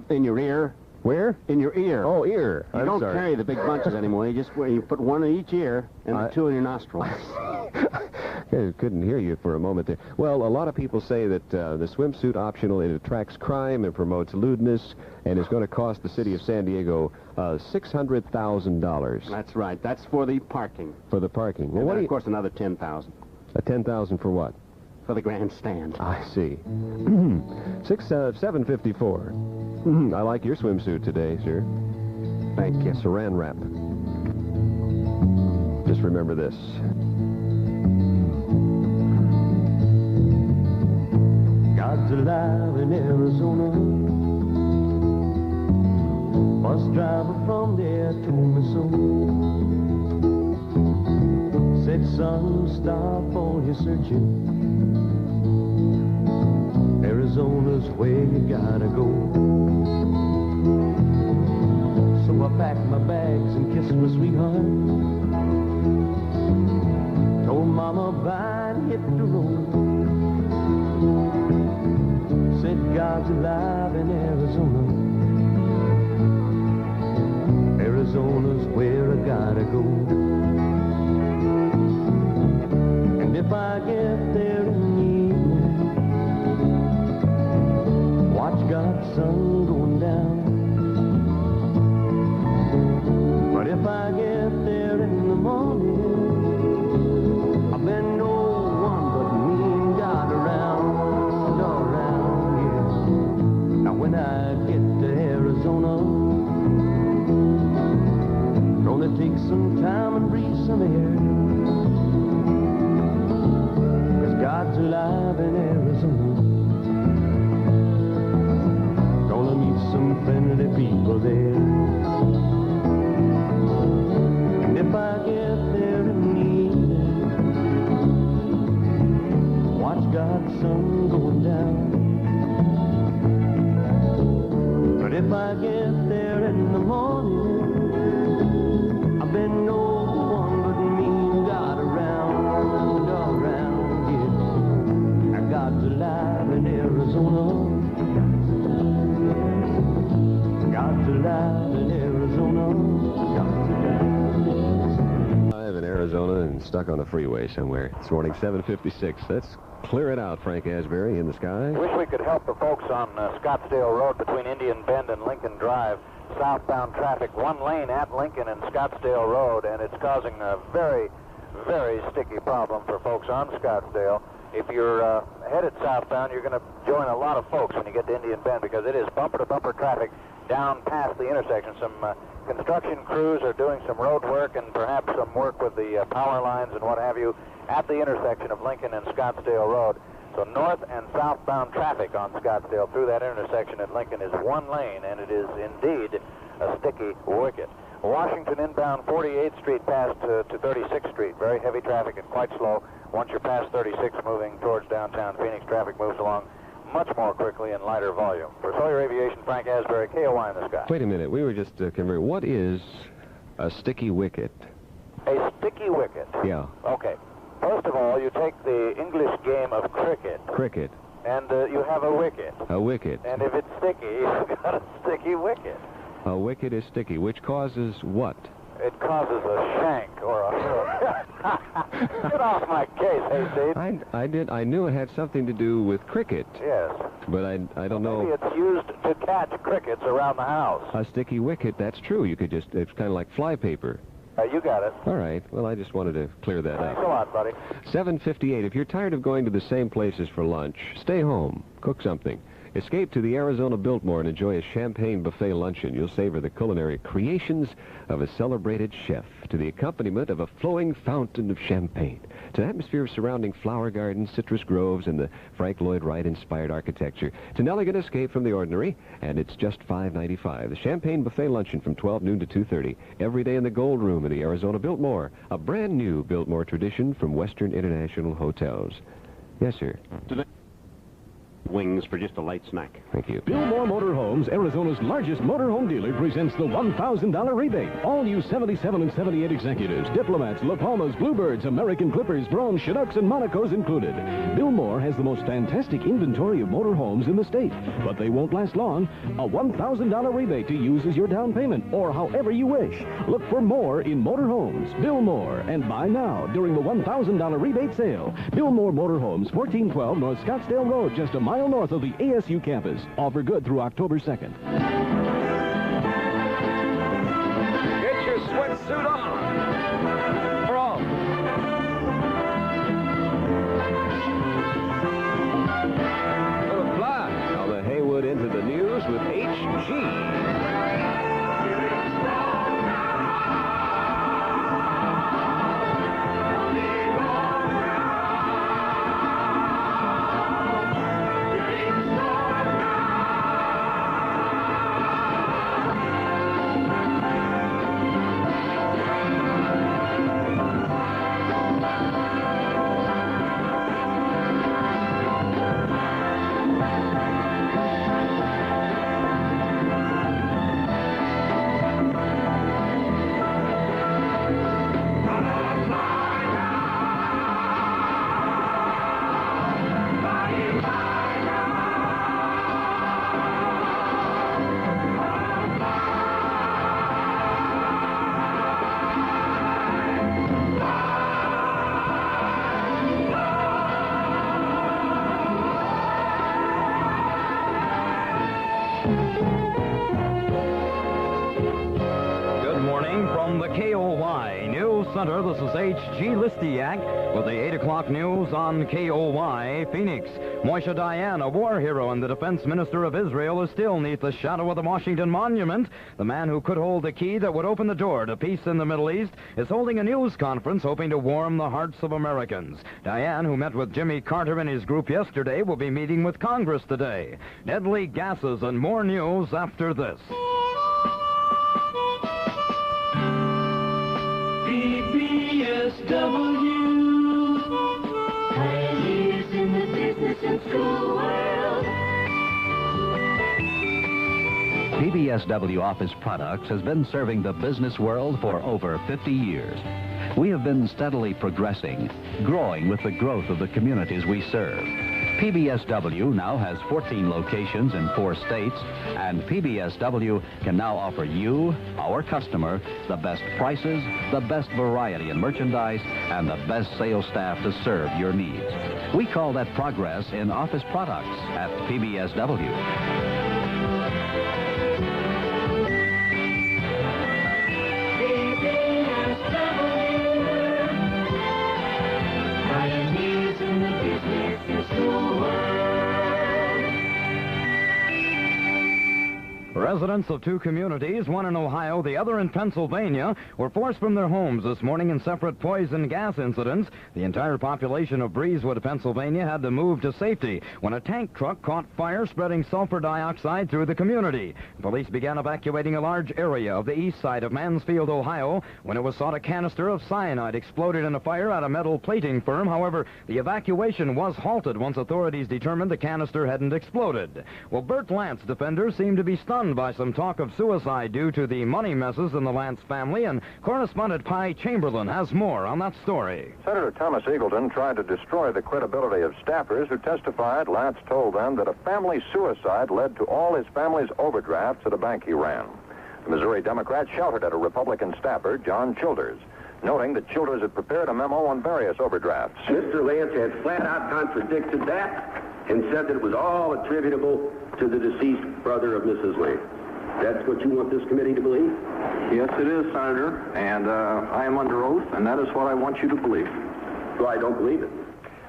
Speaker 13: In your ear.
Speaker 2: Where?
Speaker 13: In your ear.
Speaker 2: Oh, ear.
Speaker 13: You don't carry the big bunches anymore. You put one in each ear and the 2 in your nostrils.
Speaker 2: I couldn't hear you for a moment there. Well, a lot of people say that the swimsuit optional, it attracts crime and promotes lewdness, and is going to cost the city of San Diego $600,000.
Speaker 13: That's right. That's for the parking.
Speaker 2: For the parking. Well,
Speaker 13: and
Speaker 2: what
Speaker 13: then, of course, another $10,000.
Speaker 2: $10,000 for what?
Speaker 13: For the grandstand.
Speaker 2: I see. 7:54. I like your swimsuit today, sir.
Speaker 13: Thank you.
Speaker 2: Saran wrap. Just remember this.
Speaker 11: God's alive in Arizona. Bus driver from there told me so. Said, son, stop all your searching. Arizona's where you gotta go. So I packed my bags and kissed my sweetheart. Told mama bye and hit the road. Said God's alive in Arizona. Arizona's where I gotta go. And if I get there in the evening, watch God's sun going down. But if I get there in the morning, I've been no one but me and God around, yeah. Now when I get to Arizona, gonna take some time and breathe some air. 'Cause God's alive in Arizona. Gonna meet some friendly people there. And if I get there in the evening, watch God's sun going down. But if I get there in the morning, I've been no one but me and God around, yeah. Now God's alive in Arizona. God's alive in Arizona. God's
Speaker 2: alive in Arizona and stuck on the freeway somewhere. This morning, 7:56. Let's clear it out, Frank Asbury, in the sky.
Speaker 1: Wish we could help the folks on Scottsdale Road between Indian Bend and Lincoln Drive. Southbound traffic, one lane at Lincoln and Scottsdale Road, and it's causing a very, very sticky problem for folks on Scottsdale. If you're headed southbound, you're going to join a lot of folks when you get to Indian Bend because it is bumper-to-bumper traffic down past the intersection. Some construction crews are doing some road work and perhaps some work with the power lines and what have you at the intersection of Lincoln and Scottsdale Road. So north and southbound traffic on Scottsdale through that intersection at Lincoln is one lane, and it is indeed a sticky wicket. Washington inbound 48th Street past to 36th Street. Very heavy traffic and quite slow. Once you're past 36 moving towards downtown Phoenix, traffic moves along much more quickly and lighter volume. For Sawyer Aviation, Frank Asbury, KOY in the sky.
Speaker 2: Wait a minute. We were just conversing. What is a sticky wicket?
Speaker 1: A sticky wicket?
Speaker 2: Yeah.
Speaker 1: Okay. First of all, you take the English game of cricket.
Speaker 2: Cricket.
Speaker 1: And you have a wicket.
Speaker 2: A wicket.
Speaker 1: And if it's sticky, you've got a sticky wicket.
Speaker 2: A wicket is sticky, which causes what?
Speaker 1: It causes a shank or a hook. Get off my case, Hayseed.
Speaker 2: I knew it had something to do with cricket.
Speaker 1: Yes.
Speaker 2: But I don't know.
Speaker 1: Maybe it's used to catch crickets around the house.
Speaker 2: A sticky wicket, that's true. You could just, it's kind of like flypaper.
Speaker 1: You got it.
Speaker 2: All right. Well, I just wanted to clear that
Speaker 1: Thanks
Speaker 2: up.
Speaker 1: a lot, buddy.
Speaker 2: 7:58. If you're tired of going to the same places for lunch, stay home. Cook something. Escape to the Arizona Biltmore and enjoy a champagne buffet luncheon. You'll savor the culinary creations of a celebrated chef to the accompaniment of a flowing fountain of champagne. To an atmosphere of surrounding flower gardens, citrus groves, and the Frank Lloyd Wright-inspired architecture. To an elegant escape from the ordinary, and it's just $5.95. The champagne buffet luncheon from 12 noon to 2:30 every day in the Gold Room of the Arizona Biltmore, a brand new Biltmore tradition from Western International Hotels. Yes, sir.
Speaker 5: Wings for just a light snack.
Speaker 2: Thank you.
Speaker 14: Billmore Motorhomes, Arizona's largest motorhome dealer, presents the $1,000 rebate. All new 77 and 78 executives, diplomats, La Palmas, Bluebirds, American Clippers, Browns, Chinooks, and Monacos included. Billmore has the most fantastic inventory of motorhomes in the state, but they won't last long. A $1,000 rebate to use as your down payment, or however you wish. Look for more in Motorhomes, Billmore, and buy now during the $1,000 rebate sale. Billmore Motorhomes, 1412 North Scottsdale Road, just a mile north of the ASU campus. Offer good through October 2nd.
Speaker 15: Get your sweatsuit on. We're off.
Speaker 2: Now the Heywood into the news with HG.
Speaker 16: KOY News Center, this is H.G. Listiak with the 8 o'clock news on KOY Phoenix. Moshe Dayan, a war hero and the defense minister of Israel, is still neath the shadow of the Washington Monument. The man who could hold the key that would open the door to peace in the Middle East is holding a news conference hoping to warm the hearts of Americans. Dayan, who met with Jimmy Carter and his group yesterday, will be meeting with Congress today. Deadly gases and more news after this.
Speaker 7: PBSW, pioneers in the business and school world.
Speaker 24: PBSW Office Products has been serving the business world for over 50 years. We have been steadily progressing, growing with the growth of the communities we serve. PBSW now has 14 locations in 4 states, and PBSW can now offer you, our customer, the best prices, the best variety in merchandise, and the best sales staff to serve your needs. We call that progress in office products at PBSW.
Speaker 16: Residents of two communities, one in Ohio, the other in Pennsylvania, were forced from their homes this morning in separate poison gas incidents. The entire population of Breezewood, Pennsylvania, had to move to safety when a tank truck caught fire, spreading sulfur dioxide through the community. Police began evacuating a large area of the east side of Mansfield, Ohio, when it was thought a canister of cyanide exploded in a fire at a metal plating firm. However, the evacuation was halted once authorities determined the canister hadn't exploded. Well, Burt Lance defenders seem to be stunned by some talk of suicide due to the money messes in the Lance family, and correspondent Pi Chamberlain has more on that story.
Speaker 3: Senator Thomas Eagleton tried to destroy the credibility of staffers who testified Lance told them that a family suicide led to all his family's overdrafts at a bank he ran. The Missouri Democrat shouted at a Republican staffer, John Childers, noting that Childers had prepared a memo on various overdrafts.
Speaker 8: Mr. Lance has flat out contradicted that and said that it was all attributable to the deceased brother of Mrs. Lance. That's what you want this committee to believe?
Speaker 3: Yes, it is, Senator, and I am under oath, and that is what I want you to believe.
Speaker 8: Well, I don't believe it.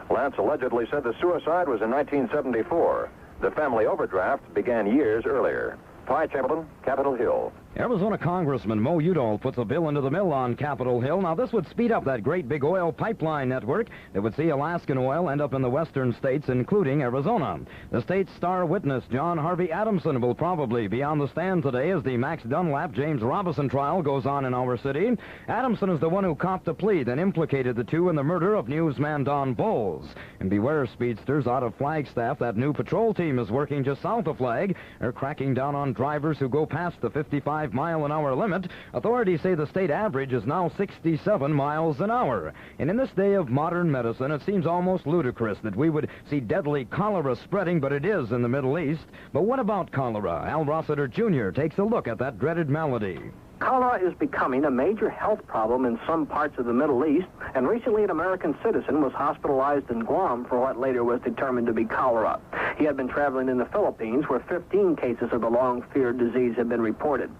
Speaker 3: Lance allegedly said the suicide was in 1974. The family overdraft began years earlier. Pi Chamberlain, Capitol Hill.
Speaker 16: Arizona Congressman Mo Udall puts a bill into the mill on Capitol Hill. Now, this would speed up that great big oil pipeline network that would see Alaskan oil end up in the western states, including Arizona. The state's star witness, John Harvey Adamson, will probably be on the stand today as the Max Dunlap, James Robinson trial goes on in our city. Adamson is the one who copped a plea that implicated the two in the murder of newsman Don Bowles. And beware, speedsters, out of Flagstaff, that new patrol team is working just south of Flag. They're cracking down on drivers who go past the 55-mile-an-hour limit. Authorities say the state average is now 67 miles an hour. And in this day of modern medicine, it seems almost ludicrous that we would see deadly cholera spreading, but it is in the Middle East. But what about cholera? Al Rossiter Jr. takes a look at that dreaded malady.
Speaker 17: Cholera is becoming a major health problem in some parts of the Middle East, and recently an American citizen was hospitalized in Guam for what later was determined to be cholera. He had been traveling in the Philippines, where 15 cases of the long-feared disease had been reported.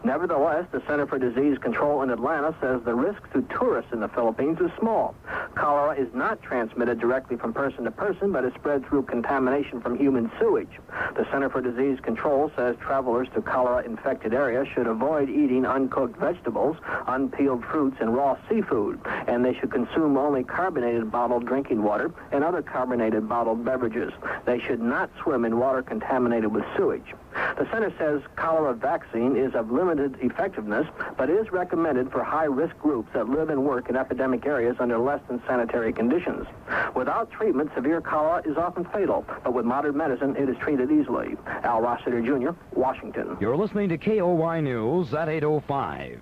Speaker 17: Nevertheless, the Center for Disease Control in Atlanta says the risk to tourists in the Philippines is small. Cholera is not transmitted directly from person to person, but is spread through contamination from human sewage. The Center for Disease Control says travelers to cholera-infected areas should avoid eating uncooked vegetables, unpeeled fruits, and raw seafood, and they should consume only carbonated bottled drinking water and other carbonated bottled beverages. They should not swim in water contaminated with sewage. The center says cholera vaccine is of limited effectiveness, but is recommended for high-risk groups that live and work in epidemic areas under less than sanitary conditions. Without treatment, severe cholera is often fatal, but with modern medicine, it is treated easily. Al Rossiter, Jr., Washington.
Speaker 16: You're listening to KOY News at 8:05.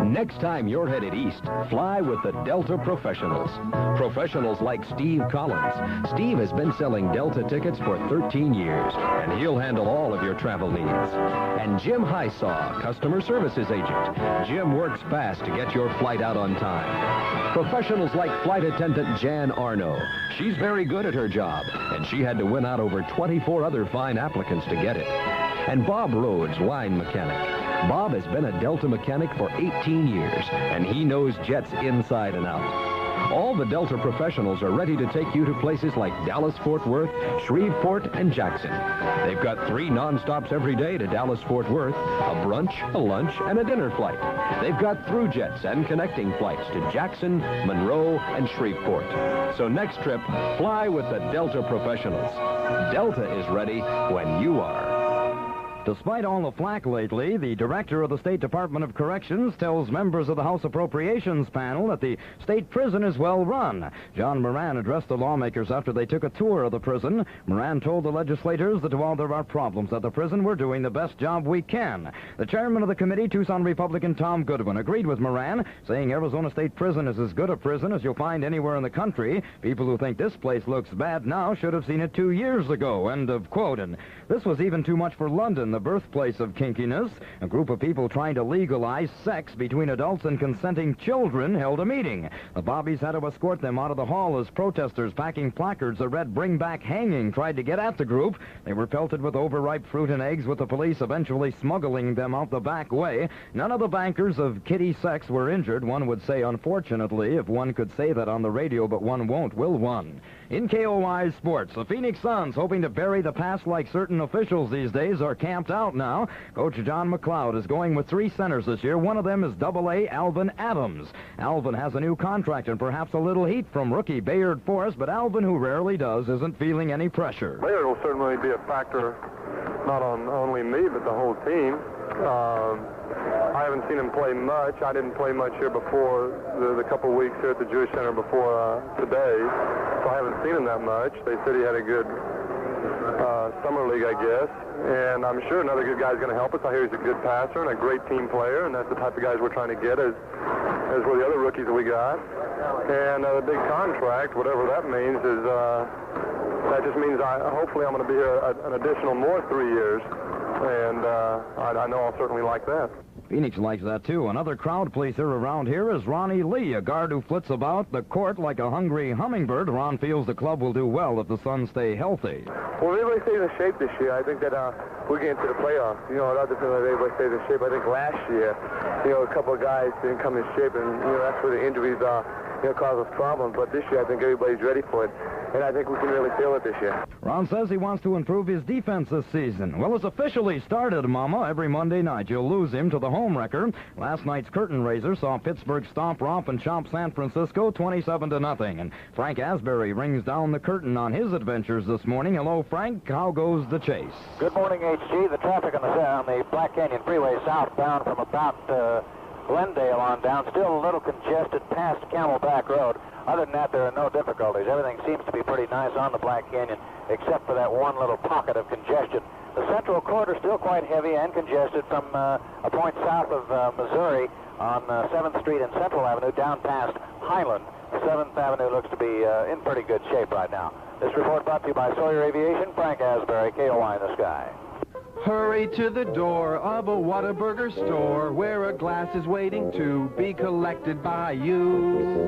Speaker 14: Next time you're headed east, fly with the Delta Professionals. Professionals like Steve Collins. Steve has been selling Delta tickets for 13 years, and he'll handle all of your travel needs. And Jim Highsaw, customer services agent. Jim works fast to get your flight out on time. Professionals like flight attendant Jan Arno. She's very good at her job, and she had to win out over 24 other fine applicants to get it. And Bob Rhodes, line mechanic. Bob has been a Delta mechanic for 18 years, and he knows jets inside and out. All the Delta professionals are ready to take you to places like Dallas-Fort Worth, Shreveport, and Jackson. They've got 3 non-stops every day to Dallas-Fort Worth, a brunch, a lunch, and a dinner flight. They've got through jets and connecting flights to Jackson, Monroe, and Shreveport. So next trip, fly with the Delta professionals. Delta is ready when you are.
Speaker 16: Despite all the flack lately, the director of the State Department of Corrections tells members of the House Appropriations panel that the state prison is well run. John Moran addressed the lawmakers after they took a tour of the prison. Moran told the legislators that while there are problems at the prison, we're doing the best job we can. The chairman of the committee, Tucson Republican Tom Goodwin, agreed with Moran, saying Arizona State Prison is as good a prison as you'll find anywhere in the country. People who think this place looks bad now should have seen it 2 years ago. End of quote. And this was even too much for London, the birthplace of kinkiness. A group of people trying to legalize sex between adults and consenting children held a meeting. The Bobbies had to escort them out of the hall as protesters packing placards that read "Bring Back Hanging" tried to get at the group. They were pelted with overripe fruit and eggs, with the police eventually smuggling them out the back way. None of the bankers of kitty sex were injured. One would say, unfortunately, if one could say that on the radio, but one won't, will one? In KOY Sports, the Phoenix Suns, hoping to bury the past like certain officials these days, are camped camped out now. Coach John McLeod is going with 3 centers this year. One of them is Double-A Alvin Adams. Alvin has a new contract and perhaps a little heat from rookie Bayard Forrest, but Alvin, who rarely does, isn't feeling any pressure.
Speaker 10: Bayard will certainly be a factor, not on only me, but the whole team. I haven't seen him play much. I didn't play much here before the couple weeks here at the Jewish Center before today, so I haven't seen him that much. They said he had a good summer league, I guess, and I'm sure another good guy's going to help us. I hear he's a good passer and a great team player, and that's the type of guys we're trying to get as were the other rookies that we got. And the big contract, whatever that means, is that just means hopefully I'm going to be here an additional more 3 years, and I know I'll certainly like that.
Speaker 16: Phoenix likes that, too. Another crowd pleaser around here is Ronnie Lee, a guard who flits about the court like a hungry hummingbird. Ron feels the club will do well if the Suns stay healthy.
Speaker 10: Well, everybody stays in shape this year. I think that we're getting to the playoffs. You know, it all depends on if everybody stays in shape. I think last year, a couple of guys didn't come in shape, and, that's where the injuries cause us problems. But this year, I think everybody's ready for it. And I think we can really feel it this year.
Speaker 16: Ron says he wants to improve his defense this season. Well, it's officially started, Mama. Every Monday night, you'll lose him to the home wrecker. Last night's curtain raiser saw Pittsburgh stomp, romp, and chomp San Francisco 27-0. And Frank Asbury rings down the curtain on his adventures this morning. Hello, Frank. How goes the chase?
Speaker 1: Good morning, HG. The traffic on the Black Canyon Freeway southbound from about Glendale on down, still a little congested past Camelback Road. Other than that, there are no difficulties. Everything seems to be pretty nice on the Black Canyon, except for that one little pocket of congestion. The Central Corridor still quite heavy and congested from a point south of Missouri on 7th Street and Central Avenue down past Highland. 7th Avenue looks to be in pretty good shape right now. This report brought to you by Sawyer Aviation. Frank Asbury, KOY in the Sky.
Speaker 19: Hurry to the door of a Whataburger store where a glass is waiting to be collected by you.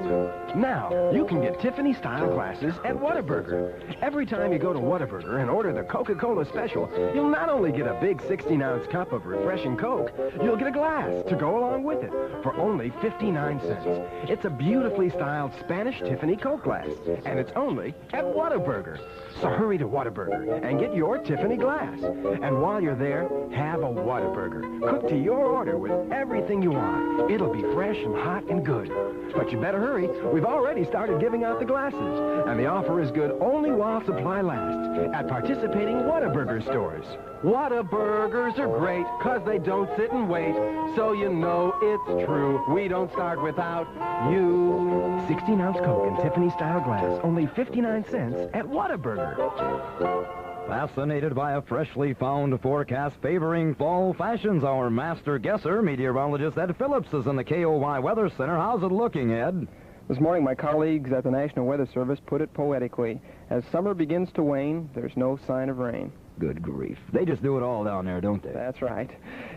Speaker 19: Now, you can get Tiffany-style glasses at Whataburger. Every time you go to Whataburger and order the Coca-Cola Special, you'll not only get a big 16-ounce cup of refreshing Coke, you'll get a glass to go along with it for only 59 cents. It's a beautifully styled Spanish Tiffany Coke glass, and it's only at Whataburger. So hurry to Whataburger and get your Tiffany glass. And while you're there, have a Whataburger. Cooked to your order with everything you want. It'll be fresh and hot and good. But you better hurry. We've already started giving out the glasses. And the offer is good only while supply lasts at participating Whataburger stores. Whataburgers are great because they don't sit and wait. So you know it's true. We don't start without you. 16-ounce Coke in Tiffany-style glass. Only 59 cents at Whataburger.
Speaker 16: Fascinated by a freshly found forecast favoring fall fashions, our master guesser, meteorologist Ed Phillips, is in the KOY Weather Center. How's it looking, Ed?
Speaker 4: This morning, my colleagues at the National Weather Service put it poetically. As summer begins to wane, there's no sign of rain.
Speaker 16: Good grief. They just do it all down there, don't they?
Speaker 4: That's right.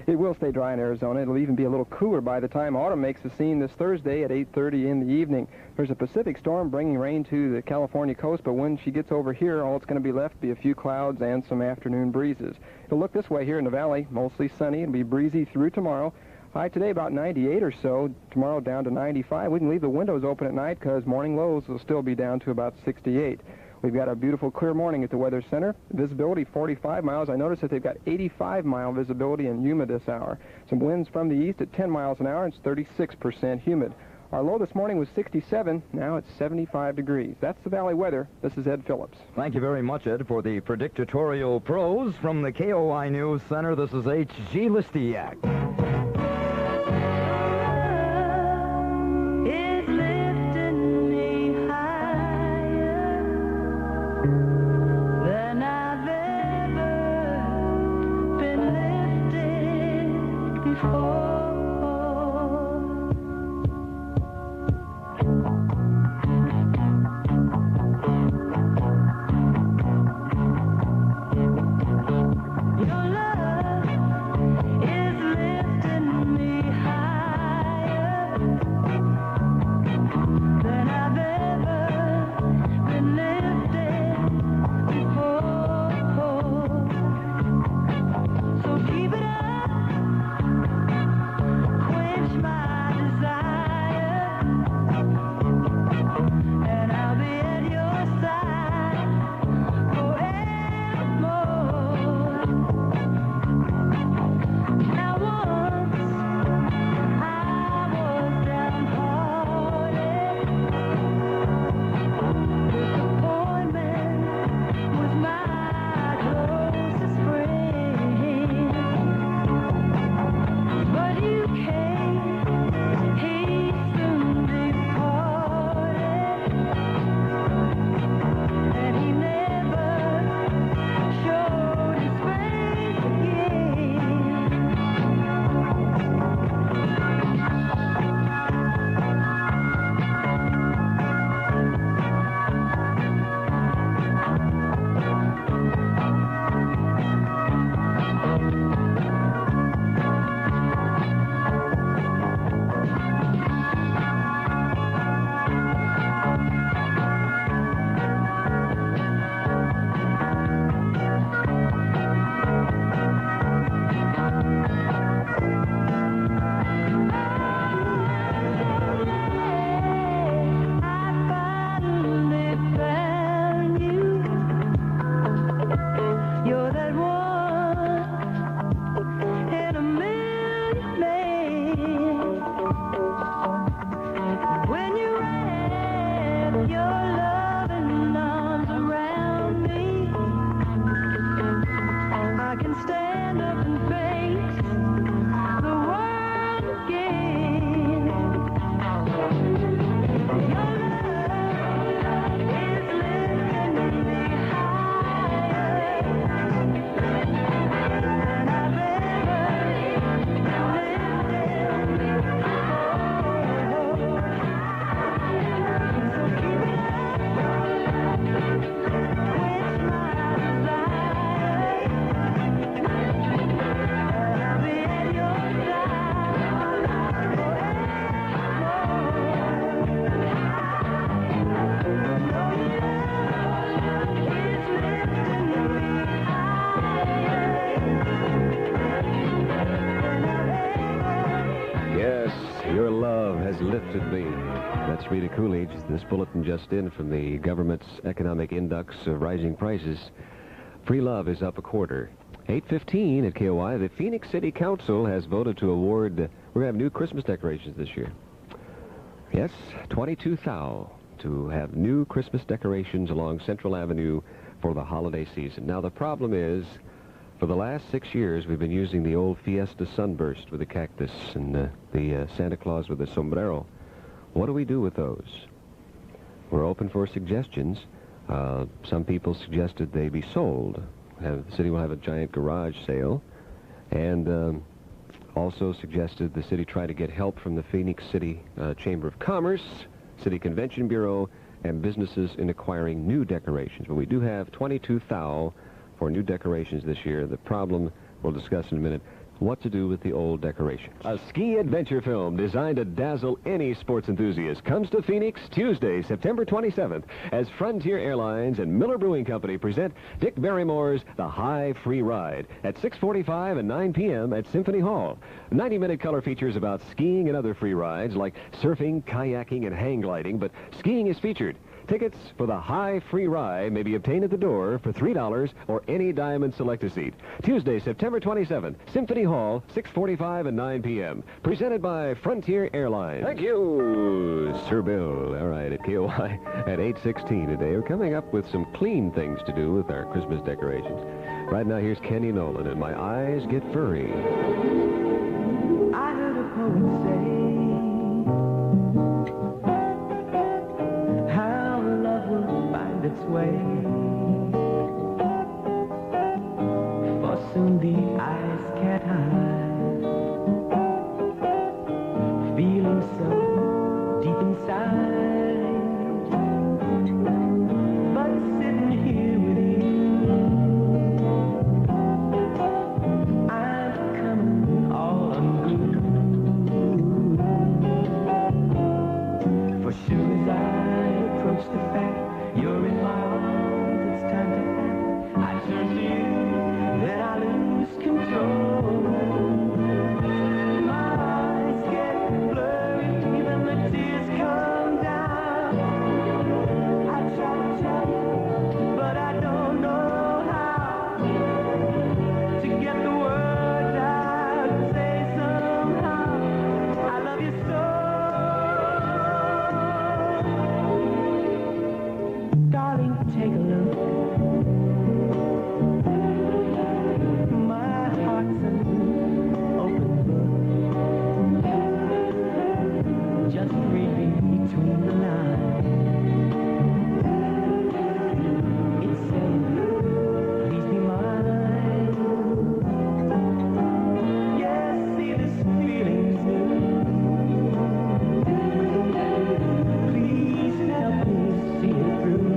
Speaker 4: It will stay dry in Arizona. It'll even be a little cooler by the time autumn makes a scene this Thursday at 8:30 in the evening. There's a Pacific storm bringing rain to the California coast, but when she gets over here, all it's going to be left be a few clouds and some afternoon breezes. It'll look this way here in the valley, mostly sunny. It'll be breezy through tomorrow. High today about 98 or so. Tomorrow down to 95. We can leave the windows open at night because morning lows will still be down to about 68. We've got a beautiful clear morning at the Weather Center. Visibility 45 miles. I noticed that they've got 85-mile visibility in Yuma this hour. Some winds from the east at 10 miles an hour. It's 36% humid. Our low this morning was 67. Now it's 75 degrees. That's the valley weather. This is Ed Phillips.
Speaker 16: Thank you very much, Ed, for the predictorial prose. From the KOY News Center, this is H.G. Listiak.
Speaker 7: Your love is lifting
Speaker 2: to me. That's Rita Coolidge. This bulletin just in from the government's economic index of rising prices. Free love is up a quarter. 8:15 at KOY. The Phoenix City Council has voted to award, we're going to have new Christmas decorations this year. Yes, 22 thou to have new Christmas decorations along Central Avenue for the holiday season. Now, the problem is, for the last 6 years, we've been using the old Fiesta Sunburst with the cactus and the Santa Claus with the sombrero. What do we do with those? We're open for suggestions. Some people suggested they be sold. The city will have a giant garage sale. And also suggested the city try to get help from the Phoenix City Chamber of Commerce, City Convention Bureau, and businesses in acquiring new decorations. But we do have 22 thou for new decorations this year. The problem we'll discuss in a minute, what to do with the old decorations. A ski adventure film designed to dazzle any sports enthusiast comes to Phoenix Tuesday, September 27th, as Frontier Airlines and Miller Brewing Company present Dick Barrymore's The High Free Ride at 6:45 and 9 p.m. at Symphony Hall. 90-minute color features about skiing and other free rides like surfing, kayaking, and hang gliding, but skiing is featured. Tickets for the High Free Ride may be obtained at the door for $3 or any Diamond Select-A seat. Tuesday, September 27th, Symphony Hall, 6:45 and 9 p.m. Presented by Frontier Airlines. Thank you, Sir Bill. All right, at KOY at 8:16 today. We're coming up with some clean things to do with our Christmas decorations. Right now, here's Kenny Nolan and My Eyes Get Furry.
Speaker 11: I heard a poet say, its way, for soon the eyes can't hide, feeling so deep inside, but sitting here with you, I'm coming all unglued, for sure as I approach the fact you're in my arms, it's time to act. I turn to you, then I lose control. My eyes get blurry, then the tears come down. I try to tell you, but I don't know how to get the words out and say somehow I love you so. Darling, take a look. My heart's an open book. Just read between the lines. It's saying, please be mine. Yes, see, this feeling's new. Please help me see it through.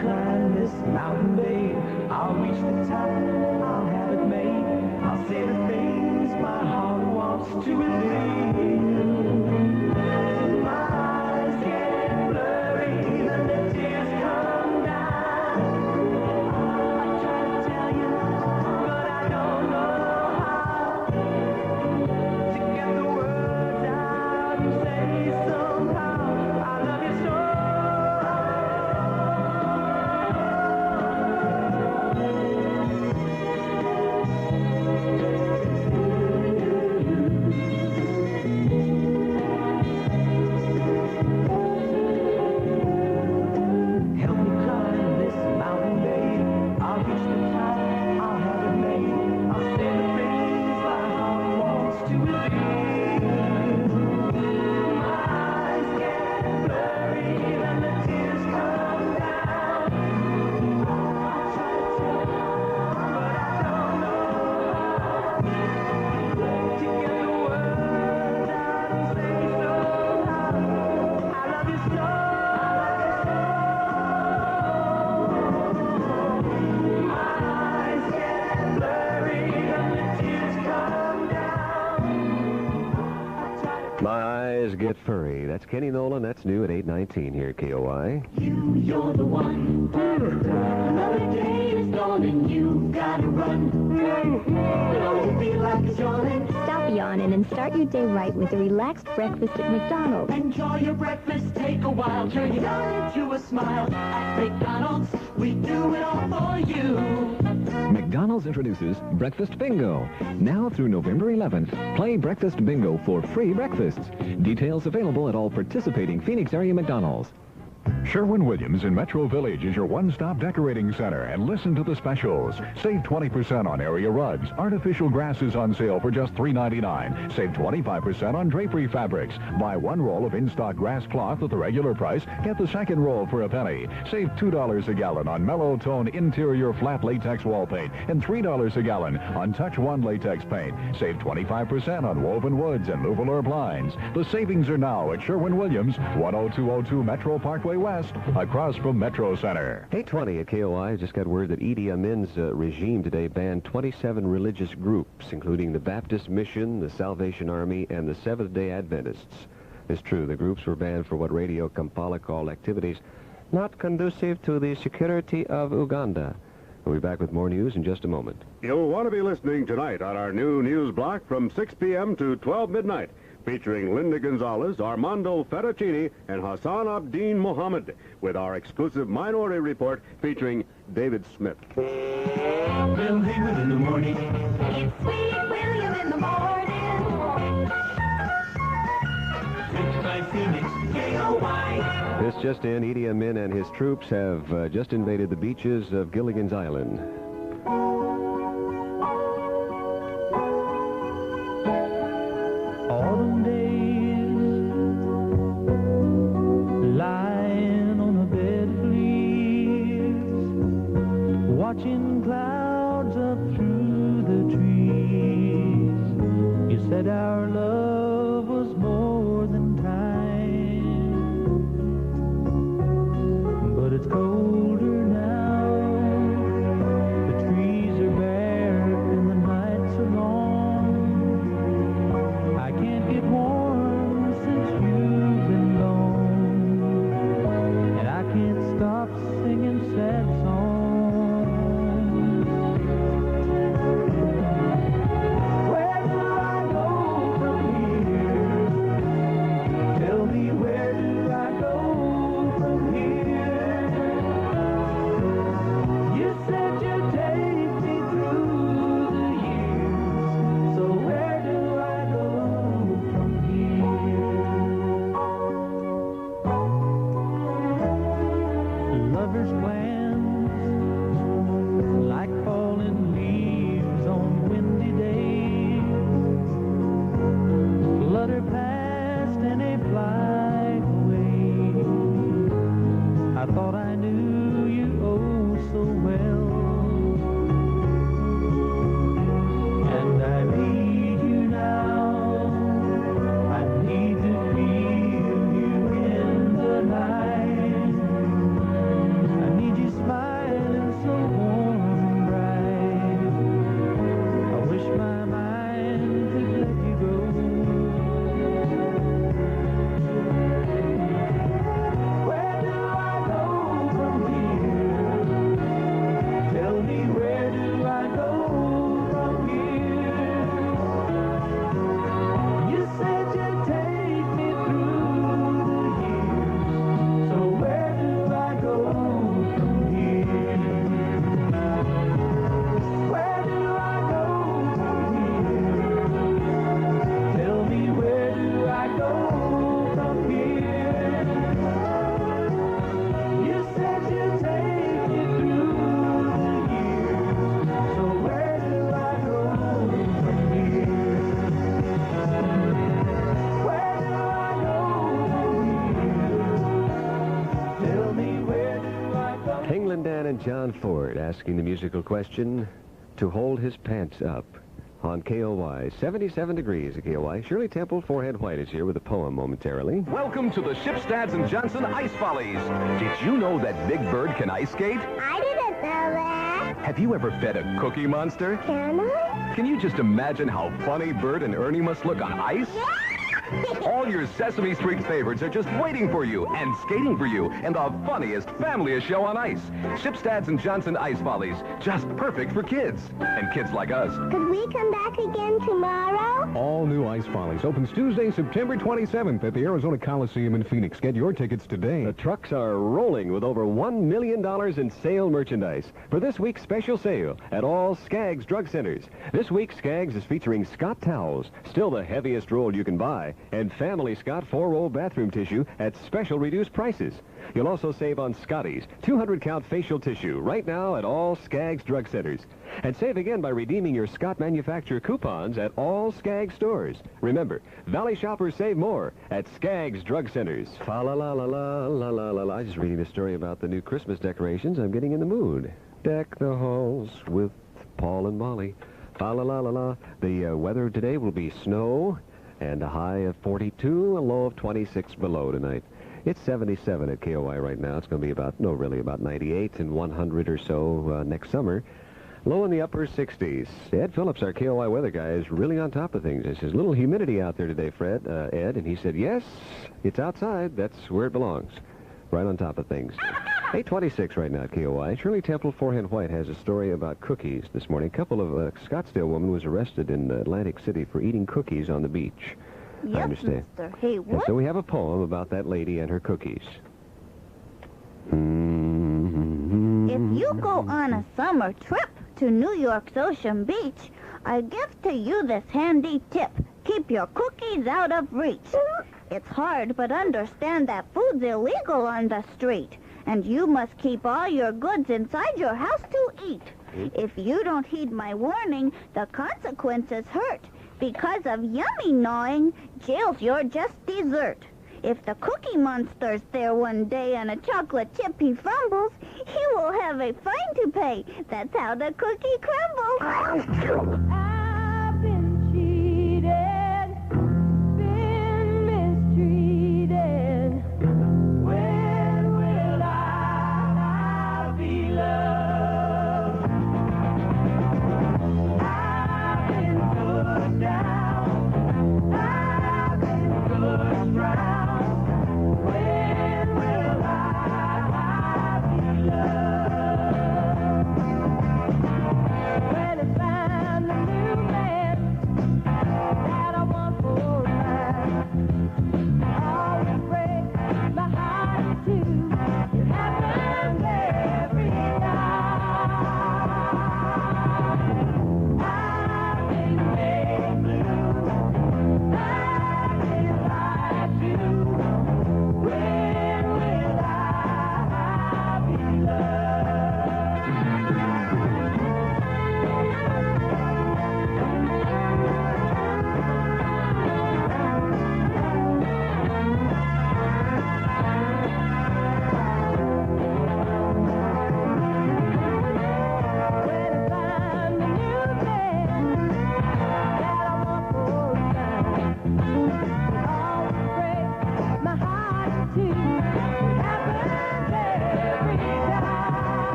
Speaker 11: Climb this mountain, babe. I'll reach the top, I'll have it made. I'll say the things my heart wants to believe. My eyes get blurry, then the tears come down. I try to tell you, but I don't know how to get the words out and say somehow I love you so.
Speaker 2: Get Furry. That's Kenny Nolan. That's new at 8:19 here at KOY.
Speaker 11: You're the one. Another day is gone.
Speaker 7: morning, you gotta run. Don't you feel like it's yawning?
Speaker 12: Stop yawning and start your day right with a relaxed breakfast at McDonald's.
Speaker 7: Enjoy your breakfast, take a while, turn your yawn into a smile. At McDonald's, we do it all for you.
Speaker 14: McDonald's introduces Breakfast Bingo. Now through November 11th, play Breakfast Bingo for free breakfasts. Details available at all participating Phoenix area McDonald's.
Speaker 25: Sherwin-Williams in Metro Village is your one-stop decorating center, and listen to the specials. Save 20% on area rugs. Artificial grass is on sale for just $3.99. Save 25% on drapery fabrics. Buy one roll of in-stock grass cloth at the regular price. Get the second roll for a penny. Save $2 a gallon on mellow tone interior flat latex wall paint and $3 a gallon on Touch One latex paint. Save 25% on woven woods and Louvre blinds. The savings are now at Sherwin-Williams, 10202 Metro Parkway West, across from Metro Center.
Speaker 2: 8:20 at KOY. Just got word that Idi Amin's regime today banned 27 religious groups, including the Baptist Mission, the Salvation Army, and the Seventh-day Adventists. It's true, the groups were banned for what Radio Kampala called activities not conducive to the security of Uganda. We'll be back with more news in just a moment.
Speaker 18: You'll want to be listening tonight on our new news block from 6 p.m. to 12 midnight. Featuring Linda Gonzalez, Armando Fettuccini, and Hassan Abdin Mohammed, with our exclusive Minority Report featuring David Smith.
Speaker 7: Bill Heywood in the morning. It's Sweet William in the morning. 55 Phoenix, KOY.
Speaker 2: This just in, Idi Amin and his troops have just invaded the beaches of Gilligan's Island.
Speaker 11: Autumn days, lying on a bed of leaves, watching clouds up through the trees. You said our love was more than time, but it's colder now. The trees are bare and the nights are long. I can't get warm since you've been gone, and I can't stop singing sad songs. Where do I go from here? Tell me, where do I go from here? You said you'd take me through the years, so where do I go from here? Lovers' plans, like falling leaves on windy days, flutter past and they fly away. I thought I knew you oh so well, and I need you now. I need to feel you in the night. I need you smiling so warm and bright. I wish my mind could let you go. Where do I go from here? Tell me, where do I go from here? You said you'd take me through the years, so where do I go from here? Where do I go from here? Tell me, where do I go from here? You said you'd take me through the years, so where do I go from here? Where do I go from here? Tell me, where do I go?
Speaker 2: England Dan and John Ford asking the musical question, to hold his pants up. On KOY, 77 degrees at KOY. Shirley Temple, Forehead White, is here with a poem momentarily.
Speaker 20: Welcome to the Shipstads and Johnson Ice Follies. Did you know that Big Bird can ice skate?
Speaker 12: I didn't know that.
Speaker 20: Have you ever fed a Cookie Monster?
Speaker 12: Can I?
Speaker 20: Can you just imagine how funny Bert and Ernie must look on ice? All your Sesame Street favorites are just waiting for you and skating for you in the funniest, familiest show on ice. Shipstads and Johnson Ice Follies, just perfect for kids. And kids like us.
Speaker 6: Could we come back again tomorrow?
Speaker 14: All new Ice Follies opens Tuesday, September 27th at the Arizona Coliseum in Phoenix. Get your tickets today.
Speaker 2: The trucks are rolling with over $1 million in sale merchandise for this week's special sale at all Skaggs drug centers. This week, Skaggs is featuring Scott towels, still the heaviest roll you can buy, and Family Scott 4-roll bathroom tissue at special reduced prices. You'll also save on Scotty's 200-count facial tissue right now at all Skaggs drug centers. And save again by redeeming your Scott manufacturer coupons at all Skaggs stores. Remember, Valley shoppers save more at Skaggs drug centers. Fa la la la la la la la la. I'm just reading a story about the new Christmas decorations. I'm getting in the mood. Deck the halls with Paul and Molly. Fa la la la la. The weather today will be snow and a high of 42, a low of 26 below tonight. It's 77 at KOY right now. It's going to be about 98 and 100 or so next summer. Low in the upper 60s. Ed Phillips, our KOY weather guy, is really on top of things. There's a little humidity out there today, Ed, and he said, yes, it's outside. That's where it belongs. Right on top of things. 8:26 right now at KOY. Shirley Temple, Forehand White, has a story about cookies this morning. A couple of Scottsdale woman was arrested in Atlantic City for eating cookies on the beach.
Speaker 6: Yes,
Speaker 2: I understand.
Speaker 6: Mr. Heywood.
Speaker 2: And so we have a poem about that lady and her cookies.
Speaker 6: If you go on a summer trip to New York's Ocean Beach, I give to you this handy tip. Keep your cookies out of reach. It's hard, but understand that food's illegal on the street, and you must keep all your goods inside your house to eat. If you don't heed my warning, the consequences hurt. Because of yummy gnawing, jail's your just dessert. If the Cookie Monster's there one day and a chocolate chip he fumbles, he will have a fine to pay. That's how the cookie crumbles. I've been cheated, been mistreated. When will I be loved? I've been put down, I've been pushed round.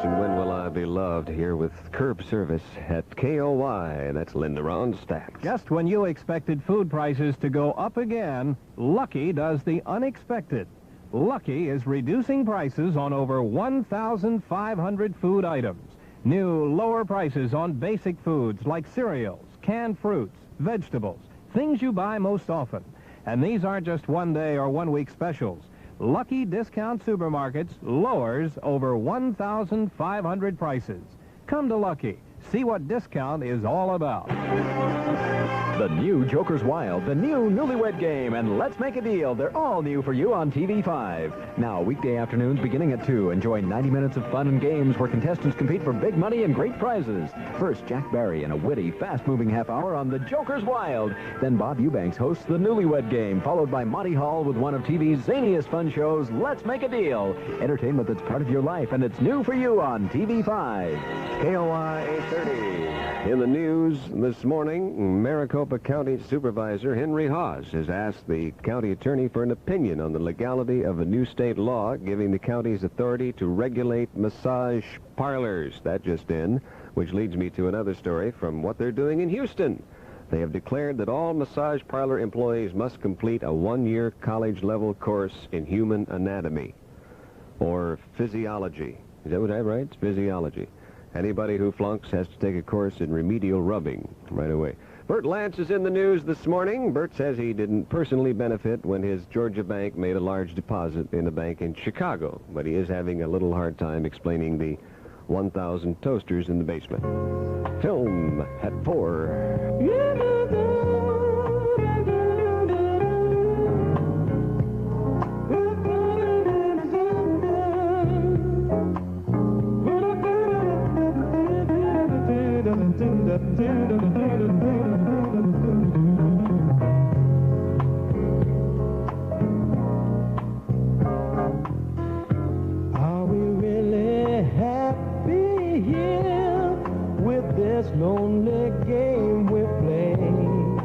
Speaker 2: When will I be loved? Here with curb service at KOY. That's Linda Ronstadt.
Speaker 19: Just when you expected food prices to go up again, Lucky does the unexpected. Lucky is reducing prices on over 1,500 food items. New lower prices on basic foods like cereals, canned fruits, vegetables, things you buy most often. And these aren't just one-day or one-week specials. Lucky Discount Supermarkets lowers over 1,500 prices. Come to Lucky. See what discount is all about.
Speaker 9: The new Joker's Wild, the new Newlywed Game, and Let's Make a Deal. They're all new for you on TV5. Now, weekday afternoons beginning at 2. Enjoy 90 minutes of fun and games where contestants compete for big money and great prizes. First, Jack Barry in a witty, fast-moving half hour on The Joker's Wild. Then Bob Eubanks hosts the Newlywed Game, followed by Monty Hall with one of TV's zaniest fun shows, Let's Make a Deal. Entertainment that's part of your life, and it's new for you on TV5.
Speaker 2: KOY 830. In the news this morning, Maricopa County Supervisor Henry Hawes has asked the county attorney for an opinion on the legality of a new state law giving the county's authority to regulate massage parlors. That just in, which leads me to another story from what they're doing in Houston. They have declared that all massage parlor employees must complete a one-year college-level course in human anatomy or physiology. Is that what I write? It's physiology. Anybody who flunks has to take a course in remedial rubbing right away. Bert Lance is in the news this morning. Bert says he didn't personally benefit when his Georgia bank made a large deposit in a bank in Chicago, but he is having a little hard time explaining the 1,000 toasters in the basement. Film at 4.
Speaker 11: Are we really happy here with this lonely game we're playing?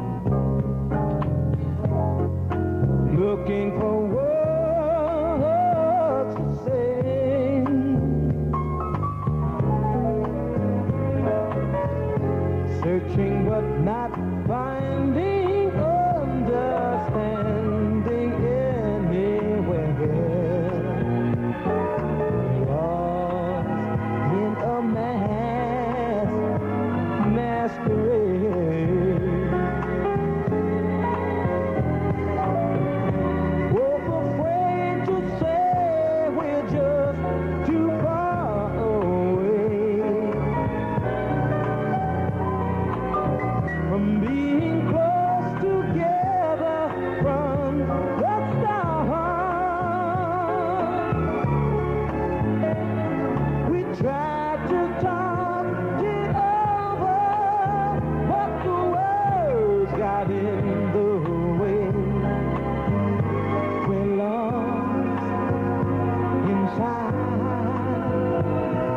Speaker 11: Looking for words to say. Searching but not finding understanding anywhere. Lost in a masquerade. Both afraid to say we're just too far away from being close together from the start. We tried to talk it over, but the words got in the way. We're lost inside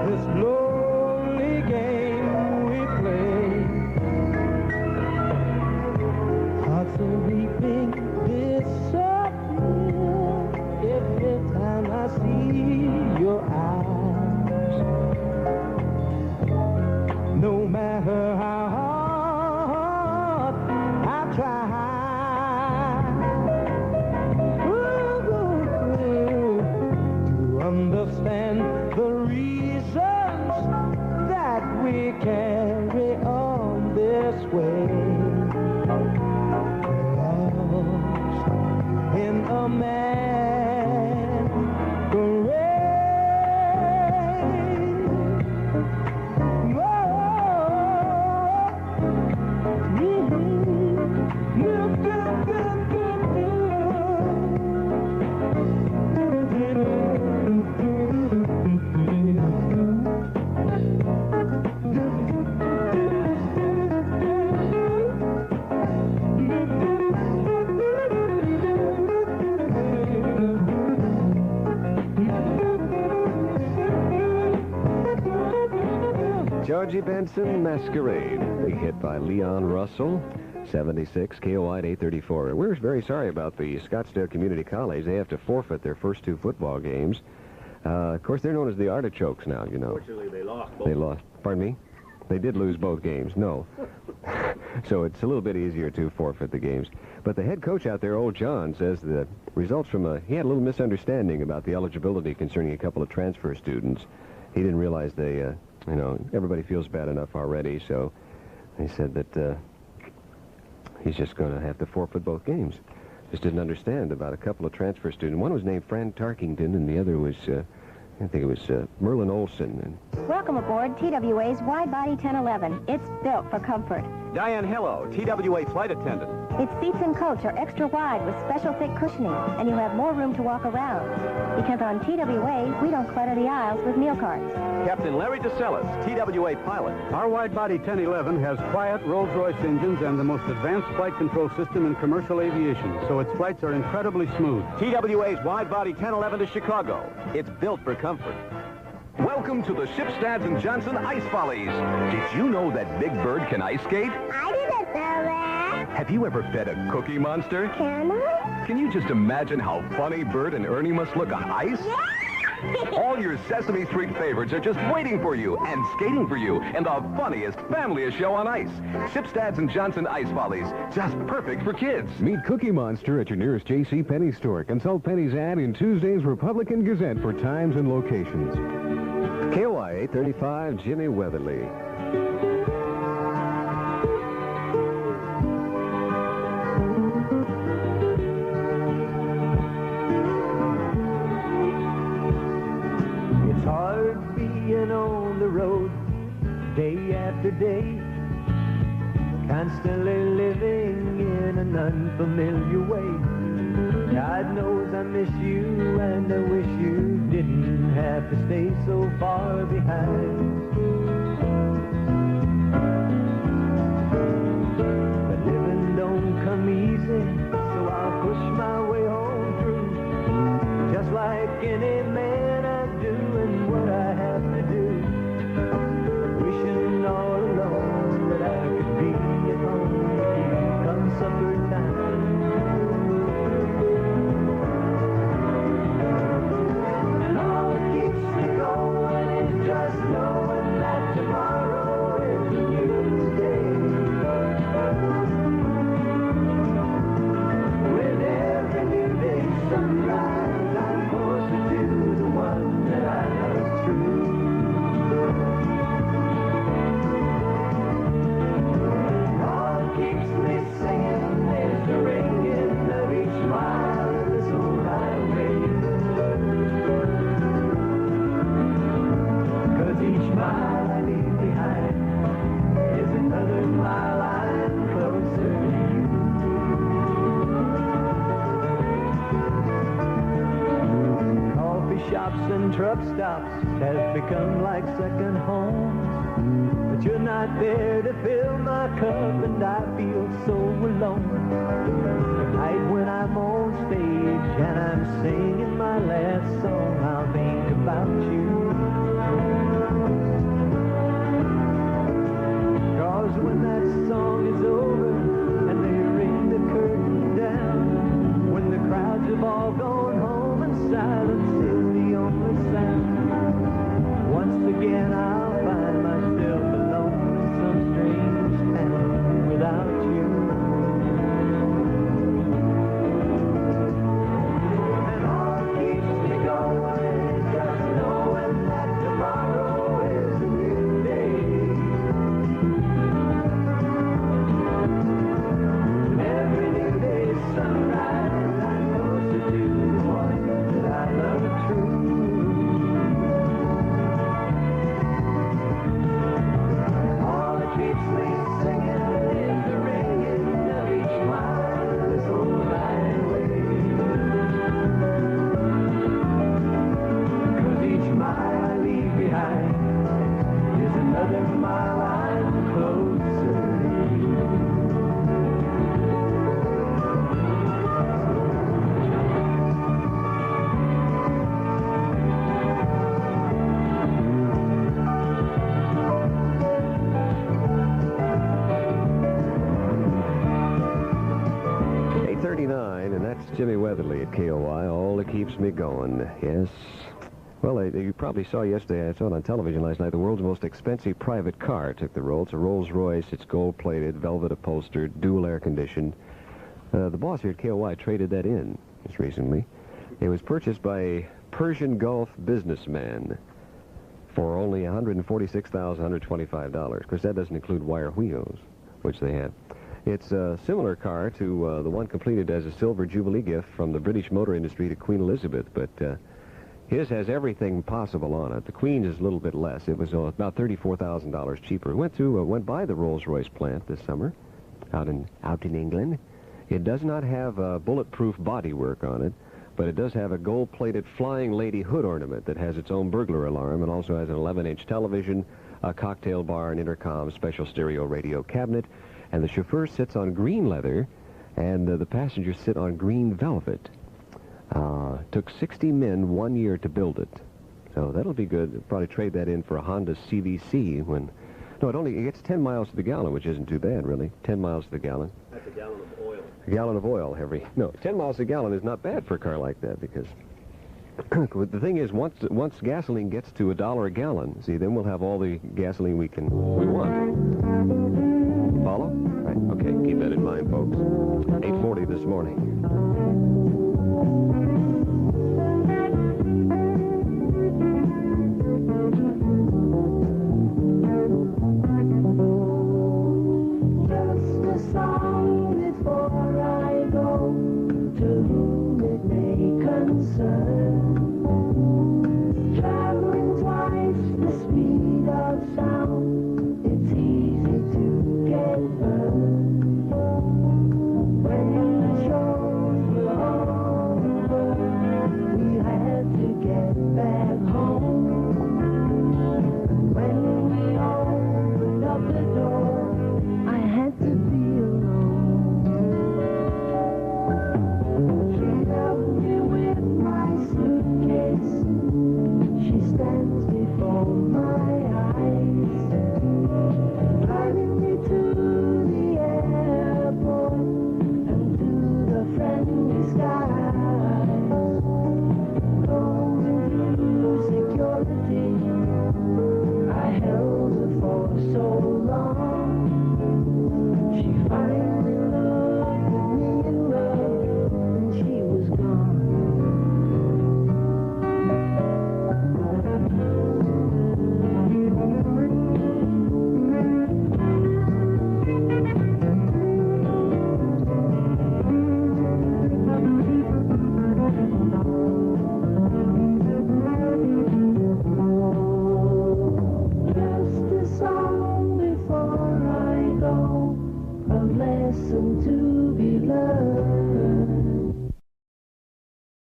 Speaker 11: this lonely game we play. Hearts are weeping, disappear every time I see your eyes. No matter how hard I try to understand the reasons that we carry on this way. In a
Speaker 2: Georgie Benson, Masquerade. Big hit by Leon Russell. 76, KOY 834. We're very sorry about the Scottsdale Community College. They have to forfeit their first 2 football games. Of course, they're known as the Artichokes now, you know.
Speaker 5: Fortunately, they lost both.
Speaker 2: They lost. Pardon me? They did lose both games. No. So it's a little bit easier to forfeit the games. But the head coach out there, Old John, says the results from he had a little misunderstanding about the eligibility concerning a couple of transfer students. He didn't realize they, you know, everybody feels bad enough already, so he said that he's just going to have to forfeit both games. Just didn't understand about a couple of transfer students. One was named Fran Tarkington, and the other was, I think it was Merlin Olson.
Speaker 12: Welcome aboard TWA's Wide Body 1011. It's built for comfort.
Speaker 9: Diane, hello. TWA flight attendant.
Speaker 12: Its seats and coach are extra wide with special thick cushioning, and you have more room to walk around. Because on TWA, we don't clutter the aisles with meal carts.
Speaker 9: Captain Larry DeCellis, TWA pilot.
Speaker 13: Our wide-body 1011 has quiet Rolls-Royce engines and the most advanced flight control system in commercial aviation, so its flights are incredibly smooth.
Speaker 9: TWA's wide-body 1011 to Chicago. It's built for comfort.
Speaker 20: Welcome to the Shipstads and Johnson Ice Follies. Did you know that Big Bird can ice skate?
Speaker 6: I didn't know that.
Speaker 20: Have you ever fed a Cookie Monster?
Speaker 6: Can I?
Speaker 20: Can you just imagine how funny Bert and Ernie must look on ice?
Speaker 6: Yeah.
Speaker 20: All your Sesame Street favorites are just waiting for you and skating for you in the funniest, familiest show on ice. Shipstads and Johnson Ice Follies, just perfect for kids.
Speaker 14: Meet Cookie Monster at your nearest J.C. Penney store. Consult Penney's ad in Tuesday's Republican Gazette for times and locations.
Speaker 2: KOY 835, Jimmy Weatherly.
Speaker 11: It's hard being on the road day after day, constantly living in an unfamiliar way. God knows I miss you and I wish you didn't have to stay so far behind. But living don't come easy, so I'll push my way on through, just like any man I do and what I have to do. Wishing all alone that I could be at home with you come supper time. Shops and truck stops have become like second homes, but you're not there to fill my cup and I feel so alone. Tonight when I'm on stage and I'm singing my last song, I'll think about you. 'Cause when that song is over and they ring the curtain down, when the crowds have all gone home and silence is the only sound, once again I'll find myself alone in some strange town without you. And all that keeps me going is just knowing that tomorrow is a new day. And every new day's sunrise, I'm closer to the one that I love true. All that keeps me singing is the ringing of each mile this old highway. 'Cause each mile I leave behind is another mile I'm closer to you.
Speaker 2: And that's Jimmy Weatherly at KOY, all that keeps me going. Yes. Well, you probably saw yesterday, I saw it on television last night, the world's most expensive private car took the roll. It's a Rolls-Royce. It's gold-plated, velvet upholstered, dual air-conditioned. The boss here at KOY traded that in just recently. It was purchased by a Persian Gulf businessman for only $146,125. Of course, that doesn't include wire wheels, which they have. It's a similar car to the one completed as a Silver Jubilee gift from the British motor industry to Queen Elizabeth, but His has everything possible on it. The Queen's is a little bit less. It was about $34,000 cheaper. Went by the Rolls-Royce plant this summer out in England. It does not have bulletproof bodywork on it, but it does have a gold-plated Flying Lady hood ornament that has its own burglar alarm and also has an 11-inch television, a cocktail bar, an intercom, special stereo radio cabinet, and the chauffeur sits on green leather, and the passengers sit on green velvet. Took 60 men 1 year to build it, so that'll be good. Probably trade that in for a Honda CVC when... No, it gets 10 miles to the gallon, which isn't too bad, really. 10 miles to the gallon.
Speaker 5: That's a gallon of oil.
Speaker 2: A gallon of oil every... No, 10 miles a gallon is not bad for a car like that, because... the thing is, once gasoline gets to $1 a gallon, see, then we'll have all the gasoline we want. Follow? Right, okay, keep that in mind, folks. 8:40 this morning.
Speaker 7: Just a song before I go, to whom it may concern.